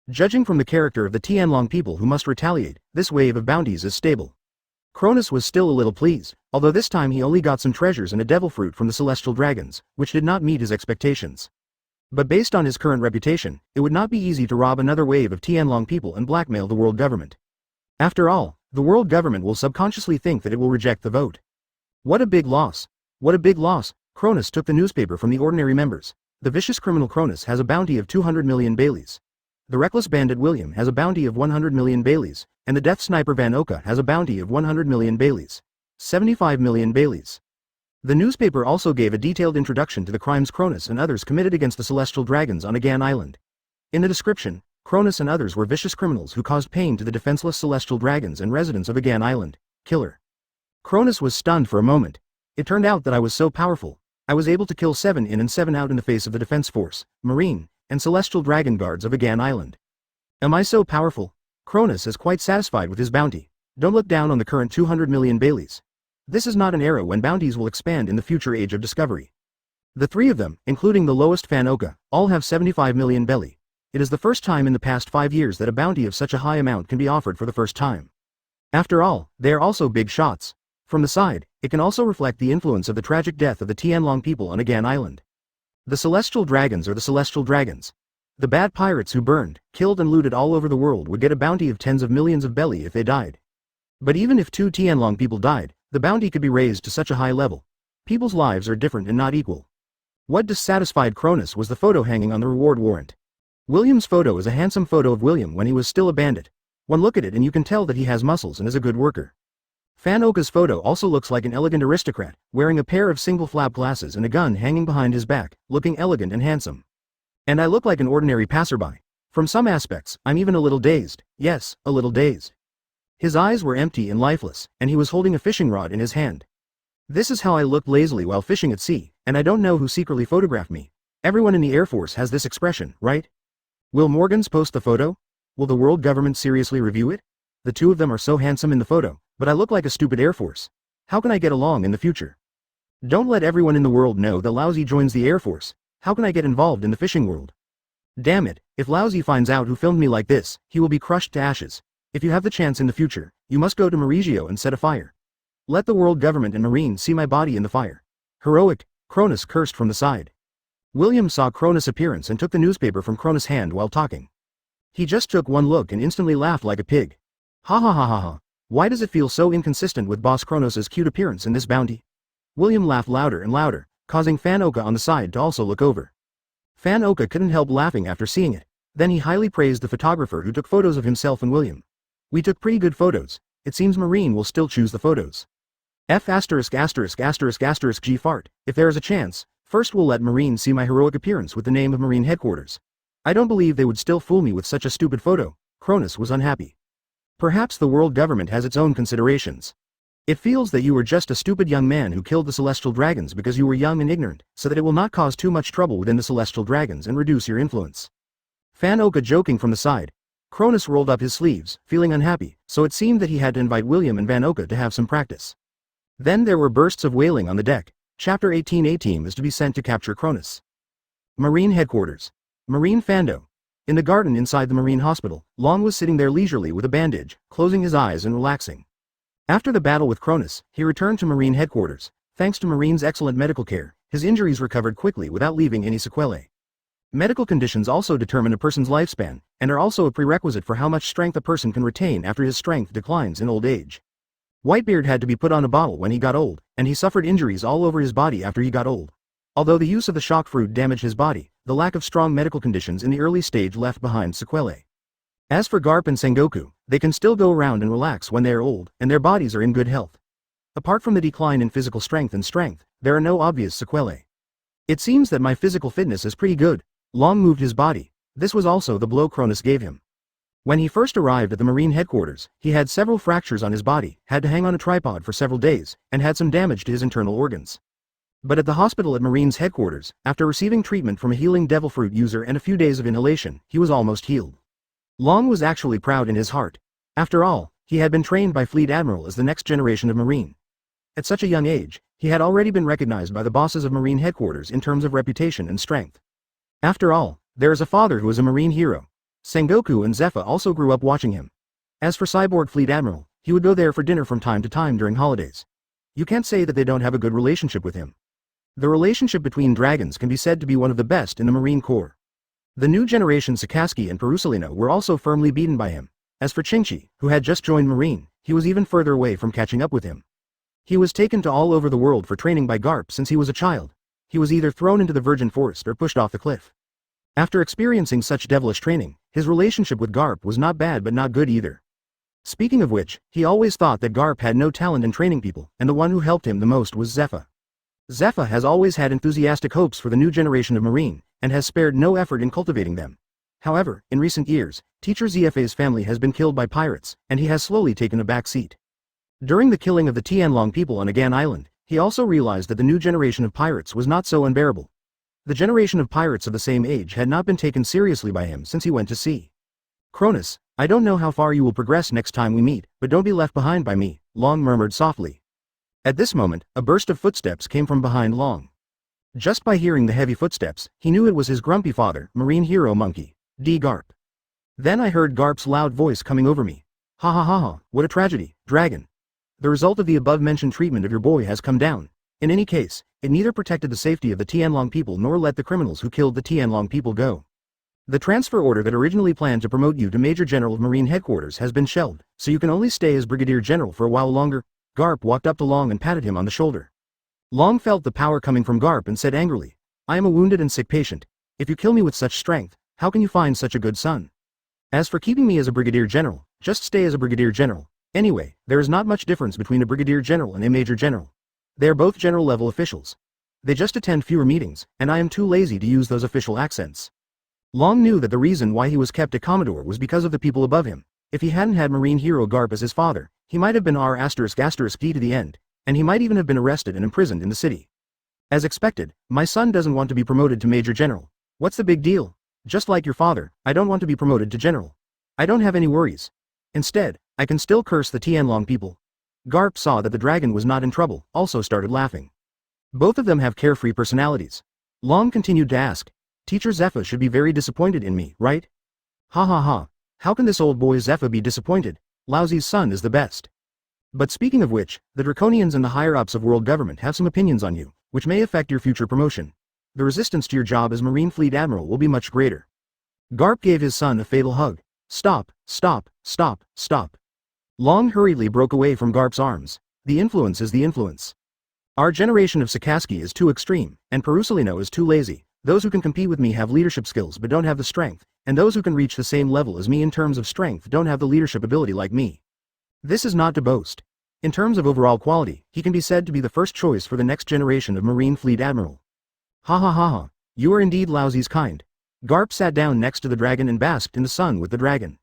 Judging from the character of the Tianlong people who must retaliate, this wave of bounties is stable. Kronos was still a little pleased, although this time he only got some treasures and a devil fruit from the celestial dragons, which did not meet his expectations. But based on his current reputation, it would not be easy to rob another wave of Tianlong people and blackmail the world government. After all, the world government will subconsciously think that it will reject the vote. What a big loss. What a big loss. Kronos took the newspaper from the ordinary members. The vicious criminal Kronos has a bounty of 200 million Baileys. The reckless bandit William has a bounty of 100 million Baileys, and the death sniper Van Oka has a bounty of 100 million Baileys. 75 million Baileys. The newspaper also gave a detailed introduction to the crimes Kronos and others committed against the celestial dragons on Agan Island. In the description, Kronos and others were vicious criminals who caused pain to the defenseless celestial dragons and residents of Agan Island. Killer. Kronos was stunned for a moment. It turned out that I was so powerful. I was able to kill 7 in and 7 out in the face of the defense force, marine, and celestial dragon guards of Agan Island. Am I so powerful? Kronos is quite satisfied with his bounty. Don't look down on the current 200 million Baileys. This is not an era when bounties will expand in the future age of discovery. The 3 of them, including the lowest Fan Oka, all have 75 million Belly. It is the first time in the past 5 years that a bounty of such a high amount can be offered for the first time. After all, they are also big shots. From the side, it can also reflect the influence of the tragic death of the Tianlong people on Agan Island. The celestial dragons are the celestial dragons. The bad pirates who burned, killed and looted all over the world would get a bounty of tens of millions of Belly if they died. But even if 2 Tianlong people died, the bounty could be raised to such a high level. People's lives are different and not equal. What dissatisfied Kronos was the photo hanging on the reward warrant. William's photo is a handsome photo of William when he was still a bandit. One look at it and you can tell that he has muscles and is a good worker. Fan Oka's photo also looks like an elegant aristocrat, wearing a pair of single-flap glasses and a gun hanging behind his back, looking elegant and handsome. And I look like an ordinary passerby. From some aspects, I'm even a little dazed. Yes, a little dazed. His eyes were empty and lifeless, and he was holding a fishing rod in his hand. This is how I looked lazily while fishing at sea, and I don't know who secretly photographed me. Everyone in the Air Force has this expression, right? Will Morgans post the photo? Will the world government seriously review it? The two of them are so handsome in the photo, but I look like a stupid Air Force. How can I get along in the future? Don't let everyone in the world know that Laozi joins the Air Force. How can I get involved in the fishing world? Damn it, if Laozi finds out who filmed me like this, he will be crushed to ashes. If you have the chance in the future, you must go to Marizio and set a fire. Let the world government and Marine see my body in the fire. Heroic, Kronus cursed from the side. William saw Kronos' appearance and took the newspaper from Kronos' hand while talking. He just took one look and instantly laughed like a pig. Ha ha ha ha ha. Why does it feel so inconsistent with Boss Kronos' cute appearance in this bounty? William laughed louder and louder, causing Fan Oka on the side to also look over. Fan Oka couldn't help laughing after seeing it. Then he highly praised the photographer who took photos of himself and William. We took pretty good photos. It seems Marine will still choose the photos. F********* G fart. If there is a chance, first we'll let Marine see my heroic appearance with the name of Marine headquarters. I don't believe they would still fool me with such a stupid photo. Kronus was unhappy. Perhaps the world government has its own considerations. It feels that you were just a stupid young man who killed the celestial dragons because you were young and ignorant, so that it will not cause too much trouble within the celestial dragons and reduce your influence. Fan Oka joking from the side. Kronus rolled up his sleeves, feeling unhappy, so it seemed that he had to invite William and Van Oka to have some practice. Then there were bursts of wailing on the deck. Chapter 18 A team is to be sent to capture Kronus. Marine headquarters. Marine Fando. In the garden inside the Marine hospital, Long was sitting there leisurely with a bandage, closing his eyes and relaxing. After the battle with Kronus, he returned to Marine headquarters. Thanks to Marine's excellent medical care, his injuries recovered quickly without leaving any sequelae. Medical conditions also determine a person's lifespan, and are also a prerequisite for how much strength a person can retain after his strength declines in old age. Whitebeard had to be put on a bottle when he got old, and he suffered injuries all over his body after he got old. Although the use of the shock fruit damaged his body, the lack of strong medical conditions in the early stage left behind sequelae. As for Garp and Sengoku, they can still go around and relax when they are old, and their bodies are in good health. Apart from the decline in physical strength, there are no obvious sequelae. It seems that my physical fitness is pretty good. Long moved his body. This was also the blow Kronus gave him. When he first arrived at the Marine headquarters, he had several fractures on his body, had to hang on a tripod for several days, and had some damage to his internal organs. But at the hospital at Marine's headquarters, after receiving treatment from a healing devil fruit user and a few days of inhalation, he was almost healed. Long was actually proud in his heart. After all, he had been trained by Fleet Admiral as the next generation of Marine. At such a young age, he had already been recognized by the bosses of Marine headquarters in terms of reputation and strength. After all, there is a father who is a Marine hero. Sengoku and Zephyr also grew up watching him. As for Cyborg Fleet Admiral, he would go there for dinner from time to time during holidays. You can't say that they don't have a good relationship with him. The relationship between dragons can be said to be one of the best in the Marine Corps. The new generation Sakaski and Perusalino were also firmly beaten by him. As for Chingchi, who had just joined Marine, he was even further away from catching up with him. He was taken to all over the world for training by Garp since he was a child. He was either thrown into the virgin forest or pushed off the cliff. After experiencing such devilish training, his relationship with Garp was not bad but not good either. Speaking of which, he always thought that Garp had no talent in training people, and the one who helped him the most was Zephyr. Zephyr has always had enthusiastic hopes for the new generation of Marine, and has spared no effort in cultivating them. However, in recent years, Teacher Zfa's family has been killed by pirates, and he has slowly taken a back seat. During the killing of the Tianlong people on Agan Island, he also realized that the new generation of pirates was not so unbearable. The generation of pirates of the same age had not been taken seriously by him since he went to sea. Kronus, I don't know how far you will progress next time we meet, but don't be left behind by me, Long murmured softly. At this moment, a burst of footsteps came from behind Long. Just by hearing the heavy footsteps, he knew it was his grumpy father, Marine hero Monkey, D. Garp. Then I heard Garp's loud voice coming over me. Ha ha ha ha, what a tragedy, dragon. The result of the above-mentioned treatment of your boy has come down. In any case, it neither protected the safety of the Tianlong people nor let the criminals who killed the Tianlong people go. The transfer order that originally planned to promote you to Major General of Marine Headquarters has been shelved, so you can only stay as Brigadier General for a while longer. Garp walked up to Long and patted him on the shoulder. Long felt the power coming from Garp and said angrily, I am a wounded and sick patient. If you kill me with such strength, how can you find such a good son? As for keeping me as a Brigadier General, just stay as a Brigadier General. Anyway, there is not much difference between a brigadier general and a major general. They are both general-level officials. They just attend fewer meetings, and I am too lazy to use those official accents. Long knew that the reason why he was kept a commodore was because of the people above him. If he hadn't had marine hero Garp as his father, he might have been R***D to the end, and he might even have been arrested and imprisoned in the city. As expected, my son doesn't want to be promoted to major general. What's the big deal? Just like your father, I don't want to be promoted to general. I don't have any worries. Instead, I can still curse the Tianlong people. Garp saw that the dragon was not in trouble, also started laughing. Both of them have carefree personalities. Long continued to ask, Teacher Zephyr should be very disappointed in me, right? Ha ha ha, how can this old boy Zephyr be disappointed? Laozi's son is the best. But speaking of which, the Draconians and the higher-ups of world government have some opinions on you, which may affect your future promotion. The resistance to your job as Marine Fleet Admiral will be much greater. Garp gave his son a fatal hug. Stop, stop, stop, stop. Long hurriedly broke away from Garp's arms. The influence is the influence. Our generation of Sakaski is too extreme, and Perusalino is too lazy. Those who can compete with me have leadership skills but don't have the strength, and those who can reach the same level as me in terms of strength don't have the leadership ability like me. This is not to boast. In terms of overall quality, he can be said to be the first choice for the next generation of Marine Fleet Admiral. Ha ha ha ha, you are indeed Laozi's kind. Garp sat down next to the dragon and basked in the sun with the dragon.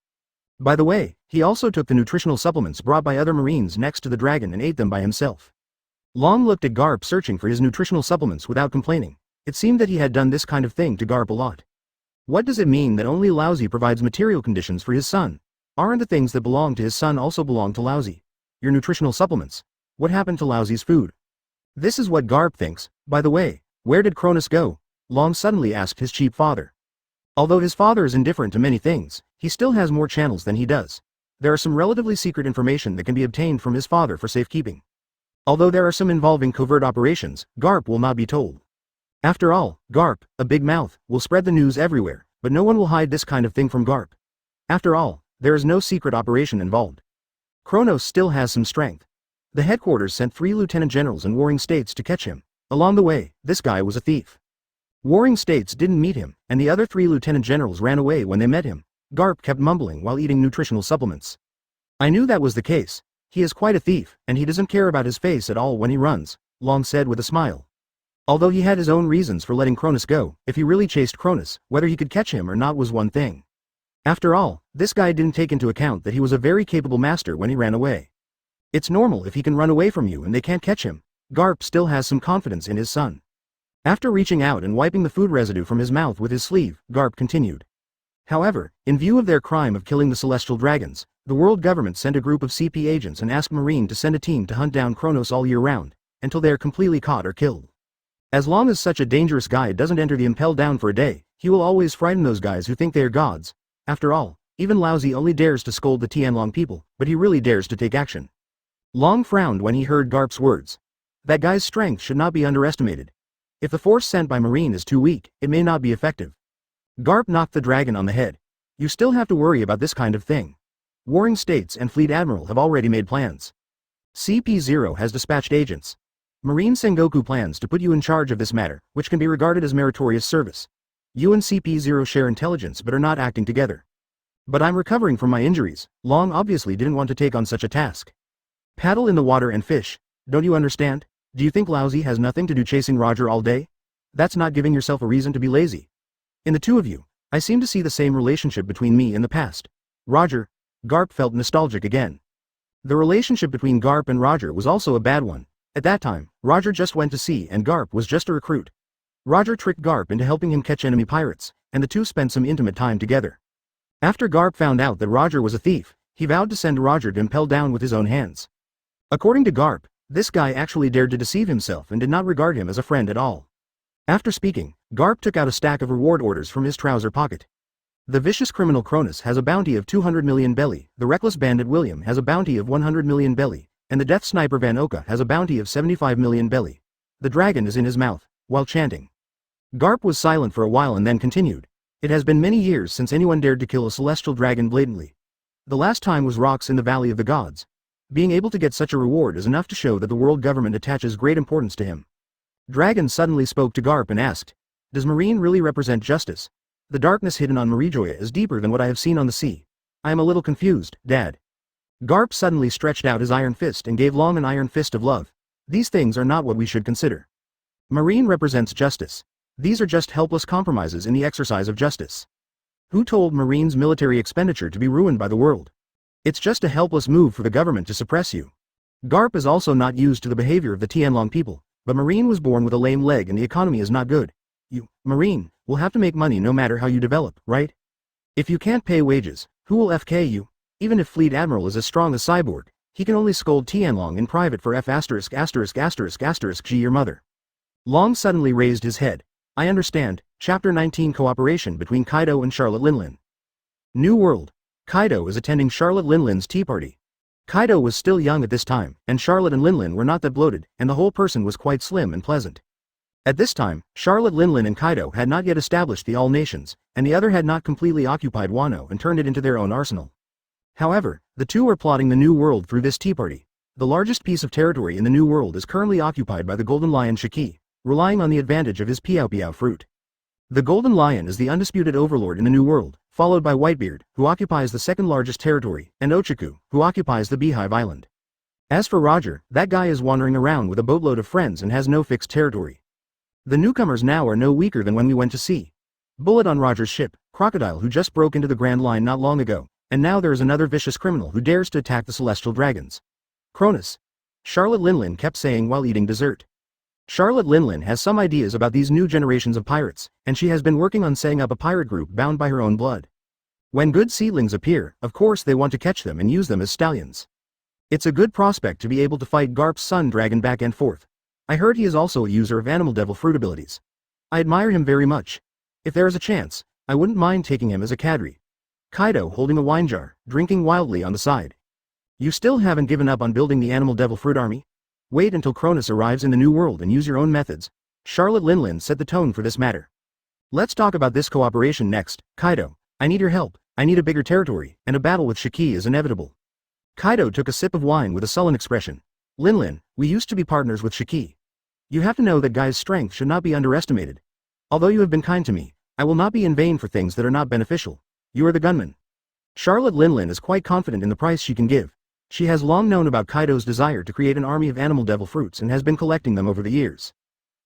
By the way, he also took the nutritional supplements brought by other Marines next to the dragon and ate them by himself. Long looked at Garp searching for his nutritional supplements without complaining. It seemed that he had done this kind of thing to Garp a lot. What does it mean that only Laozi provides material conditions for his son? Aren't the things that belong to his son also belong to Laozi? Your nutritional supplements. What happened to Laozi's food? This is what Garp thinks. By the way, where did Kronus go? Long suddenly asked his cheap father. Although his father is indifferent to many things, he still has more channels than he does. There are some relatively secret information that can be obtained from his father for safekeeping. Although there are some involving covert operations, Garp will not be told. After all, Garp, a big mouth, will spread the news everywhere, but no one will hide this kind of thing from Garp. After all, there is no secret operation involved. Kronos still has some strength. The headquarters sent 3 lieutenant generals in warring states to catch him. Along the way, this guy was a thief. Warring states didn't meet him, and the other 3 lieutenant generals ran away when they met him. Garp kept mumbling while eating nutritional supplements. I knew that was the case. He is quite a thief, and he doesn't care about his face at all when he runs, Long said with a smile. Although he had his own reasons for letting Kronus go, if he really chased Kronus, whether he could catch him or not was one thing. After all, this guy didn't take into account that he was a very capable master when he ran away. It's normal if he can run away from you and they can't catch him. Garp still has some confidence in his son. After reaching out and wiping the food residue from his mouth with his sleeve, Garp continued. However, in view of their crime of killing the celestial dragons, the world government sent a group of CP agents and asked Marine to send a team to hunt down Kronos all year round, until they are completely caught or killed. As long as such a dangerous guy doesn't enter the Impel Down for a day, he will always frighten those guys who think they are gods. After all, even Laozi only dares to scold the Tianlong people, but he really dares to take action. Long frowned when he heard Garp's words. That guy's strength should not be underestimated. If the force sent by Marine is too weak, it may not be effective. Garp knocked the dragon on the head. You still have to worry about this kind of thing. Warring States and Fleet Admiral have already made plans. CP0 has dispatched agents. Marine Sengoku plans to put you in charge of this matter, which can be regarded as meritorious service. You and CP0 share intelligence but are not acting together. But I'm recovering from my injuries. Long obviously didn't want to take on such a task. Paddle in the water and fish. Don't you understand? Do you think Laozi has nothing to do chasing Roger all day? That's not giving yourself a reason to be lazy. In the two of you, I seem to see the same relationship between me and the past. Roger. Garp felt nostalgic again. The relationship between Garp and Roger was also a bad one. At that time, Roger just went to sea and Garp was just a recruit. Roger tricked Garp into helping him catch enemy pirates, and the two spent some intimate time together. After Garp found out that Roger was a thief, he vowed to send Roger to Impel Down with his own hands. According to Garp, this guy actually dared to deceive himself and did not regard him as a friend at all. After speaking, Garp took out a stack of reward orders from his trouser pocket. The vicious criminal Kronus has a bounty of 200 million belly, the reckless bandit William has a bounty of 100 million belly, and the death sniper Van Oka has a bounty of 75 million belly. The dragon is in his mouth, while chanting. Garp was silent for a while and then continued. It has been many years since anyone dared to kill a celestial dragon blatantly. The last time was Rox in the Valley of the Gods. Being able to get such a reward is enough to show that the world government attaches great importance to him. Dragon suddenly spoke to Garp and asked, does Marine really represent justice? The darkness hidden on Marijoya is deeper than what I have seen on the sea. I am a little confused, Dad. Garp suddenly stretched out his iron fist and gave Long an iron fist of love. These things are not what we should consider. Marine represents justice. These are just helpless compromises in the exercise of justice. Who told Marine's military expenditure to be ruined by the world? It's just a helpless move for the government to suppress you. Garp is also not used to the behavior of the Tianlong people, but Marine was born with a lame leg and the economy is not good. You, Marine, will have to make money no matter how you develop, right? If you can't pay wages, who will FK you? Even if Fleet Admiral is as strong as Cyborg, he can only scold Tianlong in private for G your mother. Long suddenly raised his head. I understand. Chapter 19 Cooperation between Kaido and Charlotte Linlin. New World. Kaido is attending Charlotte Linlin's tea party. Kaido was still young at this time, and Charlotte and Linlin were not that bloated, and the whole person was quite slim and pleasant. At this time, Charlotte Linlin and Kaido had not yet established the All Nations, and the other had not completely occupied Wano and turned it into their own arsenal. However, the two were plotting the New World through this tea party. The largest piece of territory in the New World is currently occupied by the Golden Lion Shiki, relying on the advantage of his Piao Piao fruit. The Golden Lion is the undisputed overlord in the New World, followed by Whitebeard, who occupies the second largest territory, and Ochaku, who occupies the Beehive Island. As for Roger, that guy is wandering around with a boatload of friends and has no fixed territory. The newcomers now are no weaker than when we went to sea. Bullet on Roger's ship, Crocodile who just broke into the Grand Line not long ago, and now there is another vicious criminal who dares to attack the Celestial Dragons. Cronus. Charlotte Linlin kept saying while eating dessert. Charlotte Linlin has some ideas about these new generations of pirates, and she has been working on setting up a pirate group bound by her own blood. When good seedlings appear, of course they want to catch them and use them as stallions. It's a good prospect to be able to fight Garp's Sun Dragon back and forth. I heard he is also a user of Animal Devil fruit abilities. I admire him very much. If there is a chance, I wouldn't mind taking him as a cadre. Kaido holding a wine jar, drinking wildly on the side. You still haven't given up on building the Animal Devil fruit army? Wait until Kronus arrives in the New World and use your own methods. Charlotte Linlin set the tone for this matter. Let's talk about this cooperation next. Kaido, I need your help. I need a bigger territory, and a battle with Shiki is inevitable. Kaido took a sip of wine with a sullen expression. Linlin, we used to be partners with Shiki. You have to know that Guy's strength should not be underestimated. Although you have been kind to me, I will not be in vain for things that are not beneficial. You are the gunman. Charlotte Linlin is quite confident in the price she can give. She has long known about Kaido's desire to create an army of Animal Devil fruits and has been collecting them over the years.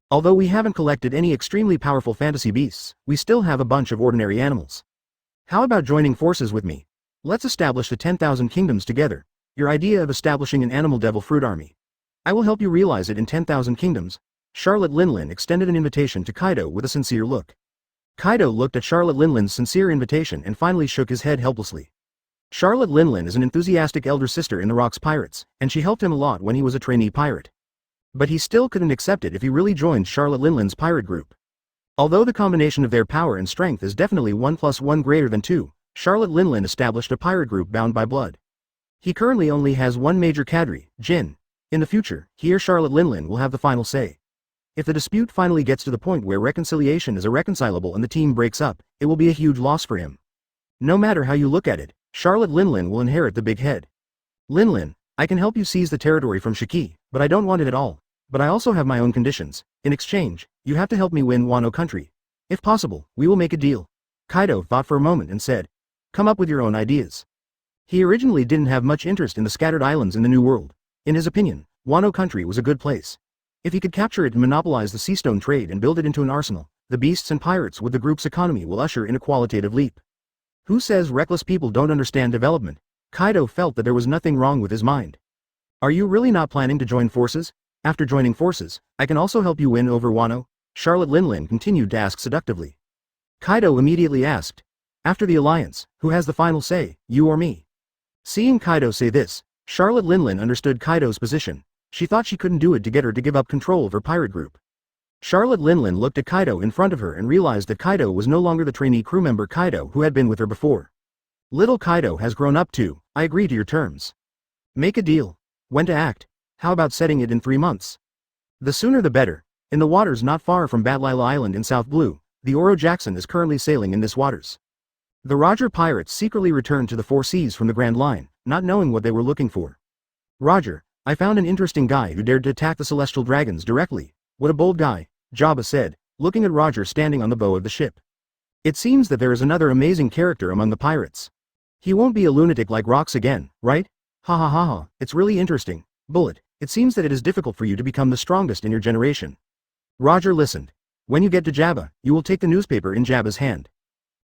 Although we haven't collected any extremely powerful fantasy beasts, we still have a bunch of ordinary animals. How about joining forces with me? Let's establish the 10,000 kingdoms together. Your idea of establishing an Animal Devil fruit army. I will help you realize it in 10,000 kingdoms. Charlotte Linlin extended an invitation to Kaido with a sincere look. Kaido looked at Charlotte Linlin's sincere invitation and finally shook his head helplessly. Charlotte Linlin is an enthusiastic elder sister in the Cronos Pirates, and she helped him a lot when he was a trainee pirate. But he still couldn't accept it if he really joined Charlotte Linlin's pirate group. Although the combination of their power and strength is definitely 1 + 1 greater than 2, Charlotte Linlin established a pirate group bound by blood. He currently only has one major cadre, Jin. In the future, he or Charlotte Linlin will have the final say. If the dispute finally gets to the point where reconciliation is irreconcilable and the team breaks up, it will be a huge loss for him. No matter how you look at it, Charlotte Linlin will inherit the big head. Linlin, I can help you seize the territory from Shiki, but I don't want it at all. But I also have my own conditions. In exchange, you have to help me win Wano country. If possible, we will make a deal. Kaido thought for a moment and said, come up with your own ideas. He originally didn't have much interest in the scattered islands in the New World. In his opinion, Wano country was a good place. If he could capture it and monopolize the seastone trade and build it into an arsenal, the beasts and pirates with the group's economy will usher in a qualitative leap. Who says reckless people don't understand development? Kaido felt that there was nothing wrong with his mind. Are you really not planning to join forces? After joining forces, I can also help you win over Wano? Charlotte Linlin continued to ask seductively. Kaido immediately asked. After the alliance, who has the final say, you or me? Seeing Kaido say this, Charlotte Linlin understood Kaido's position. She thought she couldn't do it to get her to give up control of her pirate group. Charlotte Linlin looked at Kaido in front of her and realized that Kaido was no longer the trainee crew member Kaido who had been with her before. Little Kaido has grown up too. I agree to your terms. Make a deal. When to act? How about setting it in 3 months? The sooner the better. In the waters not far from Batlila Island in South Blue, the Oro Jackson is currently sailing in this waters. The Roger Pirates secretly returned to the Four Seas from the Grand Line, not knowing what they were looking for. Roger, I found an interesting guy who dared to attack the Celestial Dragons directly. What a bold guy, Jabba said, looking at Roger standing on the bow of the ship. It seems that there is another amazing character among the pirates. He won't be a lunatic like Rox again, right? Ha ha ha ha, it's really interesting. Bullet, it seems that it is difficult for you to become the strongest in your generation. Roger listened. When you get to Jabba, you will take the newspaper in Jabba's hand.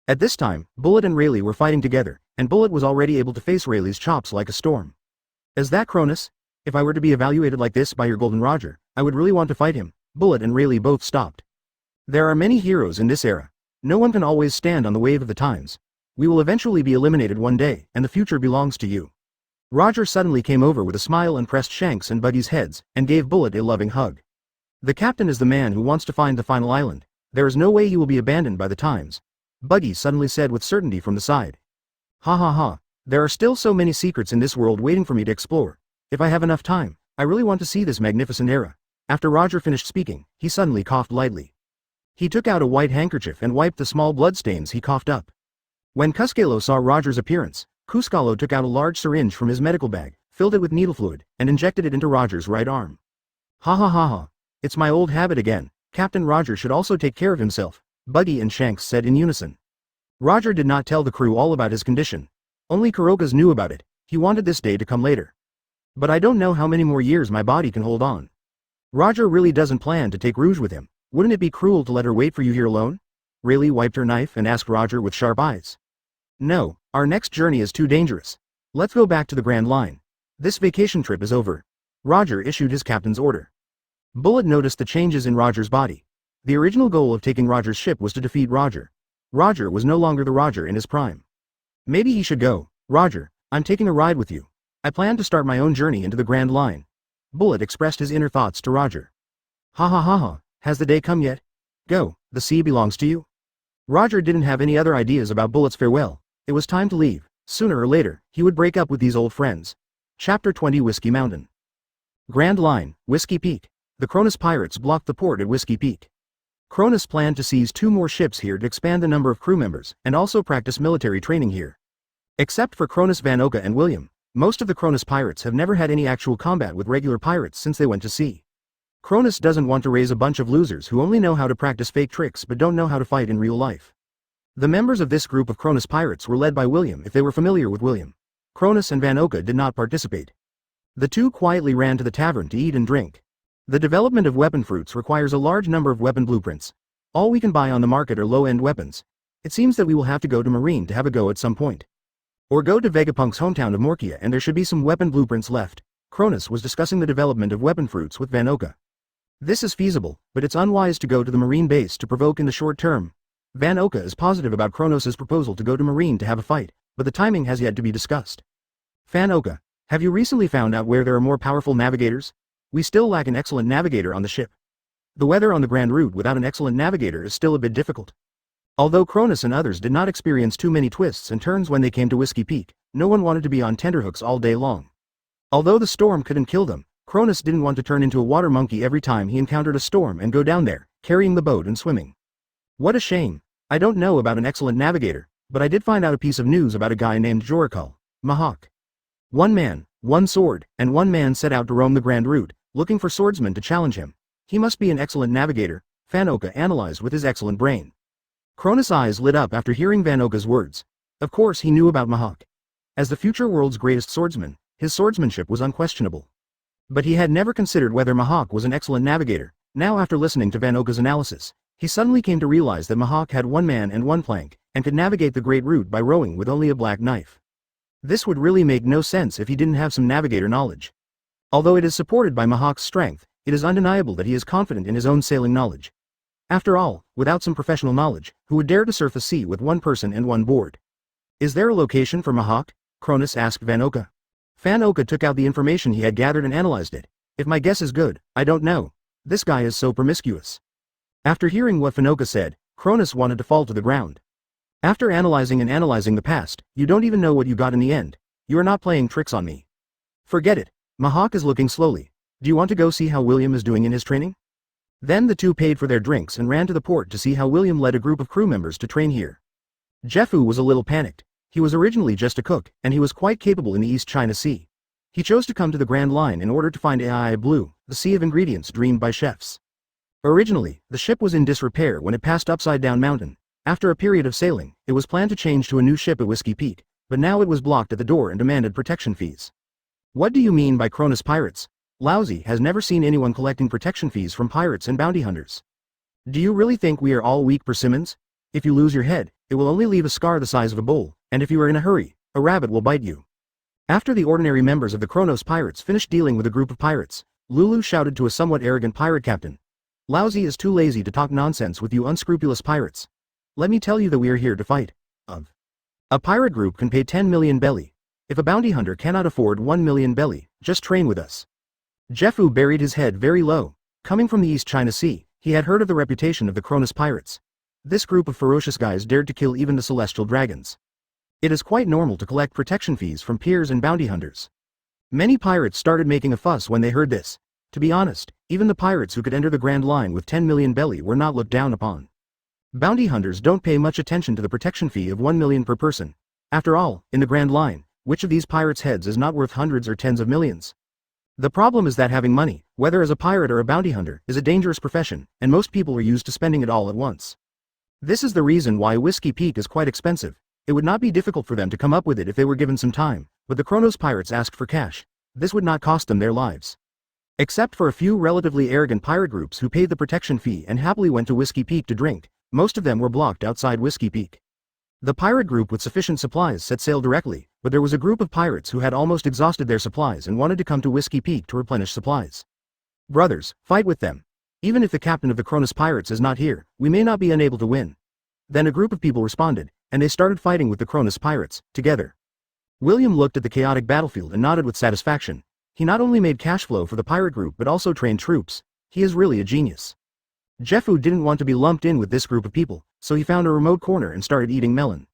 At this time, Bullet and Rayleigh were fighting together, and Bullet was already able to face Rayleigh's chops like a storm. Is that Cronus? If I were to be evaluated like this by your Golden Roger, I would really want to fight him. Bullet and Rayleigh both stopped. There are many heroes in this era. No one can always stand on the wave of the times. We will eventually be eliminated one day, and the future belongs to you. Roger suddenly came over with a smile and pressed Shanks and Buggy's heads, and gave Bullet a loving hug. The captain is the man who wants to find the final island. There is no way you will be abandoned by the times. Buggy suddenly said with certainty from the side. Ha ha ha, there are still so many secrets in this world waiting for me to explore. If I have enough time, I really want to see this magnificent era. After Roger finished speaking, he suddenly coughed lightly. He took out a white handkerchief and wiped the small bloodstains he coughed up. When Cuscalo saw Roger's appearance, Cuscalo took out a large syringe from his medical bag, filled it with needle fluid, and injected it into Roger's right arm. Ha ha ha ha, it's my old habit again. Captain Roger should also take care of himself, Buggy and Shanks said in unison. Roger did not tell the crew all about his condition. Only Kurokas knew about it. He wanted this day to come later. But I don't know how many more years my body can hold on. Roger really doesn't plan to take Rouge with him. Wouldn't it be cruel to let her wait for you here alone? Rayleigh wiped her knife and asked Roger with sharp eyes. No, our next journey is too dangerous. Let's go back to the Grand Line. This vacation trip is over. Roger issued his captain's order. Bullet noticed the changes in Roger's body. The original goal of taking Roger's ship was to defeat Roger. Roger was no longer the Roger in his prime. Maybe he should go. Roger, I'm taking a ride with you. I plan to start my own journey into the Grand Line. Bullet expressed his inner thoughts to Roger. Ha ha ha ha, has the day come yet? Go, the sea belongs to you. Roger didn't have any other ideas about Bullet's farewell. It was time to leave. Sooner or later, he would break up with these old friends. Chapter 20 Whiskey Mountain. Grand Line, Whiskey Peak. The Kronos Pirates blocked the port at Whiskey Peak. Kronus planned to seize 2 more ships here to expand the number of crew members, and also practice military training here. Except for Cronus Vanoka and William, most of the Kronos Pirates have never had any actual combat with regular pirates since they went to sea. Kronus doesn't want to raise a bunch of losers who only know how to practice fake tricks but don't know how to fight in real life. The members of this group of Kronos Pirates were led by William if they were familiar with William. Cronus and Vanoka did not participate. The two quietly ran to the tavern to eat and drink. The development of weapon fruits requires a large number of weapon blueprints. All we can buy on the market are low-end weapons. It seems that we will have to go to Marine to have a go at some point. Or go to Vegapunk's hometown of Morkia and there should be some weapon blueprints left. Cronus was discussing the development of weapon fruits with Vanoka. This is feasible, but it's unwise to go to the Marine base to provoke in the short term. Vanoka is positive about Kronos' proposal to go to Marine to have a fight, but the timing has yet to be discussed. Vanoka, have you recently found out where there are more powerful navigators? We still lack an excellent navigator on the ship. The weather on the Grand Route without an excellent navigator is still a bit difficult. Although Cronus and others did not experience too many twists and turns when they came to Whiskey Peak, no one wanted to be on tenterhooks all day long. Although the storm couldn't kill them, Cronus didn't want to turn into a water monkey every time he encountered a storm and go down there, carrying the boat and swimming. What a shame. I don't know about an excellent navigator, but I did find out a piece of news about a guy named Jorikal, Mahawk. 1 man, 1 sword, and 1 man set out to roam the Grand Route, looking for swordsmen to challenge him. He must be an excellent navigator, Vanoka analyzed with his excellent brain. Cronus' eyes lit up after hearing Vanoka's words. Of course he knew about Mahawk. As the future world's greatest swordsman, his swordsmanship was unquestionable. But he had never considered whether Mahawk was an excellent navigator. Now after listening to Vanoka's analysis, he suddenly came to realize that Mahawk had 1 man and 1 plank, and could navigate the Great Route by rowing with only a black knife. This would really make no sense if he didn't have some navigator knowledge. Although it is supported by Mahawk's strength, it is undeniable that he is confident in his own sailing knowledge. After all, without some professional knowledge, who would dare to surf the sea with 1 person and 1 board? Is there a location for Mahawk? Cronus asked Vanoka. Vanoka took out the information he had gathered and analyzed it. If my guess is good, I don't know. This guy is so promiscuous. After hearing what Vanoka said, Cronus wanted to fall to the ground. After analyzing the past, you don't even know what you got in the end. You are not playing tricks on me. Forget it. Mahawk is looking slowly. Do you want to go see how William is doing in his training? Then the two paid for their drinks and ran to the port to see how William led a group of crew members to train here. Jeffu was a little panicked. He was originally just a cook, and he was quite capable in the East China Sea. He chose to come to the Grand Line in order to find Ai Blue, the sea of ingredients dreamed by chefs. Originally, the ship was in disrepair when it passed Upside Down Mountain. After a period of sailing, it was planned to change to a new ship at Whiskey Peak, but now it was blocked at the door and demanded protection fees. What do you mean by Kronos Pirates? Laozi has never seen anyone collecting protection fees from pirates and bounty hunters. Do you really think we are all weak persimmons? If you lose your head, it will only leave a scar the size of a bowl, and if you are in a hurry, a rabbit will bite you. After the ordinary members of the Kronos Pirates finished dealing with a group of pirates, Lulu shouted to a somewhat arrogant pirate captain. Laozi is too lazy to talk nonsense with you unscrupulous pirates. Let me tell you that we are here to fight. A pirate group can pay 10 million belly. If a bounty hunter cannot afford 1 million belly, just train with us. Jeffu buried his head very low. Coming from the East China Sea, he had heard of the reputation of the Kronos Pirates. This group of ferocious guys dared to kill even the celestial dragons. It is quite normal to collect protection fees from peers and bounty hunters. Many pirates started making a fuss when they heard this. To be honest, even the pirates who could enter the Grand Line with 10 million belly were not looked down upon. Bounty hunters don't pay much attention to the protection fee of 1 million per person. After all, in the Grand Line, which of these pirates' heads is not worth hundreds or tens of millions? The problem is that having money, whether as a pirate or a bounty hunter, is a dangerous profession, and most people are used to spending it all at once. This is the reason why Whiskey Peak is quite expensive. It would not be difficult for them to come up with it if they were given some time, but the Kronos Pirates asked for cash. This would not cost them their lives. Except for a few relatively arrogant pirate groups who paid the protection fee and happily went to Whiskey Peak to drink, most of them were blocked outside Whiskey Peak. The pirate group with sufficient supplies set sail directly, but there was a group of pirates who had almost exhausted their supplies and wanted to come to Whiskey Peak to replenish supplies. Brothers, fight with them. Even if the captain of the Kronos Pirates is not here, we may not be unable to win. Then a group of people responded, and they started fighting with the Kronos Pirates, together. William looked at the chaotic battlefield and nodded with satisfaction. He not only made cash flow for the pirate group but also trained troops. He is really a genius. Jeffu didn't want to be lumped in with this group of people, so he found a remote corner and started eating melon.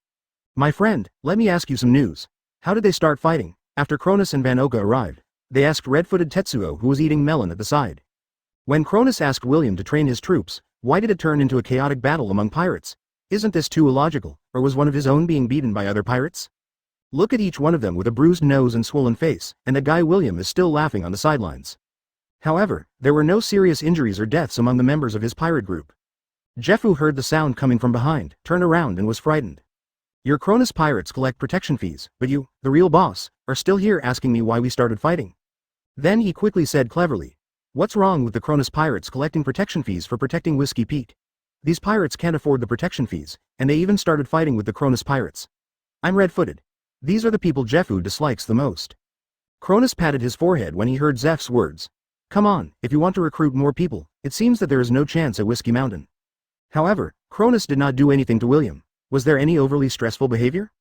My friend, let me ask you some news. How did they start fighting? After Kronus and Vanoka arrived, they asked red-footed Tetsuo who was eating melon at the side. When Kronus asked William to train his troops, why did it turn into a chaotic battle among pirates? Isn't this too illogical, or was one of his own being beaten by other pirates? Look at each one of them with a bruised nose and swollen face, and that guy William is still laughing on the sidelines. However, there were no serious injuries or deaths among the members of his pirate group. Jeffu heard the sound coming from behind, turned around and was frightened. Your Kronos Pirates collect protection fees, but you, the real boss, are still here asking me why we started fighting. Then he quickly said cleverly, what's wrong with the Kronos Pirates collecting protection fees for protecting Whiskey Peak? These pirates can't afford the protection fees, and they even started fighting with the Kronos Pirates. I'm red-footed. These are the people Jeffu dislikes the most. Kronus patted his forehead when he heard Zeph's words. Come on, if you want to recruit more people, it seems that there is no chance at Whiskey Mountain. However, Kronus did not do anything to William. Was there any overly stressful behavior?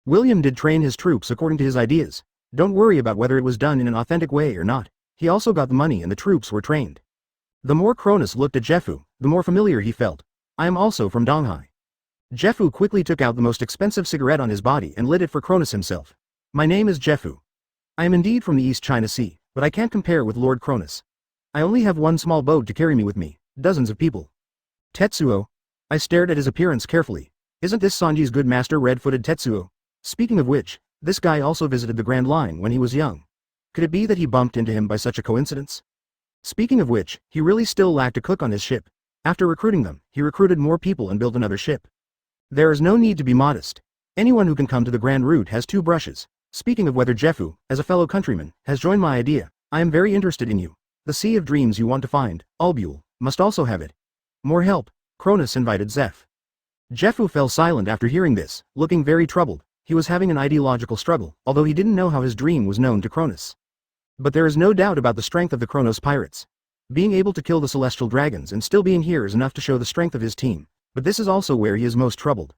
William did train his troops according to his ideas. Don't worry about whether it was done in an authentic way or not. He also got the money and the troops were trained. The more Kronus looked at Jeffu, the more familiar he felt. I am also from Donghai. Jeffu quickly took out the most expensive cigarette on his body and lit it for Kronus himself. My name is Jeffu. I am indeed from the East China Sea, but I can't compare with Lord Kronus. I only have one small boat to carry me with me, dozens of people. Tetsuo. I stared at his appearance carefully. Isn't this Sanji's good master red-footed Tetsuo? Speaking of which, this guy also visited the Grand Line when he was young. Could it be that he bumped into him by such a coincidence? Speaking of which, he really still lacked a cook on his ship. After recruiting them, he recruited more people and built another ship. There is no need to be modest. Anyone who can come to the Grand Route has two brushes. Speaking of whether Jeffu, as a fellow countryman, has joined my idea, I am very interested in you. The sea of dreams you want to find, Albule, must also have it. More help, Kronus invited Zeph. Jeffu fell silent after hearing this, looking very troubled. He was having an ideological struggle, although he didn't know how his dream was known to Kronus. But there is no doubt about the strength of the Kronos Pirates. Being able to kill the celestial dragons and still being here is enough to show the strength of his team, but this is also where he is most troubled.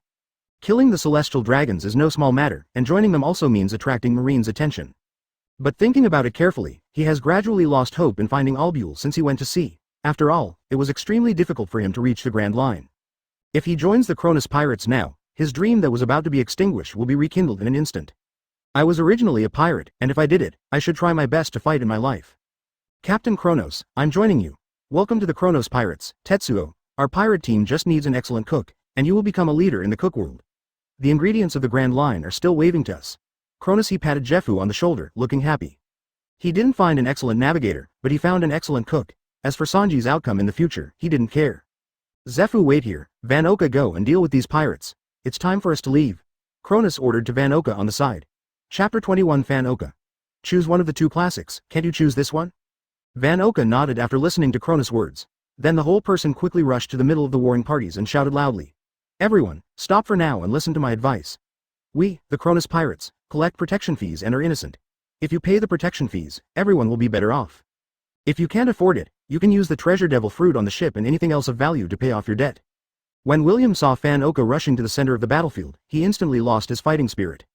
Killing the celestial dragons is no small matter, and joining them also means attracting Marine's attention. But thinking about it carefully, he has gradually lost hope in finding Albule since he went to sea. After all, it was extremely difficult for him to reach the Grand Line. If he joins the Kronos Pirates now, his dream that was about to be extinguished will be rekindled in an instant. I was originally a pirate, and if I did it, I should try my best to fight in my life. Captain Kronos, I'm joining you. Welcome to the Kronos Pirates, Tetsuo. Our pirate team just needs an excellent cook, and you will become a leader in the cook world. The ingredients of the Grand Line are still waving to us. Kronus he patted Jeffu on the shoulder, looking happy. He didn't find an excellent navigator, but he found an excellent cook. As for Sanji's outcome in the future, he didn't care. Zephu wait here, Vanoka go and deal with these pirates. It's time for us to leave. Kronus ordered to Vanoka on the side. Chapter 21 Vanoka. Choose one of the two classics, can't you choose this one? Vana nodded after listening to Kronos' words. Then the whole person quickly rushed to the middle of the warring parties and shouted loudly. Everyone, stop for now and listen to my advice. We, the Kronos Pirates, collect protection fees and are innocent. If you pay the protection fees, everyone will be better off. If you can't afford it, you can use the treasure devil fruit on the ship and anything else of value to pay off your debt. When William saw Vana rushing to the center of the battlefield, he instantly lost his fighting spirit.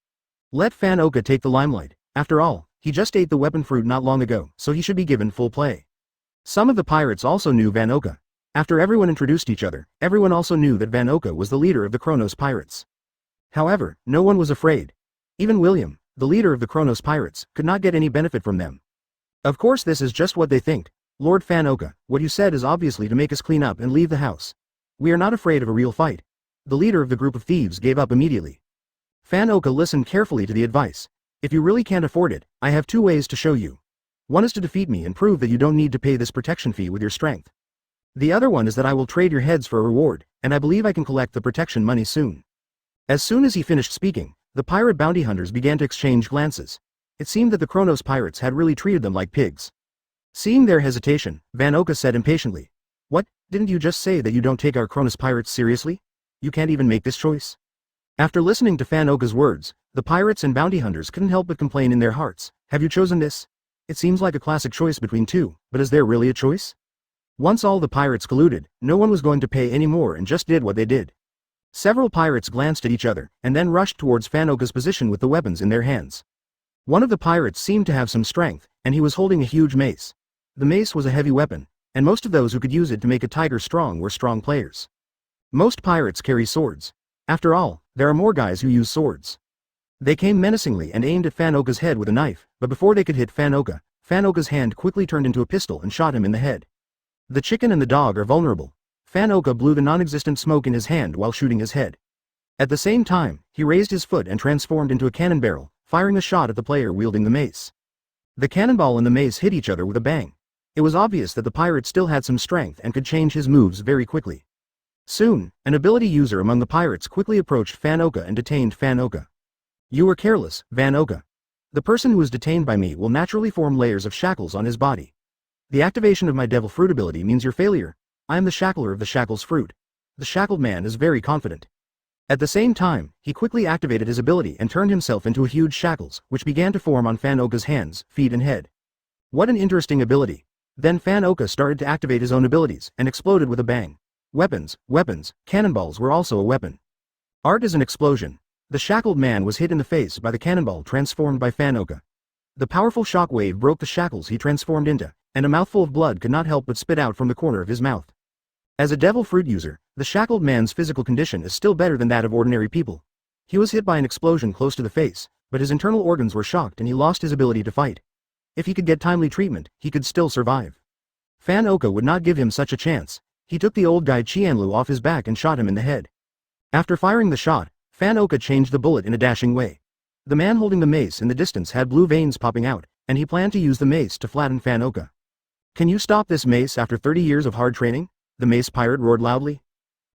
Let Vana take the limelight. After all, he just ate the weapon fruit not long ago, so he should be given full play. Some of the pirates also knew Vana. After everyone introduced each other, everyone also knew that Vana was the leader of the Kronos Pirates. However, no one was afraid. Even William, the leader of the Kronos Pirates, could not get any benefit from them. Of course this is just what they think. Lord Vana, what you said is obviously to make us clean up and leave the house. We are not afraid of a real fight. The leader of the group of thieves gave up immediately. Vana listened carefully to the advice. If you really can't afford it, I have two ways to show you. One is to defeat me and prove that you don't need to pay this protection fee with your strength. The other one is that I will trade your heads for a reward, and I believe I can collect the protection money soon. As soon as he finished speaking, the pirate bounty hunters began to exchange glances. It seemed that the Kronos Pirates had really treated them like pigs. Seeing their hesitation, Vana said impatiently. What, didn't you just say that you don't take our Kronos Pirates seriously? You can't even make this choice? After listening to Vana's words, the pirates and bounty hunters couldn't help but complain in their hearts. Have you chosen this? It seems like a classic choice between two, but is there really a choice? Once all the pirates colluded, no one was going to pay any more and just did what they did. Several pirates glanced at each other, and then rushed towards Vana's position with the weapons in their hands. One of the pirates seemed to have some strength, and he was holding a huge mace. The mace was a heavy weapon, and most of those who could use it to make a tiger strong were strong players. Most pirates carry swords. After all, there are more guys who use swords. They came menacingly and aimed at Vana's head with a knife, but before they could hit Vana's hand quickly turned into a pistol and shot him in the head. The chicken and the dog are vulnerable. Vana blew the non-existent smoke in his hand while shooting his head. At the same time, he raised his foot and transformed into a cannon barrel, firing a shot at the player wielding the mace. The cannonball and the mace hit each other with a bang. It was obvious that the pirate still had some strength and could change his moves very quickly. Soon, an ability user among the pirates quickly approached Vana and detained Vana. You were careless, Vana. The person who is detained by me will naturally form layers of shackles on his body. The activation of my devil fruit ability means your failure. I am the shackler of the shackles fruit. The shackled man is very confident. At the same time, he quickly activated his ability and turned himself into a huge shackles, which began to form on Vana's hands, feet and head. What an interesting ability. Then Vana started to activate his own abilities, and exploded with a bang. Weapons, cannonballs were also a weapon. Art is an explosion. The shackled man was hit in the face by the cannonball transformed by Vana. The powerful shockwave broke the shackles he transformed into, and a mouthful of blood could not help but spit out from the corner of his mouth. As a devil fruit user, the shackled man's physical condition is still better than that of ordinary people. He was hit by an explosion close to the face, but his internal organs were shocked and he lost his ability to fight. If he could get timely treatment, he could still survive. Vana would not give him such a chance. He took the old guy Qianlu off his back and shot him in the head. After firing the shot, Vana changed the bullet in a dashing way. The man holding the mace in the distance had blue veins popping out, and he planned to use the mace to flatten Vana. Can you stop this mace after 30 years of hard training? The mace pirate roared loudly.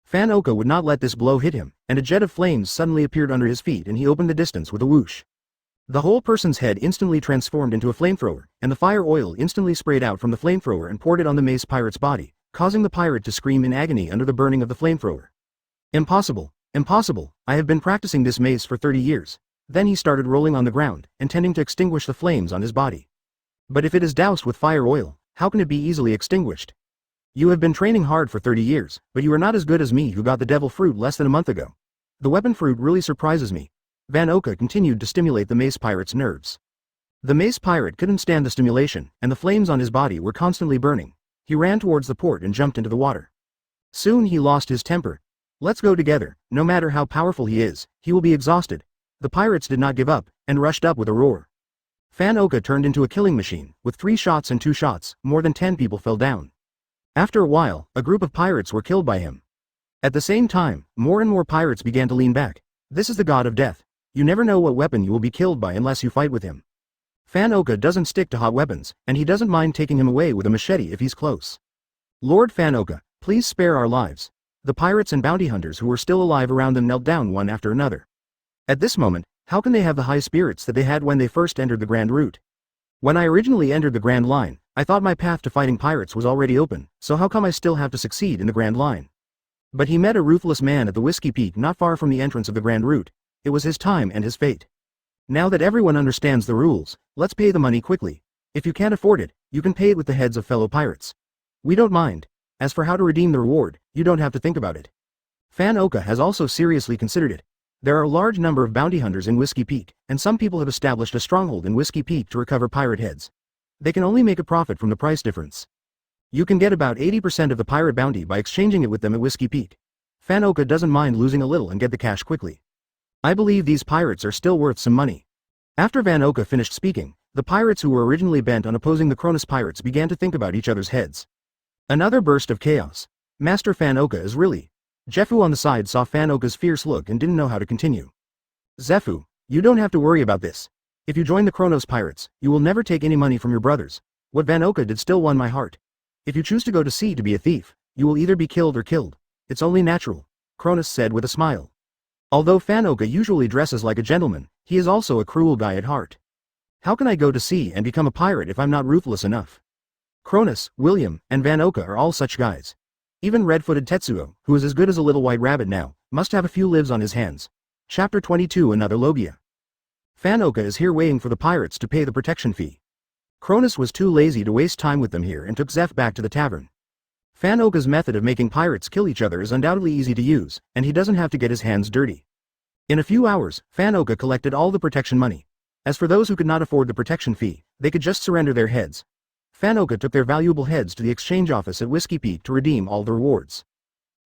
Vana would not let this blow hit him, and a jet of flames suddenly appeared under his feet and he opened the distance with a whoosh. The whole person's head instantly transformed into a flamethrower, and the fire oil instantly sprayed out from the flamethrower and poured it on the mace pirate's body, causing the pirate to scream in agony under the burning of the flamethrower. Impossible, impossible, I have been practicing this mace for 30 years. Then he started rolling on the ground, intending to extinguish the flames on his body. But if it is doused with fire oil, how can it be easily extinguished? You have been training hard for 30 years, but you are not as good as me who got the devil fruit less than a month ago. The weapon fruit really surprises me. Vana continued to stimulate the mace pirate's nerves. The mace pirate couldn't stand the stimulation, and the flames on his body were constantly burning. He ran towards the port and jumped into the water. Soon he lost his temper. Let's go together. No matter how powerful he is, he will be exhausted. The pirates did not give up, and rushed up with a roar. Vana turned into a killing machine. With 3 shots and 2 shots, more than 10 people fell down. After a while, a group of pirates were killed by him. At the same time, more and more pirates began to lean back. This is the god of death. You never know what weapon you will be killed by unless you fight with him. Vana doesn't stick to hot weapons, and he doesn't mind taking him away with a machete if he's close. Lord Vana, please spare our lives. The pirates and bounty hunters who were still alive around them knelt down one after another. At this moment, how can they have the high spirits that they had when they first entered the Grand Route? When I originally entered the Grand Line, I thought my path to fighting pirates was already open, so how come I still have to succeed in the Grand Line? But he met a ruthless man at the Whiskey Peak not far from the entrance of the Grand Route. It was his time and his fate. Now that everyone understands the rules, let's pay the money quickly. If you can't afford it, you can pay it with the heads of fellow pirates. We don't mind. As for how to redeem the reward, you don't have to think about it. Fan Oka has also seriously considered it. There are a large number of bounty hunters in Whiskey Peak, and some people have established a stronghold in Whiskey Peak to recover pirate heads. They can only make a profit from the price difference. You can get about 80% of the pirate bounty by exchanging it with them at Whiskey Peak. Fan Oka doesn't mind losing a little and get the cash quickly. I believe these pirates are still worth some money. After Van Oka finished speaking, the pirates who were originally bent on opposing the Kronos Pirates began to think about each other's heads. Another burst of chaos. Master Fan Oka is really... Jeffu on the side saw Fan Oka's fierce look and didn't know how to continue. Zephu, you don't have to worry about this. If you join the Kronos Pirates, you will never take any money from your brothers. What Van Oka did still won my heart. If you choose to go to sea to be a thief, you will either be killed or killed. It's only natural, Kronus said with a smile. Although Fan Oka usually dresses like a gentleman, he is also a cruel guy at heart. How can I go to sea and become a pirate if I'm not ruthless enough? Kronus, William, and Van Oka are all such guys. Even red-footed Tetsuo, who is as good as a little white rabbit now, must have a few lives on his hands. Chapter 22 Another Logia. Fan Oka is here waiting for the pirates to pay the protection fee. Kronus was too lazy to waste time with them here and took Zeph back to the tavern. Fan Oka's method of making pirates kill each other is undoubtedly easy to use, and he doesn't have to get his hands dirty. In a few hours, Fan Oka collected all the protection money. As for those who could not afford the protection fee, they could just surrender their heads. Fan Oka took their valuable heads to the exchange office at Whiskey Peak to redeem all the rewards.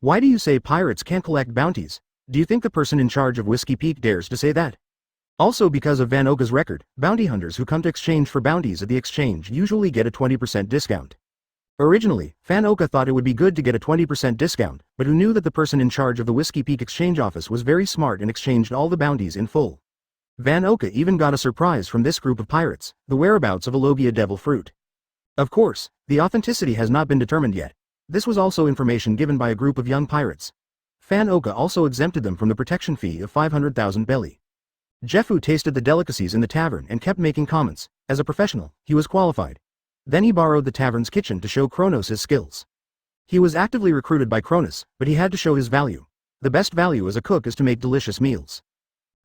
Why do you say pirates can't collect bounties? Do you think the person in charge of Whiskey Peak dares to say that? Also because of Van Oka's record, bounty hunters who come to exchange for bounties at the exchange usually get a 20% discount. Originally, Fan Oka thought it would be good to get a 20% discount, but who knew that the person in charge of the Whiskey Peak exchange office was very smart and exchanged all the bounties in full. Van Oka even got a surprise from this group of pirates, the whereabouts of a Logia devil fruit. Of course, the authenticity has not been determined yet. This was also information given by a group of young pirates. Fan Oka also exempted them from the protection fee of 500,000 belly. Jeffu tasted the delicacies in the tavern and kept making comments. As a professional, he was qualified. Then he borrowed the tavern's kitchen to show Kronos his skills. He was actively recruited by Kronus, but he had to show his value. The best value as a cook is to make delicious meals.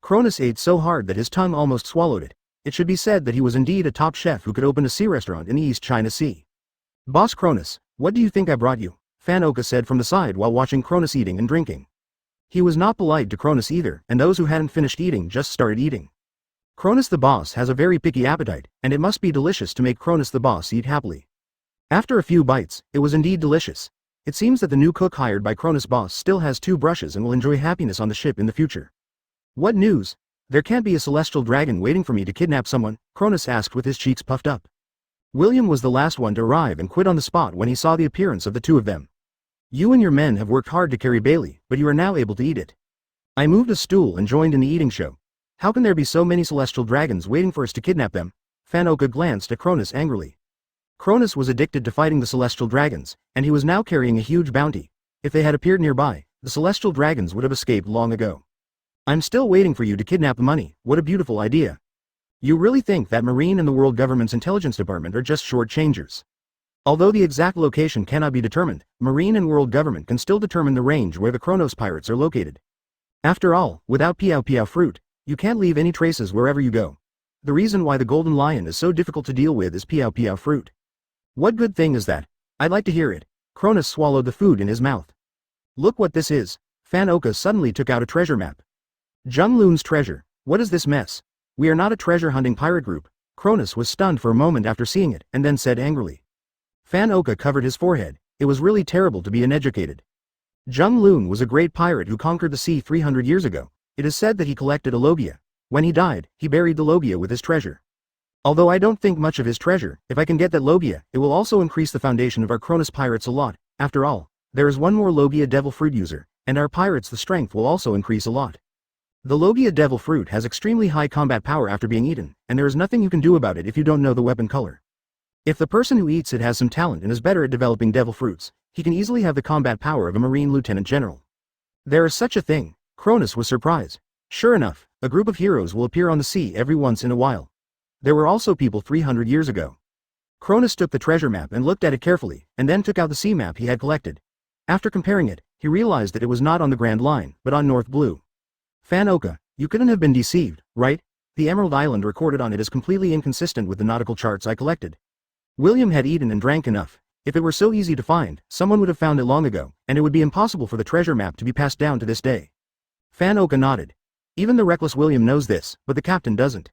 Kronus ate so hard that his tongue almost swallowed it. It should be said that he was indeed a top chef who could open a sea restaurant in the East China Sea. Boss Kronus, what do you think I brought you? Fan Oka said from the side while watching Kronus eating and drinking. He was not polite to Kronus either, and those who hadn't finished eating just started eating. Kronus the boss has a very picky appetite, and it must be delicious to make Kronus the boss eat happily. After a few bites, it was indeed delicious. It seems that the new cook hired by Kronus boss still has 2 brushes and will enjoy happiness on the ship in the future. What news? There can't be a celestial dragon waiting for me to kidnap someone, Kronus asked with his cheeks puffed up. William was the last one to arrive and quit on the spot when he saw the appearance of the 2 of them. You and your men have worked hard to carry Bailey, but you are now able to eat it. I moved a stool and joined in the eating show. How can there be so many celestial dragons waiting for us to kidnap them? Fan Oka glanced at Kronus angrily. Kronus was addicted to fighting the celestial dragons, and he was now carrying a huge bounty. If they had appeared nearby, the celestial dragons would have escaped long ago. I'm still waiting for you to kidnap the money. What a beautiful idea. You really think that Marine and the World Government's Intelligence Department are just short-changers? Although the exact location cannot be determined, Marine and World Government can still determine the range where the Kronos Pirates are located. After all, without Piao Piao fruit, you can't leave any traces wherever you go. The reason why the Golden Lion is so difficult to deal with is Piao Piao fruit. What good thing is that? I'd like to hear it. Kronus swallowed the food in his mouth. Look what this is. Fan Oka suddenly took out a treasure map. Jung Loon's treasure. What is this mess? We are not a treasure-hunting pirate group. Kronus was stunned for a moment after seeing it, and then said angrily. Fan Oka covered his forehead. It was really terrible to be uneducated. Jung Loon was a great pirate who conquered the sea 300 years ago. It is said that he collected a logia. When he died, he buried the logia with his treasure. Although I don't think much of his treasure, if I can get that logia, it will also increase the foundation of our Kronos Pirates a lot. After all, there is one more logia devil fruit user, and our pirates the strength will also increase a lot. The Logia Devil Fruit has extremely high combat power after being eaten, and there is nothing you can do about it if you don't know the weapon color. If the person who eats it has some talent and is better at developing devil fruits, he can easily have the combat power of a Marine Lieutenant General. There is such a thing. Kronus was surprised. Sure enough, a group of heroes will appear on the sea every once in a while. There were also people 300 years ago. Cronus took the treasure map and looked at it carefully, and then took out the sea map he had collected. After comparing it, he realized that it was not on the Grand Line, but on North Blue. Fanoka, you couldn't have been deceived, right? The Emerald Island recorded on it is completely inconsistent with the nautical charts I collected. William had eaten and drank enough. If it were so easy to find, someone would have found it long ago, and it would be impossible for the treasure map to be passed down to this day. Fanoka nodded. Even the reckless William knows this, but the captain doesn't.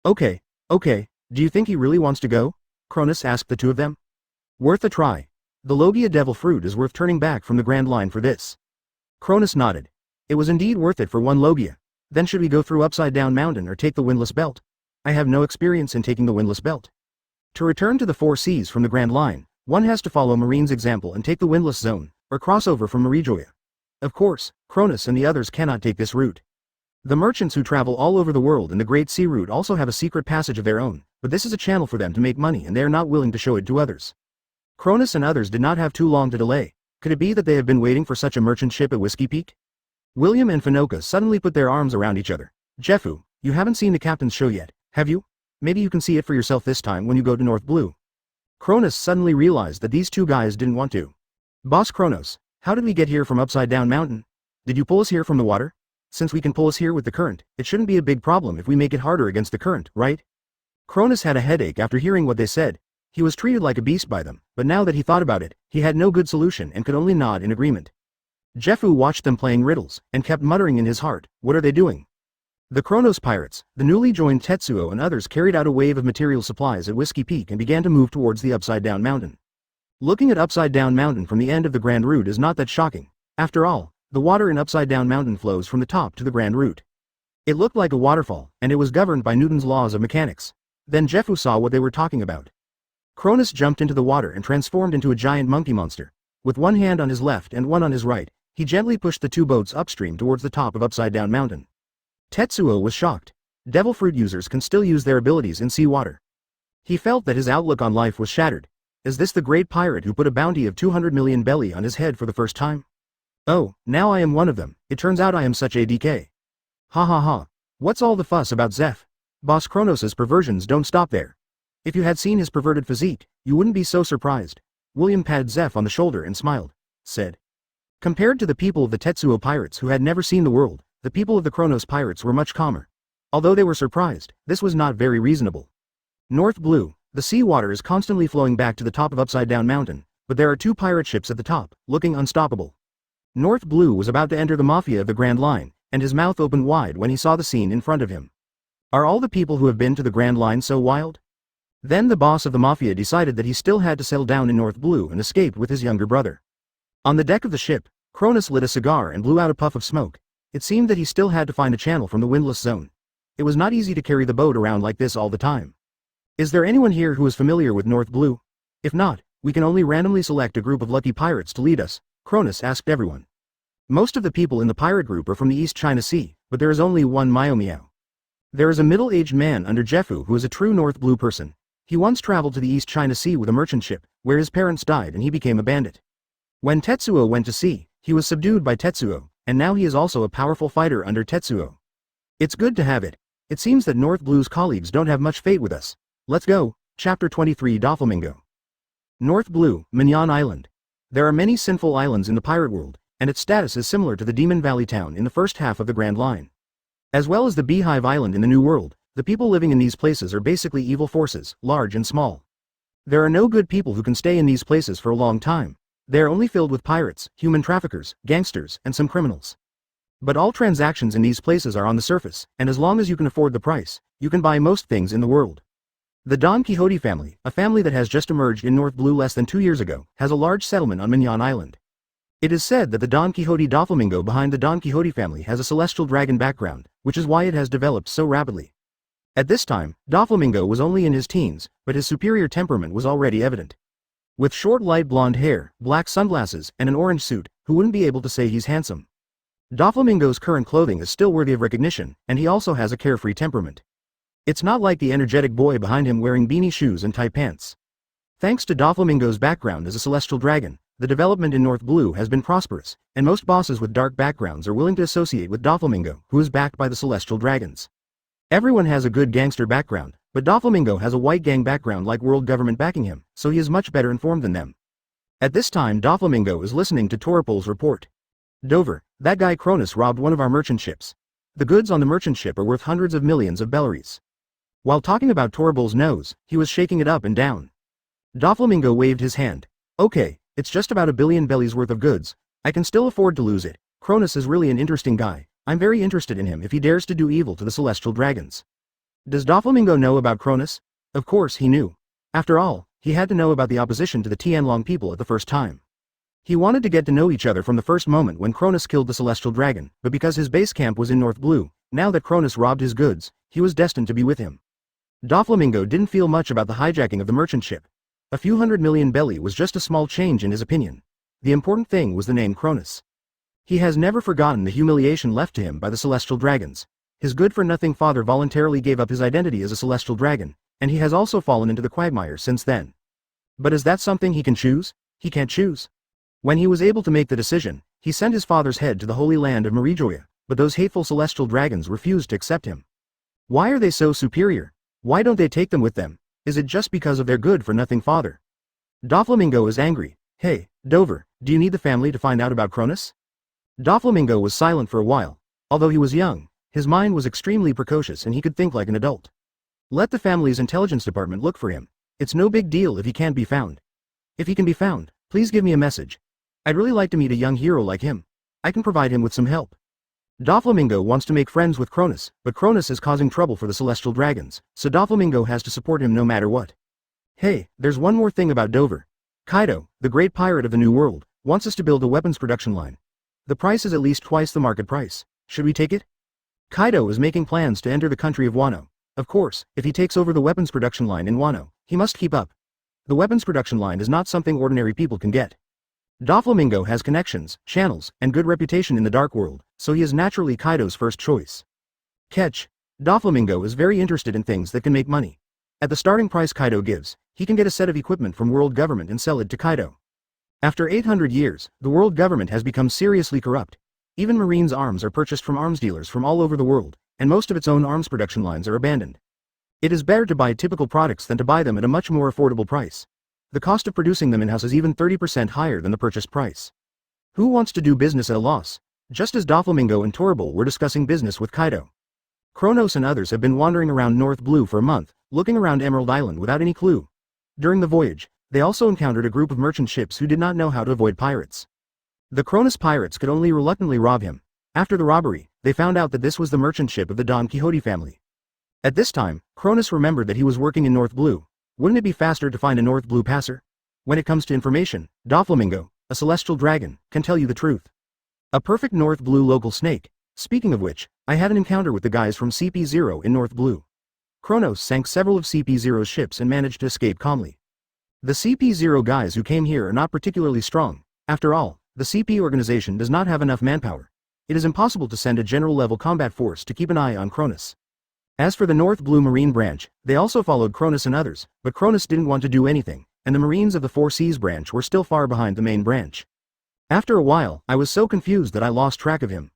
Okay, do you think he really wants to go? Cronus asked the two of them. Worth a try. The Logia Devil Fruit is worth turning back from the Grand Line for this. Cronus nodded. It was indeed worth it for one Logia. Then should we go through Upside Down Mountain or take the Windless Belt? I have no experience in taking the Windless Belt. To return to the Four Seas from the Grand Line, one has to follow Marine's example and take the Windless Zone, or cross over from Marijoya. Of course, Cronus and the others cannot take this route. The merchants who travel all over the world in the Great Sea Route also have a secret passage of their own, but this is a channel for them to make money and they are not willing to show it to others. Cronus and others did not have too long to delay. Could it be that they have been waiting for such a merchant ship at Whiskey Peak? William and Fanoka suddenly put their arms around each other. Jeffu, you haven't seen the captain's show yet, have you? Maybe you can see it for yourself this time when you go to North Blue. Cronus suddenly realized that these two guys didn't want to. Boss Kronos, how did we get here from Upside Down Mountain? Did you pull us here from the water? Since we can pull us here with the current, it shouldn't be a big problem if we make it harder against the current, right? Cronus had a headache after hearing what they said. He was treated like a beast by them, but now that he thought about it, he had no good solution and could only nod in agreement. Jeffu watched them playing riddles, and kept muttering in his heart, what are they doing? The Kronos Pirates, the newly joined Tetsuo and others carried out a wave of material supplies at Whiskey Peak and began to move towards the Upside Down Mountain. Looking at Upside Down Mountain from the end of the Grand Route is not that shocking. After all, the water in Upside Down Mountain flows from the top to the Grand Route. It looked like a waterfall, and it was governed by Newton's laws of mechanics. Then Jeffu saw what they were talking about. Cronus jumped into the water and transformed into a giant monkey monster. With one hand on his left and one on his right, he gently pushed the two boats upstream towards the top of Upside Down Mountain. Tetsuo was shocked. Devil Fruit users can still use their abilities in sea water. He felt that his outlook on life was shattered. Is this the great pirate who put a bounty of 200 million belly on his head for the first time? Oh, now I am one of them. It turns out I am such a DK. Ha ha ha. What's all the fuss about Zeph? Boss Kronos's perversions don't stop there. If you had seen his perverted physique, you wouldn't be so surprised. William patted Zeph on the shoulder and smiled. Said. Compared to the people of the Tetsuo Pirates who had never seen the world, the people of the Kronos Pirates were much calmer. Although they were surprised, this was not very reasonable. North Blue, the sea water is constantly flowing back to the top of Upside Down Mountain, but there are two pirate ships at the top, looking unstoppable. North Blue was about to enter the Mafia of the Grand Line, and his mouth opened wide when he saw the scene in front of him. Are all the people who have been to the Grand Line so wild? Then the boss of the Mafia decided that he still had to settle down in North Blue and escaped with his younger brother. On the deck of the ship, Cronus lit a cigar and blew out a puff of smoke. It seemed that he still had to find a channel from the windless zone. It was not easy to carry the boat around like this all the time. Is there anyone here who is familiar with North Blue? If not, we can only randomly select a group of lucky pirates to lead us, Cronus asked everyone. Most of the people in the pirate group are from the East China Sea, but there is only one Miao. There is a middle-aged man under Jeffu who is a true North Blue person. He once traveled to the East China Sea with a merchant ship, where his parents died and he became a bandit. When Tetsuo went to sea, he was subdued by Tetsuo, and now he is also a powerful fighter under Tetsuo. It's good to have it. It seems that North Blue's colleagues don't have much fate with us. Let's go. Chapter 23 Doflamingo. North Blue, Minyan Island. There are many sinful islands in the pirate world, and its status is similar to the Demon Valley town in the first half of the Grand Line. As well as the Beehive Island in the New World, the people living in these places are basically evil forces, large and small. There are no good people who can stay in these places for a long time. They are only filled with pirates, human traffickers, gangsters, and some criminals. But all transactions in these places are on the surface, and as long as you can afford the price, you can buy most things in the world. The Don Quixote family, a family that has just emerged in North Blue less than 2 years ago, has a large settlement on Minyan Island. It is said that the Don Quixote Doflamingo behind the Don Quixote family has a celestial dragon background, which is why it has developed so rapidly. At this time, Doflamingo was only in his teens, but his superior temperament was already evident. With short light blonde hair, black sunglasses, and an orange suit, who wouldn't be able to say he's handsome? Doflamingo's current clothing is still worthy of recognition, and he also has a carefree temperament. It's not like the energetic boy behind him wearing beanie shoes and tight pants. Thanks to Doflamingo's background as a celestial dragon, the development in North Blue has been prosperous, and most bosses with dark backgrounds are willing to associate with Doflamingo, who is backed by the celestial dragons. Everyone has a good gangster background, But Doflamingo has a white gang background like world government backing him, so he is much better informed than them. At this time Doflamingo is listening to Torpol's report. Dover, that guy Kronus robbed one of our merchant ships. The goods on the merchant ship are worth hundreds of millions of bellaries. While talking about Torpol's nose, he was shaking it up and down. Doflamingo waved his hand. Okay, it's just about 1 billion bellies worth of goods. I can still afford to lose it. Kronus is really an interesting guy. I'm very interested in him if he dares to do evil to the celestial dragons. Does Doflamingo know about Kronus? Of course he knew. After all, he had to know about the opposition to the Tianlong people at the first time. He wanted to get to know each other from the first moment when Kronus killed the celestial dragon, but because his base camp was in North Blue, now that Kronus robbed his goods, he was destined to be with him. Doflamingo didn't feel much about the hijacking of the merchant ship. A few 100 million belly was just a small change in his opinion. The important thing was the name Kronus. He has never forgotten the humiliation left to him by the celestial dragons. His good-for-nothing father voluntarily gave up his identity as a celestial dragon, and he has also fallen into the quagmire since then. But is that something he can choose? He can't choose. When he was able to make the decision, he sent his father's head to the holy land of Marijoya, but those hateful celestial dragons refused to accept him. Why are they so superior? Why don't they take them with them? Is it just because of their good-for-nothing father? Doflamingo is angry. Hey, Dover, do you need the family to find out about Kronus? Doflamingo was silent for a while. Although he was young, his mind was extremely precocious and he could think like an adult. Let the family's intelligence department look for him. It's no big deal if he can't be found. If he can be found, please give me a message. I'd really like to meet a young hero like him. I can provide him with some help. Doflamingo wants to make friends with Kronus, but Kronus is causing trouble for the celestial dragons, so Doflamingo has to support him no matter what. Hey, there's one more thing about Dover. Kaido, the great pirate of the New World, wants us to build a weapons production line. The price is at least twice the market price. Should we take it? Kaido is making plans to enter the country of Wano. Of course, if he takes over the weapons production line in Wano, he must keep up. The weapons production line is not something ordinary people can get. Doflamingo has connections, channels, and good reputation in the Dark World, so he is naturally Kaido's first choice. Catch. Doflamingo is very interested in things that can make money. At the starting price Kaido gives, he can get a set of equipment from world government and sell it to Kaido. After 800 years, the world government has become seriously corrupt. Even Marine's arms are purchased from arms dealers from all over the world, and most of its own arms production lines are abandoned. It is better to buy typical products than to buy them at a much more affordable price. The cost of producing them in-house is even 30% higher than the purchase price. Who wants to do business at a loss? Just as Doflamingo and Torpol were discussing business with Kaido. Kronos and others have been wandering around North Blue for a month, looking around Emerald Island without any clue. During the voyage, they also encountered a group of merchant ships who did not know how to avoid pirates. The Cronos Pirates could only reluctantly rob him. After the robbery, they found out that this was the merchant ship of the Don Quixote family. At this time, Kronus remembered that he was working in North Blue. Wouldn't it be faster to find a North Blue passer? When it comes to information, Doflamingo, a celestial dragon, can tell you the truth. A perfect North Blue local snake. Speaking of which, I had an encounter with the guys from CP0 in North Blue. Kronos sank several of CP0's ships and managed to escape calmly. The CP0 guys who came here are not particularly strong. After all, the CP organization does not have enough manpower. It is impossible to send a general-level combat force to keep an eye on Kronus. As for the North Blue Marine branch, they also followed Kronus and others, but Kronus didn't want to do anything, and the Marines of the Four Seas branch were still far behind the main branch. After a while, I was so confused that I lost track of him.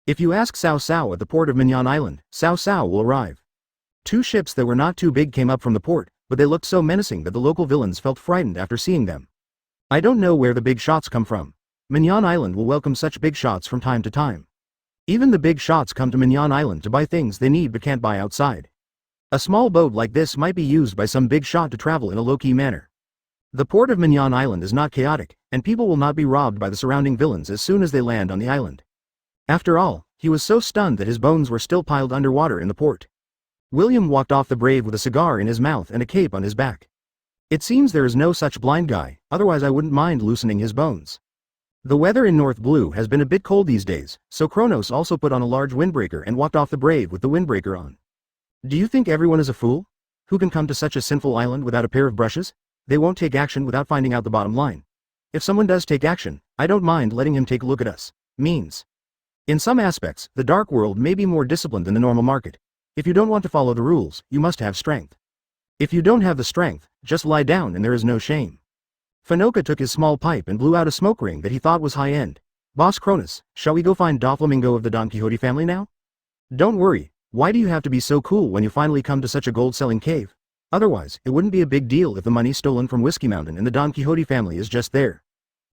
If you ask Cao Cao at the port of Mignon Island, Cao Cao will arrive. 2 ships that were not too big came up from the port, but they looked so menacing that the local villains felt frightened after seeing them. I don't know where the big shots come from. Mignon Island will welcome such big shots from time to time. Even the big shots come to Mignon Island to buy things they need but can't buy outside. A small boat like this might be used by some big shot to travel in a low-key manner. The port of Mignon Island is not chaotic, and people will not be robbed by the surrounding villains as soon as they land on the island. After all, he was so stunned that his bones were still piled underwater in the port. William walked off the Brave with a cigar in his mouth and a cape on his back. It seems there is no such blind guy, otherwise I wouldn't mind loosening his bones. The weather in North Blue has been a bit cold these days, so Kronos also put on a large windbreaker and walked off the Brave with the windbreaker on. Do you think everyone is a fool? Who can come to such a sinful island without a pair of brushes? They won't take action without finding out the bottom line. If someone does take action, I don't mind letting him take a look at us. Means. In some aspects, the Dark World may be more disciplined than the normal market. If you don't want to follow the rules, you must have strength. If you don't have the strength, just lie down and there is no shame. Fanoka took his small pipe and blew out a smoke ring that he thought was high-end. Boss Kronus, shall we go find Doflamingo of the Don Quixote family now? Don't worry, Why do you have to be so cool when you finally come to such a gold-selling cave? Otherwise, it wouldn't be a big deal if the money stolen from Whiskey Mountain and the Don Quixote family is just there.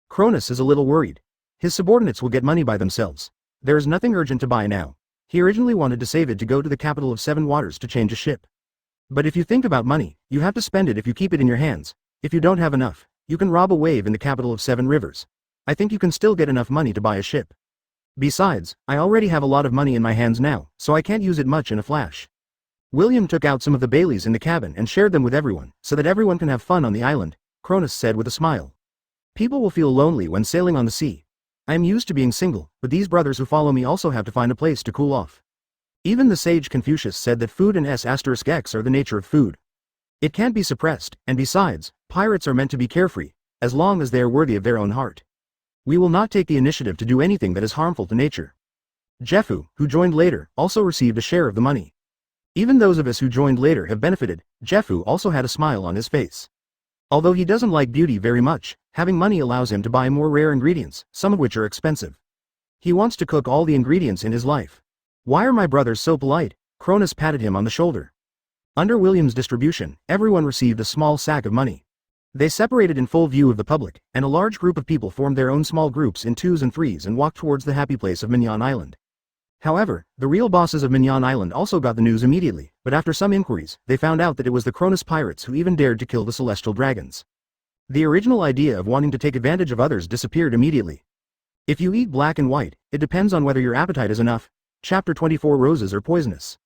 Cronus is a little worried. His subordinates will get money by themselves. There is nothing urgent to buy now. He originally wanted to save it to go to the capital of Seven Waters to change a ship. But if you think about money, you have to spend it if you keep it in your hands. If you don't have enough, you can rob a wave in the capital of Seven Rivers. I think you can still get enough money to buy a ship. Besides, I already have a lot of money in my hands now, so I can't use it much in a flash. William took out some of the Baileys in the cabin and shared them with everyone, so that everyone can have fun on the island, Cronus said with a smile. People will feel lonely when sailing on the sea. I am used to being single, but these brothers who follow me also have to find a place to cool off. Even the sage Confucius said that food and s*x are the nature of food. It can't be suppressed, and besides, pirates are meant to be carefree, as long as they are worthy of their own heart. We will not take the initiative to do anything that is harmful to nature. Jeffu, who joined later, also received a share of the money. Even those of us who joined later have benefited. Jeffu also had a smile on his face. Although he doesn't like beauty very much, having money allows him to buy more rare ingredients, some of which are expensive. He wants to cook all the ingredients in his life. Why are my brothers so polite? Cronus patted him on the shoulder. Under William's distribution, everyone received a small sack of money. They separated in full view of the public, and a large group of people formed their own small groups in 2s and 3s and walked towards the happy place of Mignon Island. However, the real bosses of Mignon Island also got the news immediately, but after some inquiries, they found out that it was the Kronos Pirates who even dared to kill the celestial dragons. The original idea of wanting to take advantage of others disappeared immediately. If you eat black and white, it depends on whether your appetite is enough. Chapter 24 Roses are poisonous.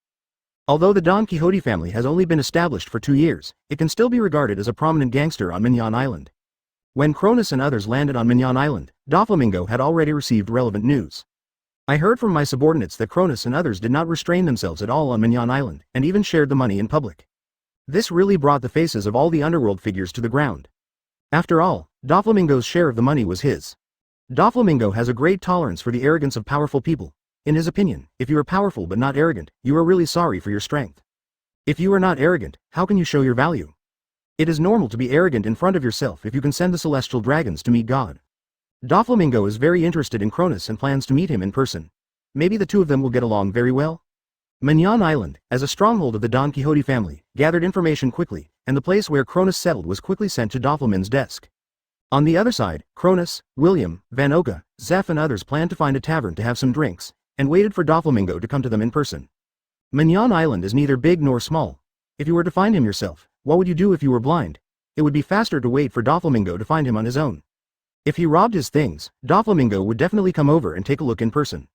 Although the Don Quixote family has only been established for 2 years, it can still be regarded as a prominent gangster on Mignon Island. When Cronus and others landed on Mignon Island, Doflamingo had already received relevant news. I heard from my subordinates that Cronus and others did not restrain themselves at all on Mignon Island, and even shared the money in public. This really brought the faces of all the underworld figures to the ground. After all, Doflamingo's share of the money was his. Doflamingo has a great tolerance for the arrogance of powerful people. In his opinion, if you are powerful but not arrogant, you are really sorry for your strength. If you are not arrogant, how can you show your value? It is normal to be arrogant in front of yourself if you can send the celestial dragons to meet God. Doflamingo is very interested in Cronus and plans to meet him in person. Maybe the two of them will get along very well? Mignon Island, as a stronghold of the Don Quixote family, gathered information quickly, and the place where Cronus settled was quickly sent to Doflamingo's desk. On the other side, Cronus, William, Vana, Zeph and others planned to find a tavern to have some drinks, and waited for Doflamingo to come to them in person. Mignon Island is neither big nor small. If you were to find him yourself, what would you do if you were blind? It would be faster to wait for Doflamingo to find him on his own. If he robbed his things, Doflamingo would definitely come over and take a look in person.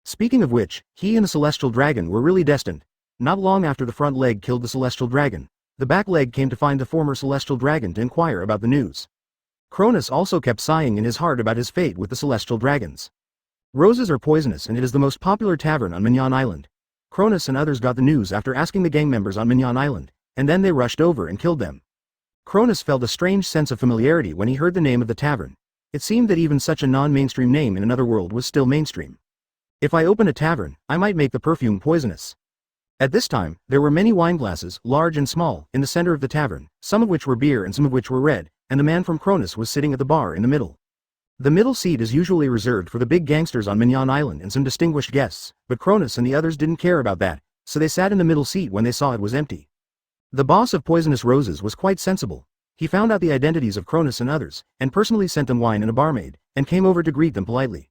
Speaking of which, he and the celestial dragon were really destined. Not long after the front leg killed the celestial dragon, the back leg came to find the former celestial dragon to inquire about the news. Cronus also kept sighing in his heart about his fate with the celestial dragons. Roses are poisonous and it is the most popular tavern on Mignon Island. Cronus and others got the news after asking the gang members on Mignon Island, and then they rushed over and killed them. Cronus felt a strange sense of familiarity when he heard the name of the tavern. It seemed that even such a non-mainstream name in another world was still mainstream. If I open a tavern, I might make the perfume poisonous. At this time, there were many wine glasses, large and small, in the center of the tavern, some of which were beer and some of which were red, and the man from Cronus was sitting at the bar in the middle. The middle seat is usually reserved for the big gangsters on Mignon Island and some distinguished guests, but Cronus and the others didn't care about that, so they sat in the middle seat when they saw it was empty. The boss of Poisonous Roses was quite sensible. He found out the identities of Cronus and others, and personally sent them wine and a barmaid, and came over to greet them politely.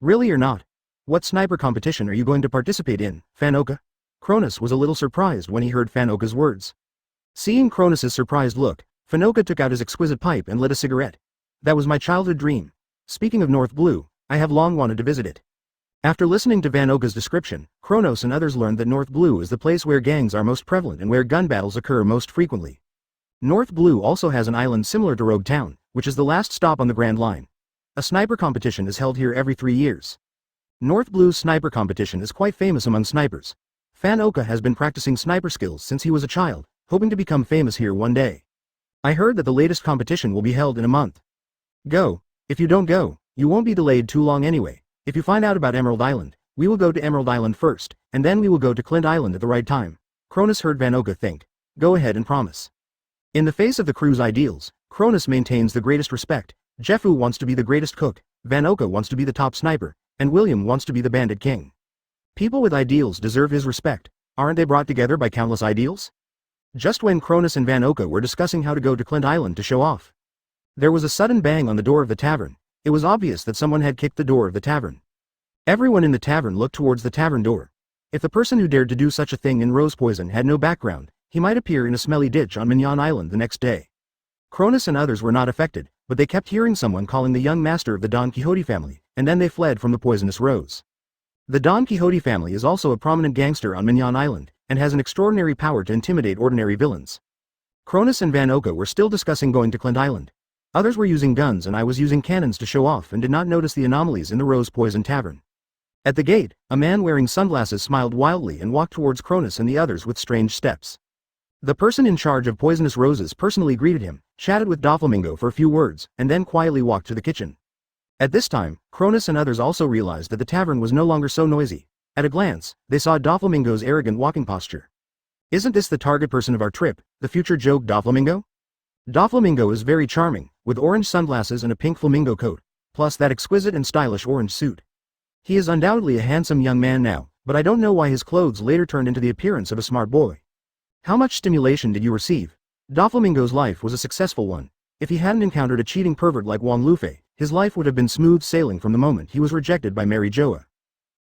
Really or not? What sniper competition are you going to participate in, Fanoka? Cronus was a little surprised when he heard Fanoka's words. Seeing Cronus's surprised look, Fanoka took out his exquisite pipe and lit a cigarette. That was my childhood dream. Speaking of North Blue, I have long wanted to visit it. After listening to Vanoka's description, Kronos and others learned that North Blue is the place where gangs are most prevalent and where gun battles occur most frequently. North Blue also has an island similar to Rogue Town, which is the last stop on the Grand Line. A sniper competition is held here every 3 years. North Blue's sniper competition is quite famous among snipers. Fanoka has been practicing sniper skills since he was a child, hoping to become famous here one day. I heard that the latest competition will be held in a month. Go. If you don't go, you won't be delayed too long anyway. If you find out about Emerald Island, we will go to Emerald Island first, and then we will go to Clint Island at the right time. Cronus heard Vanoka think. Go ahead and promise. In the face of the crew's ideals, Cronus maintains the greatest respect. Jeffu wants to be the greatest cook, Vanoka wants to be the top sniper, and William wants to be the bandit king. People with ideals deserve his respect. Aren't they brought together by countless ideals? Just when Cronus and Vana were discussing how to go to Clint Island to show off, there was a sudden bang on the door of the tavern. It was obvious that someone had kicked the door of the tavern. Everyone in the tavern looked towards the tavern door. If the person who dared to do such a thing in rose poison had no background, he might appear in a smelly ditch on Mignon Island the next day. Cronus and others were not affected, but they kept hearing someone calling the young master of the Don Quixote family, and then they fled from the poisonous rose. The Don Quixote family is also a prominent gangster on Mignon Island, and has an extraordinary power to intimidate ordinary villains. Cronus and Vana were still discussing going to Clint Island. Others were using guns and I was using cannons to show off and did not notice the anomalies in the Rose Poison Tavern. At the gate, a man wearing sunglasses smiled wildly and walked towards Cronus and the others with strange steps. The person in charge of poisonous roses personally greeted him, chatted with Doflamingo for a few words, and then quietly walked to the kitchen. At this time, Cronus and others also realized that the tavern was no longer so noisy. At a glance, they saw Doflamingo's arrogant walking posture. Isn't this the target person of our trip, the future joke Doflamingo? Doflamingo is very charming, with orange sunglasses and a pink flamingo coat, plus that exquisite and stylish orange suit. He is undoubtedly a handsome young man now, but I don't know why his clothes later turned into the appearance of a smart boy. How much stimulation did you receive? Doflamingo's life was a successful one. If he hadn't encountered a cheating pervert like Wang Lufei, his life would have been smooth sailing from the moment he was rejected by Mary Joa.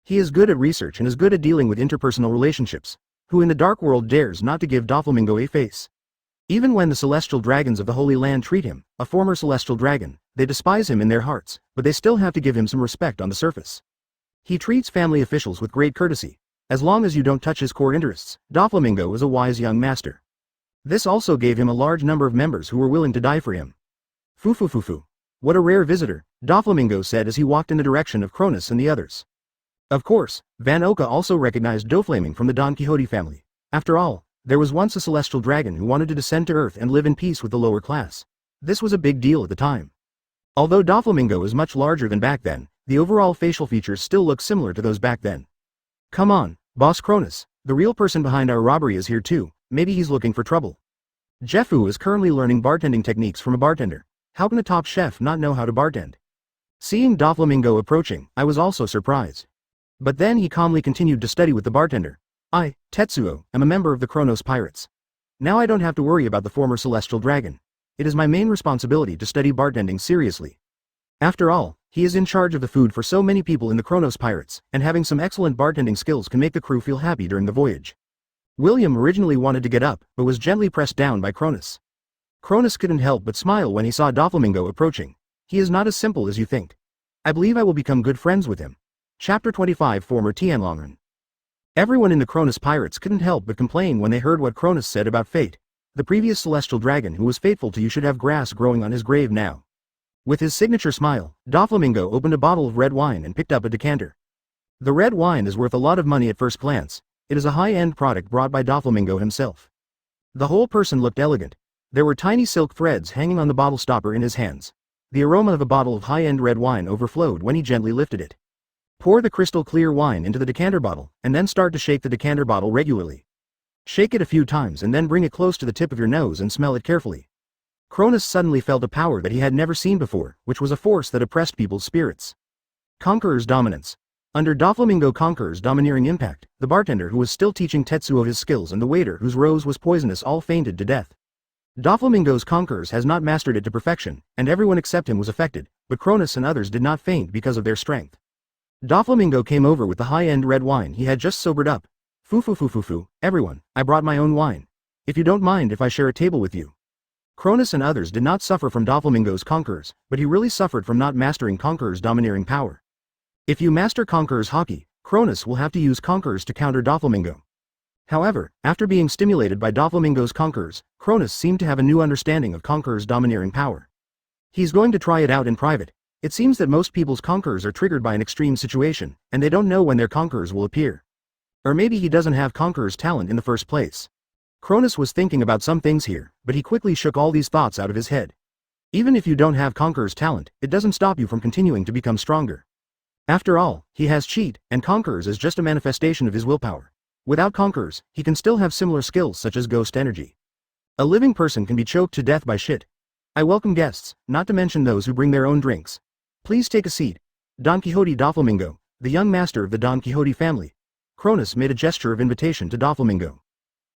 He is good at research and is good at dealing with interpersonal relationships. Who in the dark world dares not to give Doflamingo a face? Even when the celestial dragons of the Holy Land treat him, a former celestial dragon, they despise him in their hearts, but they still have to give him some respect on the surface. He treats family officials with great courtesy. As long as you don't touch his core interests, Doflamingo is a wise young master. This also gave him a large number of members who were willing to die for him. Fufu. What a rare visitor, Doflamingo said as he walked in the direction of Cronus and the others. Of course, Vana also recognized Doflamingo from the Don Quixote family. After all, there was once a celestial dragon who wanted to descend to Earth and live in peace with the lower class. This was a big deal at the time. Although Doflamingo is much larger than back then, the overall facial features still look similar to those back then. Come on, Boss Cronus, the real person behind our robbery is here too, maybe he's looking for trouble. Jeffu is currently learning bartending techniques from a bartender. How can a top chef not know how to bartend? Seeing Doflamingo approaching, I was also surprised. But then he calmly continued to study with the bartender. I, Tetsuo, am a member of the Kronos Pirates. Now I don't have to worry about the former celestial dragon. It is my main responsibility to study bartending seriously. After all, he is in charge of the food for so many people in the Kronos Pirates, and having some excellent bartending skills can make the crew feel happy during the voyage. William originally wanted to get up, but was gently pressed down by Cronus. Cronus couldn't help but smile when he saw Doflamingo approaching. He is not as simple as you think. I believe I will become good friends with him. Chapter 25 Former Tianlongren. Everyone in the Kronos Pirates couldn't help but complain when they heard what Cronus said about fate. The previous celestial dragon who was faithful to you should have grass growing on his grave now. With his signature smile, Doflamingo opened a bottle of red wine and picked up a decanter. The red wine is worth a lot of money at first glance. It is a high-end product brought by Doflamingo himself. The whole person looked elegant. There were tiny silk threads hanging on the bottle stopper in his hands. The aroma of a bottle of high-end red wine overflowed when he gently lifted it. Pour the crystal clear wine into the decanter bottle, and then start to shake the decanter bottle regularly. Shake it a few times and then bring it close to the tip of your nose and smell it carefully. Cronus suddenly felt a power that he had never seen before, which was a force that oppressed people's spirits. Conqueror's dominance. Under Doflamingo Conqueror's domineering impact, the bartender who was still teaching Tetsuo his skills and the waiter whose rose was poisonous all fainted to death. Doflamingo's Conquerors has not mastered it to perfection, and everyone except him was affected, but Cronus and others did not faint because of their strength. Doflamingo came over with the high-end red wine he had just sobered up. Fufu, everyone, I brought my own wine. If you don't mind if I share a table with you. Cronus and others did not suffer from Doflamingo's Conquerors, but he really suffered from not mastering Conqueror's domineering power. If you master Conqueror's hockey, Cronus will have to use Conquerors to counter Doflamingo. However, after being stimulated by Doflamingo's Conquerors, Cronus seemed to have a new understanding of Conqueror's domineering power. He's going to try it out in private. It seems that most people's Conquerors are triggered by an extreme situation, and they don't know when their Conquerors will appear. Or maybe he doesn't have Conqueror's talent in the first place. Cronus was thinking about some things here, but he quickly shook all these thoughts out of his head. Even if you don't have Conqueror's talent, it doesn't stop you from continuing to become stronger. After all, he has cheat, and Conquerors is just a manifestation of his willpower. Without Conquerors, he can still have similar skills such as ghost energy. A living person can be choked to death by shit. I welcome guests, not to mention those who bring their own drinks. Please take a seat. Don Quixote Doflamingo, the young master of the Don Quixote family. Kronus made a gesture of invitation to Doflamingo.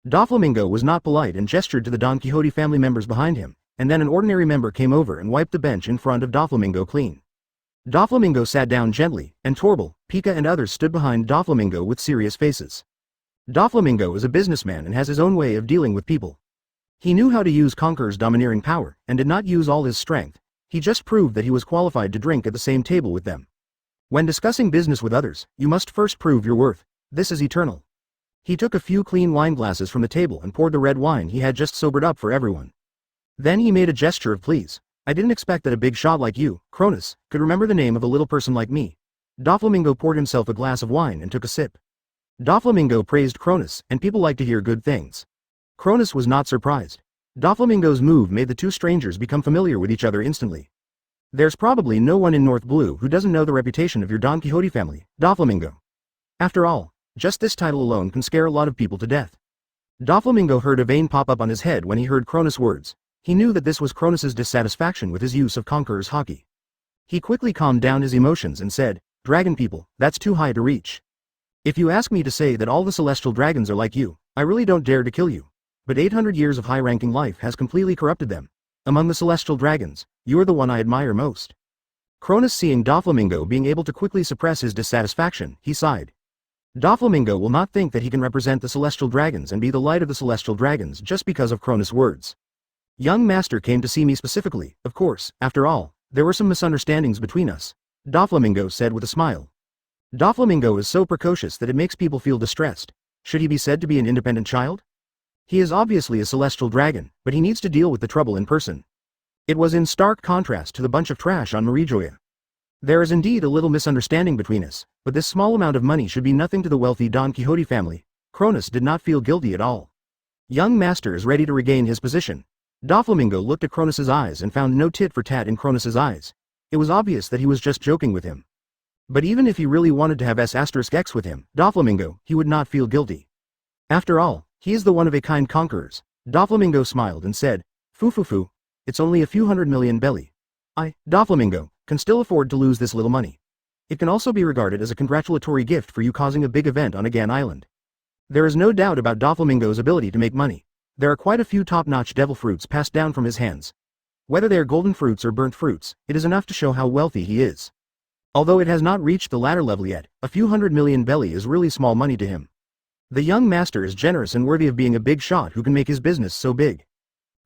Doflamingo was not polite and gestured to the Don Quixote family members behind him, and then an ordinary member came over and wiped the bench in front of Doflamingo clean. Doflamingo sat down gently, and Torbil, Pika and others stood behind Doflamingo with serious faces. Doflamingo is a businessman and has his own way of dealing with people. He knew how to use Conqueror's domineering power, and did not use all his strength. He just proved that he was qualified to drink at the same table with them. When discussing business with others, you must first prove your worth. This is eternal. He took a few clean wine glasses from the table and poured the red wine he had just sobered up for everyone. Then he made a gesture of please. I didn't expect that a big shot like you, Kronus, could remember the name of a little person like me. Doflamingo poured himself a glass of wine and took a sip. Doflamingo praised Kronus, and people like to hear good things. Kronus was not surprised. Doflamingo's move made the two strangers become familiar with each other instantly. There's probably no one in North Blue who doesn't know the reputation of your Don Quixote family, Doflamingo. After all, just this title alone can scare a lot of people to death. Doflamingo heard a vein pop up on his head when he heard Kronus' words. He knew that this was Kronus' dissatisfaction with his use of Conqueror's hockey. He quickly calmed down his emotions and said, Dragon people, that's too high to reach. If you ask me to say that all the celestial dragons are like you, I really don't dare to kill you. But 800 years of high-ranking life has completely corrupted them. Among the celestial dragons, you're the one I admire most. Kronus, seeing Doflamingo being able to quickly suppress his dissatisfaction, he sighed. Doflamingo will not think that he can represent the celestial dragons and be the light of the celestial dragons just because of Kronus' words. Young master came to see me specifically, of course. After all, there were some misunderstandings between us, Doflamingo said with a smile. Doflamingo is so precocious that it makes people feel distressed. Should he be said to be an independent child? He is obviously a celestial dragon, but he needs to deal with the trouble in person. It was in stark contrast to the bunch of trash on Marijoya. There is indeed a little misunderstanding between us, but this small amount of money should be nothing to the wealthy Don Quixote family. Kronus did not feel guilty at all. Young master is ready to regain his position. Doflamingo looked at Kronus' eyes and found no tit for tat in Kronus' eyes. It was obvious that he was just joking with him. But even if he really wanted to have S*X with him, Doflamingo, he would not feel guilty. After all, he is the one-of-a-kind conquerors. Doflamingo smiled and said, Foo, it's only a few 100 million belly. I, Doflamingo, can still afford to lose this little money. It can also be regarded as a congratulatory gift for you causing a big event on Agan Island. There is no doubt about Doflamingo's ability to make money. There are quite a few top-notch devil fruits passed down from his hands. Whether they are golden fruits or burnt fruits, it is enough to show how wealthy he is. Although it has not reached the latter level yet, a few 100 million belly is really small money to him. The young master is generous and worthy of being a big shot who can make his business so big.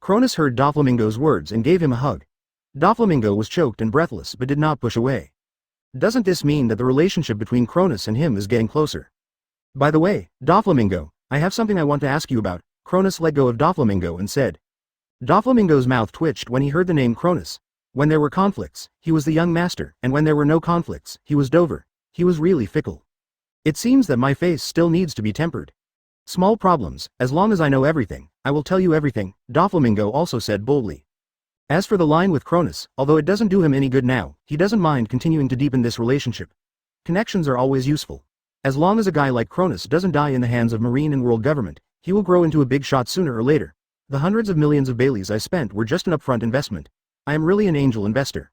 Kronus heard Doflamingo's words and gave him a hug. Doflamingo was choked and breathless but did not push away. Doesn't this mean that the relationship between Kronus and him is getting closer? By the way, Doflamingo, I have something I want to ask you about. Kronus let go of Doflamingo and said. Doflamingo's mouth twitched when he heard the name Kronus. When there were conflicts, he was the young master, and when there were no conflicts, he was Dover. He was really fickle. It seems that my face still needs to be tempered. Small problems, as long as I know everything, I will tell you everything, Doflamingo also said boldly. As for the line with Kronus, although it doesn't do him any good now, he doesn't mind continuing to deepen this relationship. Connections are always useful. As long as a guy like Kronus doesn't die in the hands of Marine and world government, he will grow into a big shot sooner or later. The hundreds of millions of Baileys I spent were just an upfront investment. I am really an angel investor.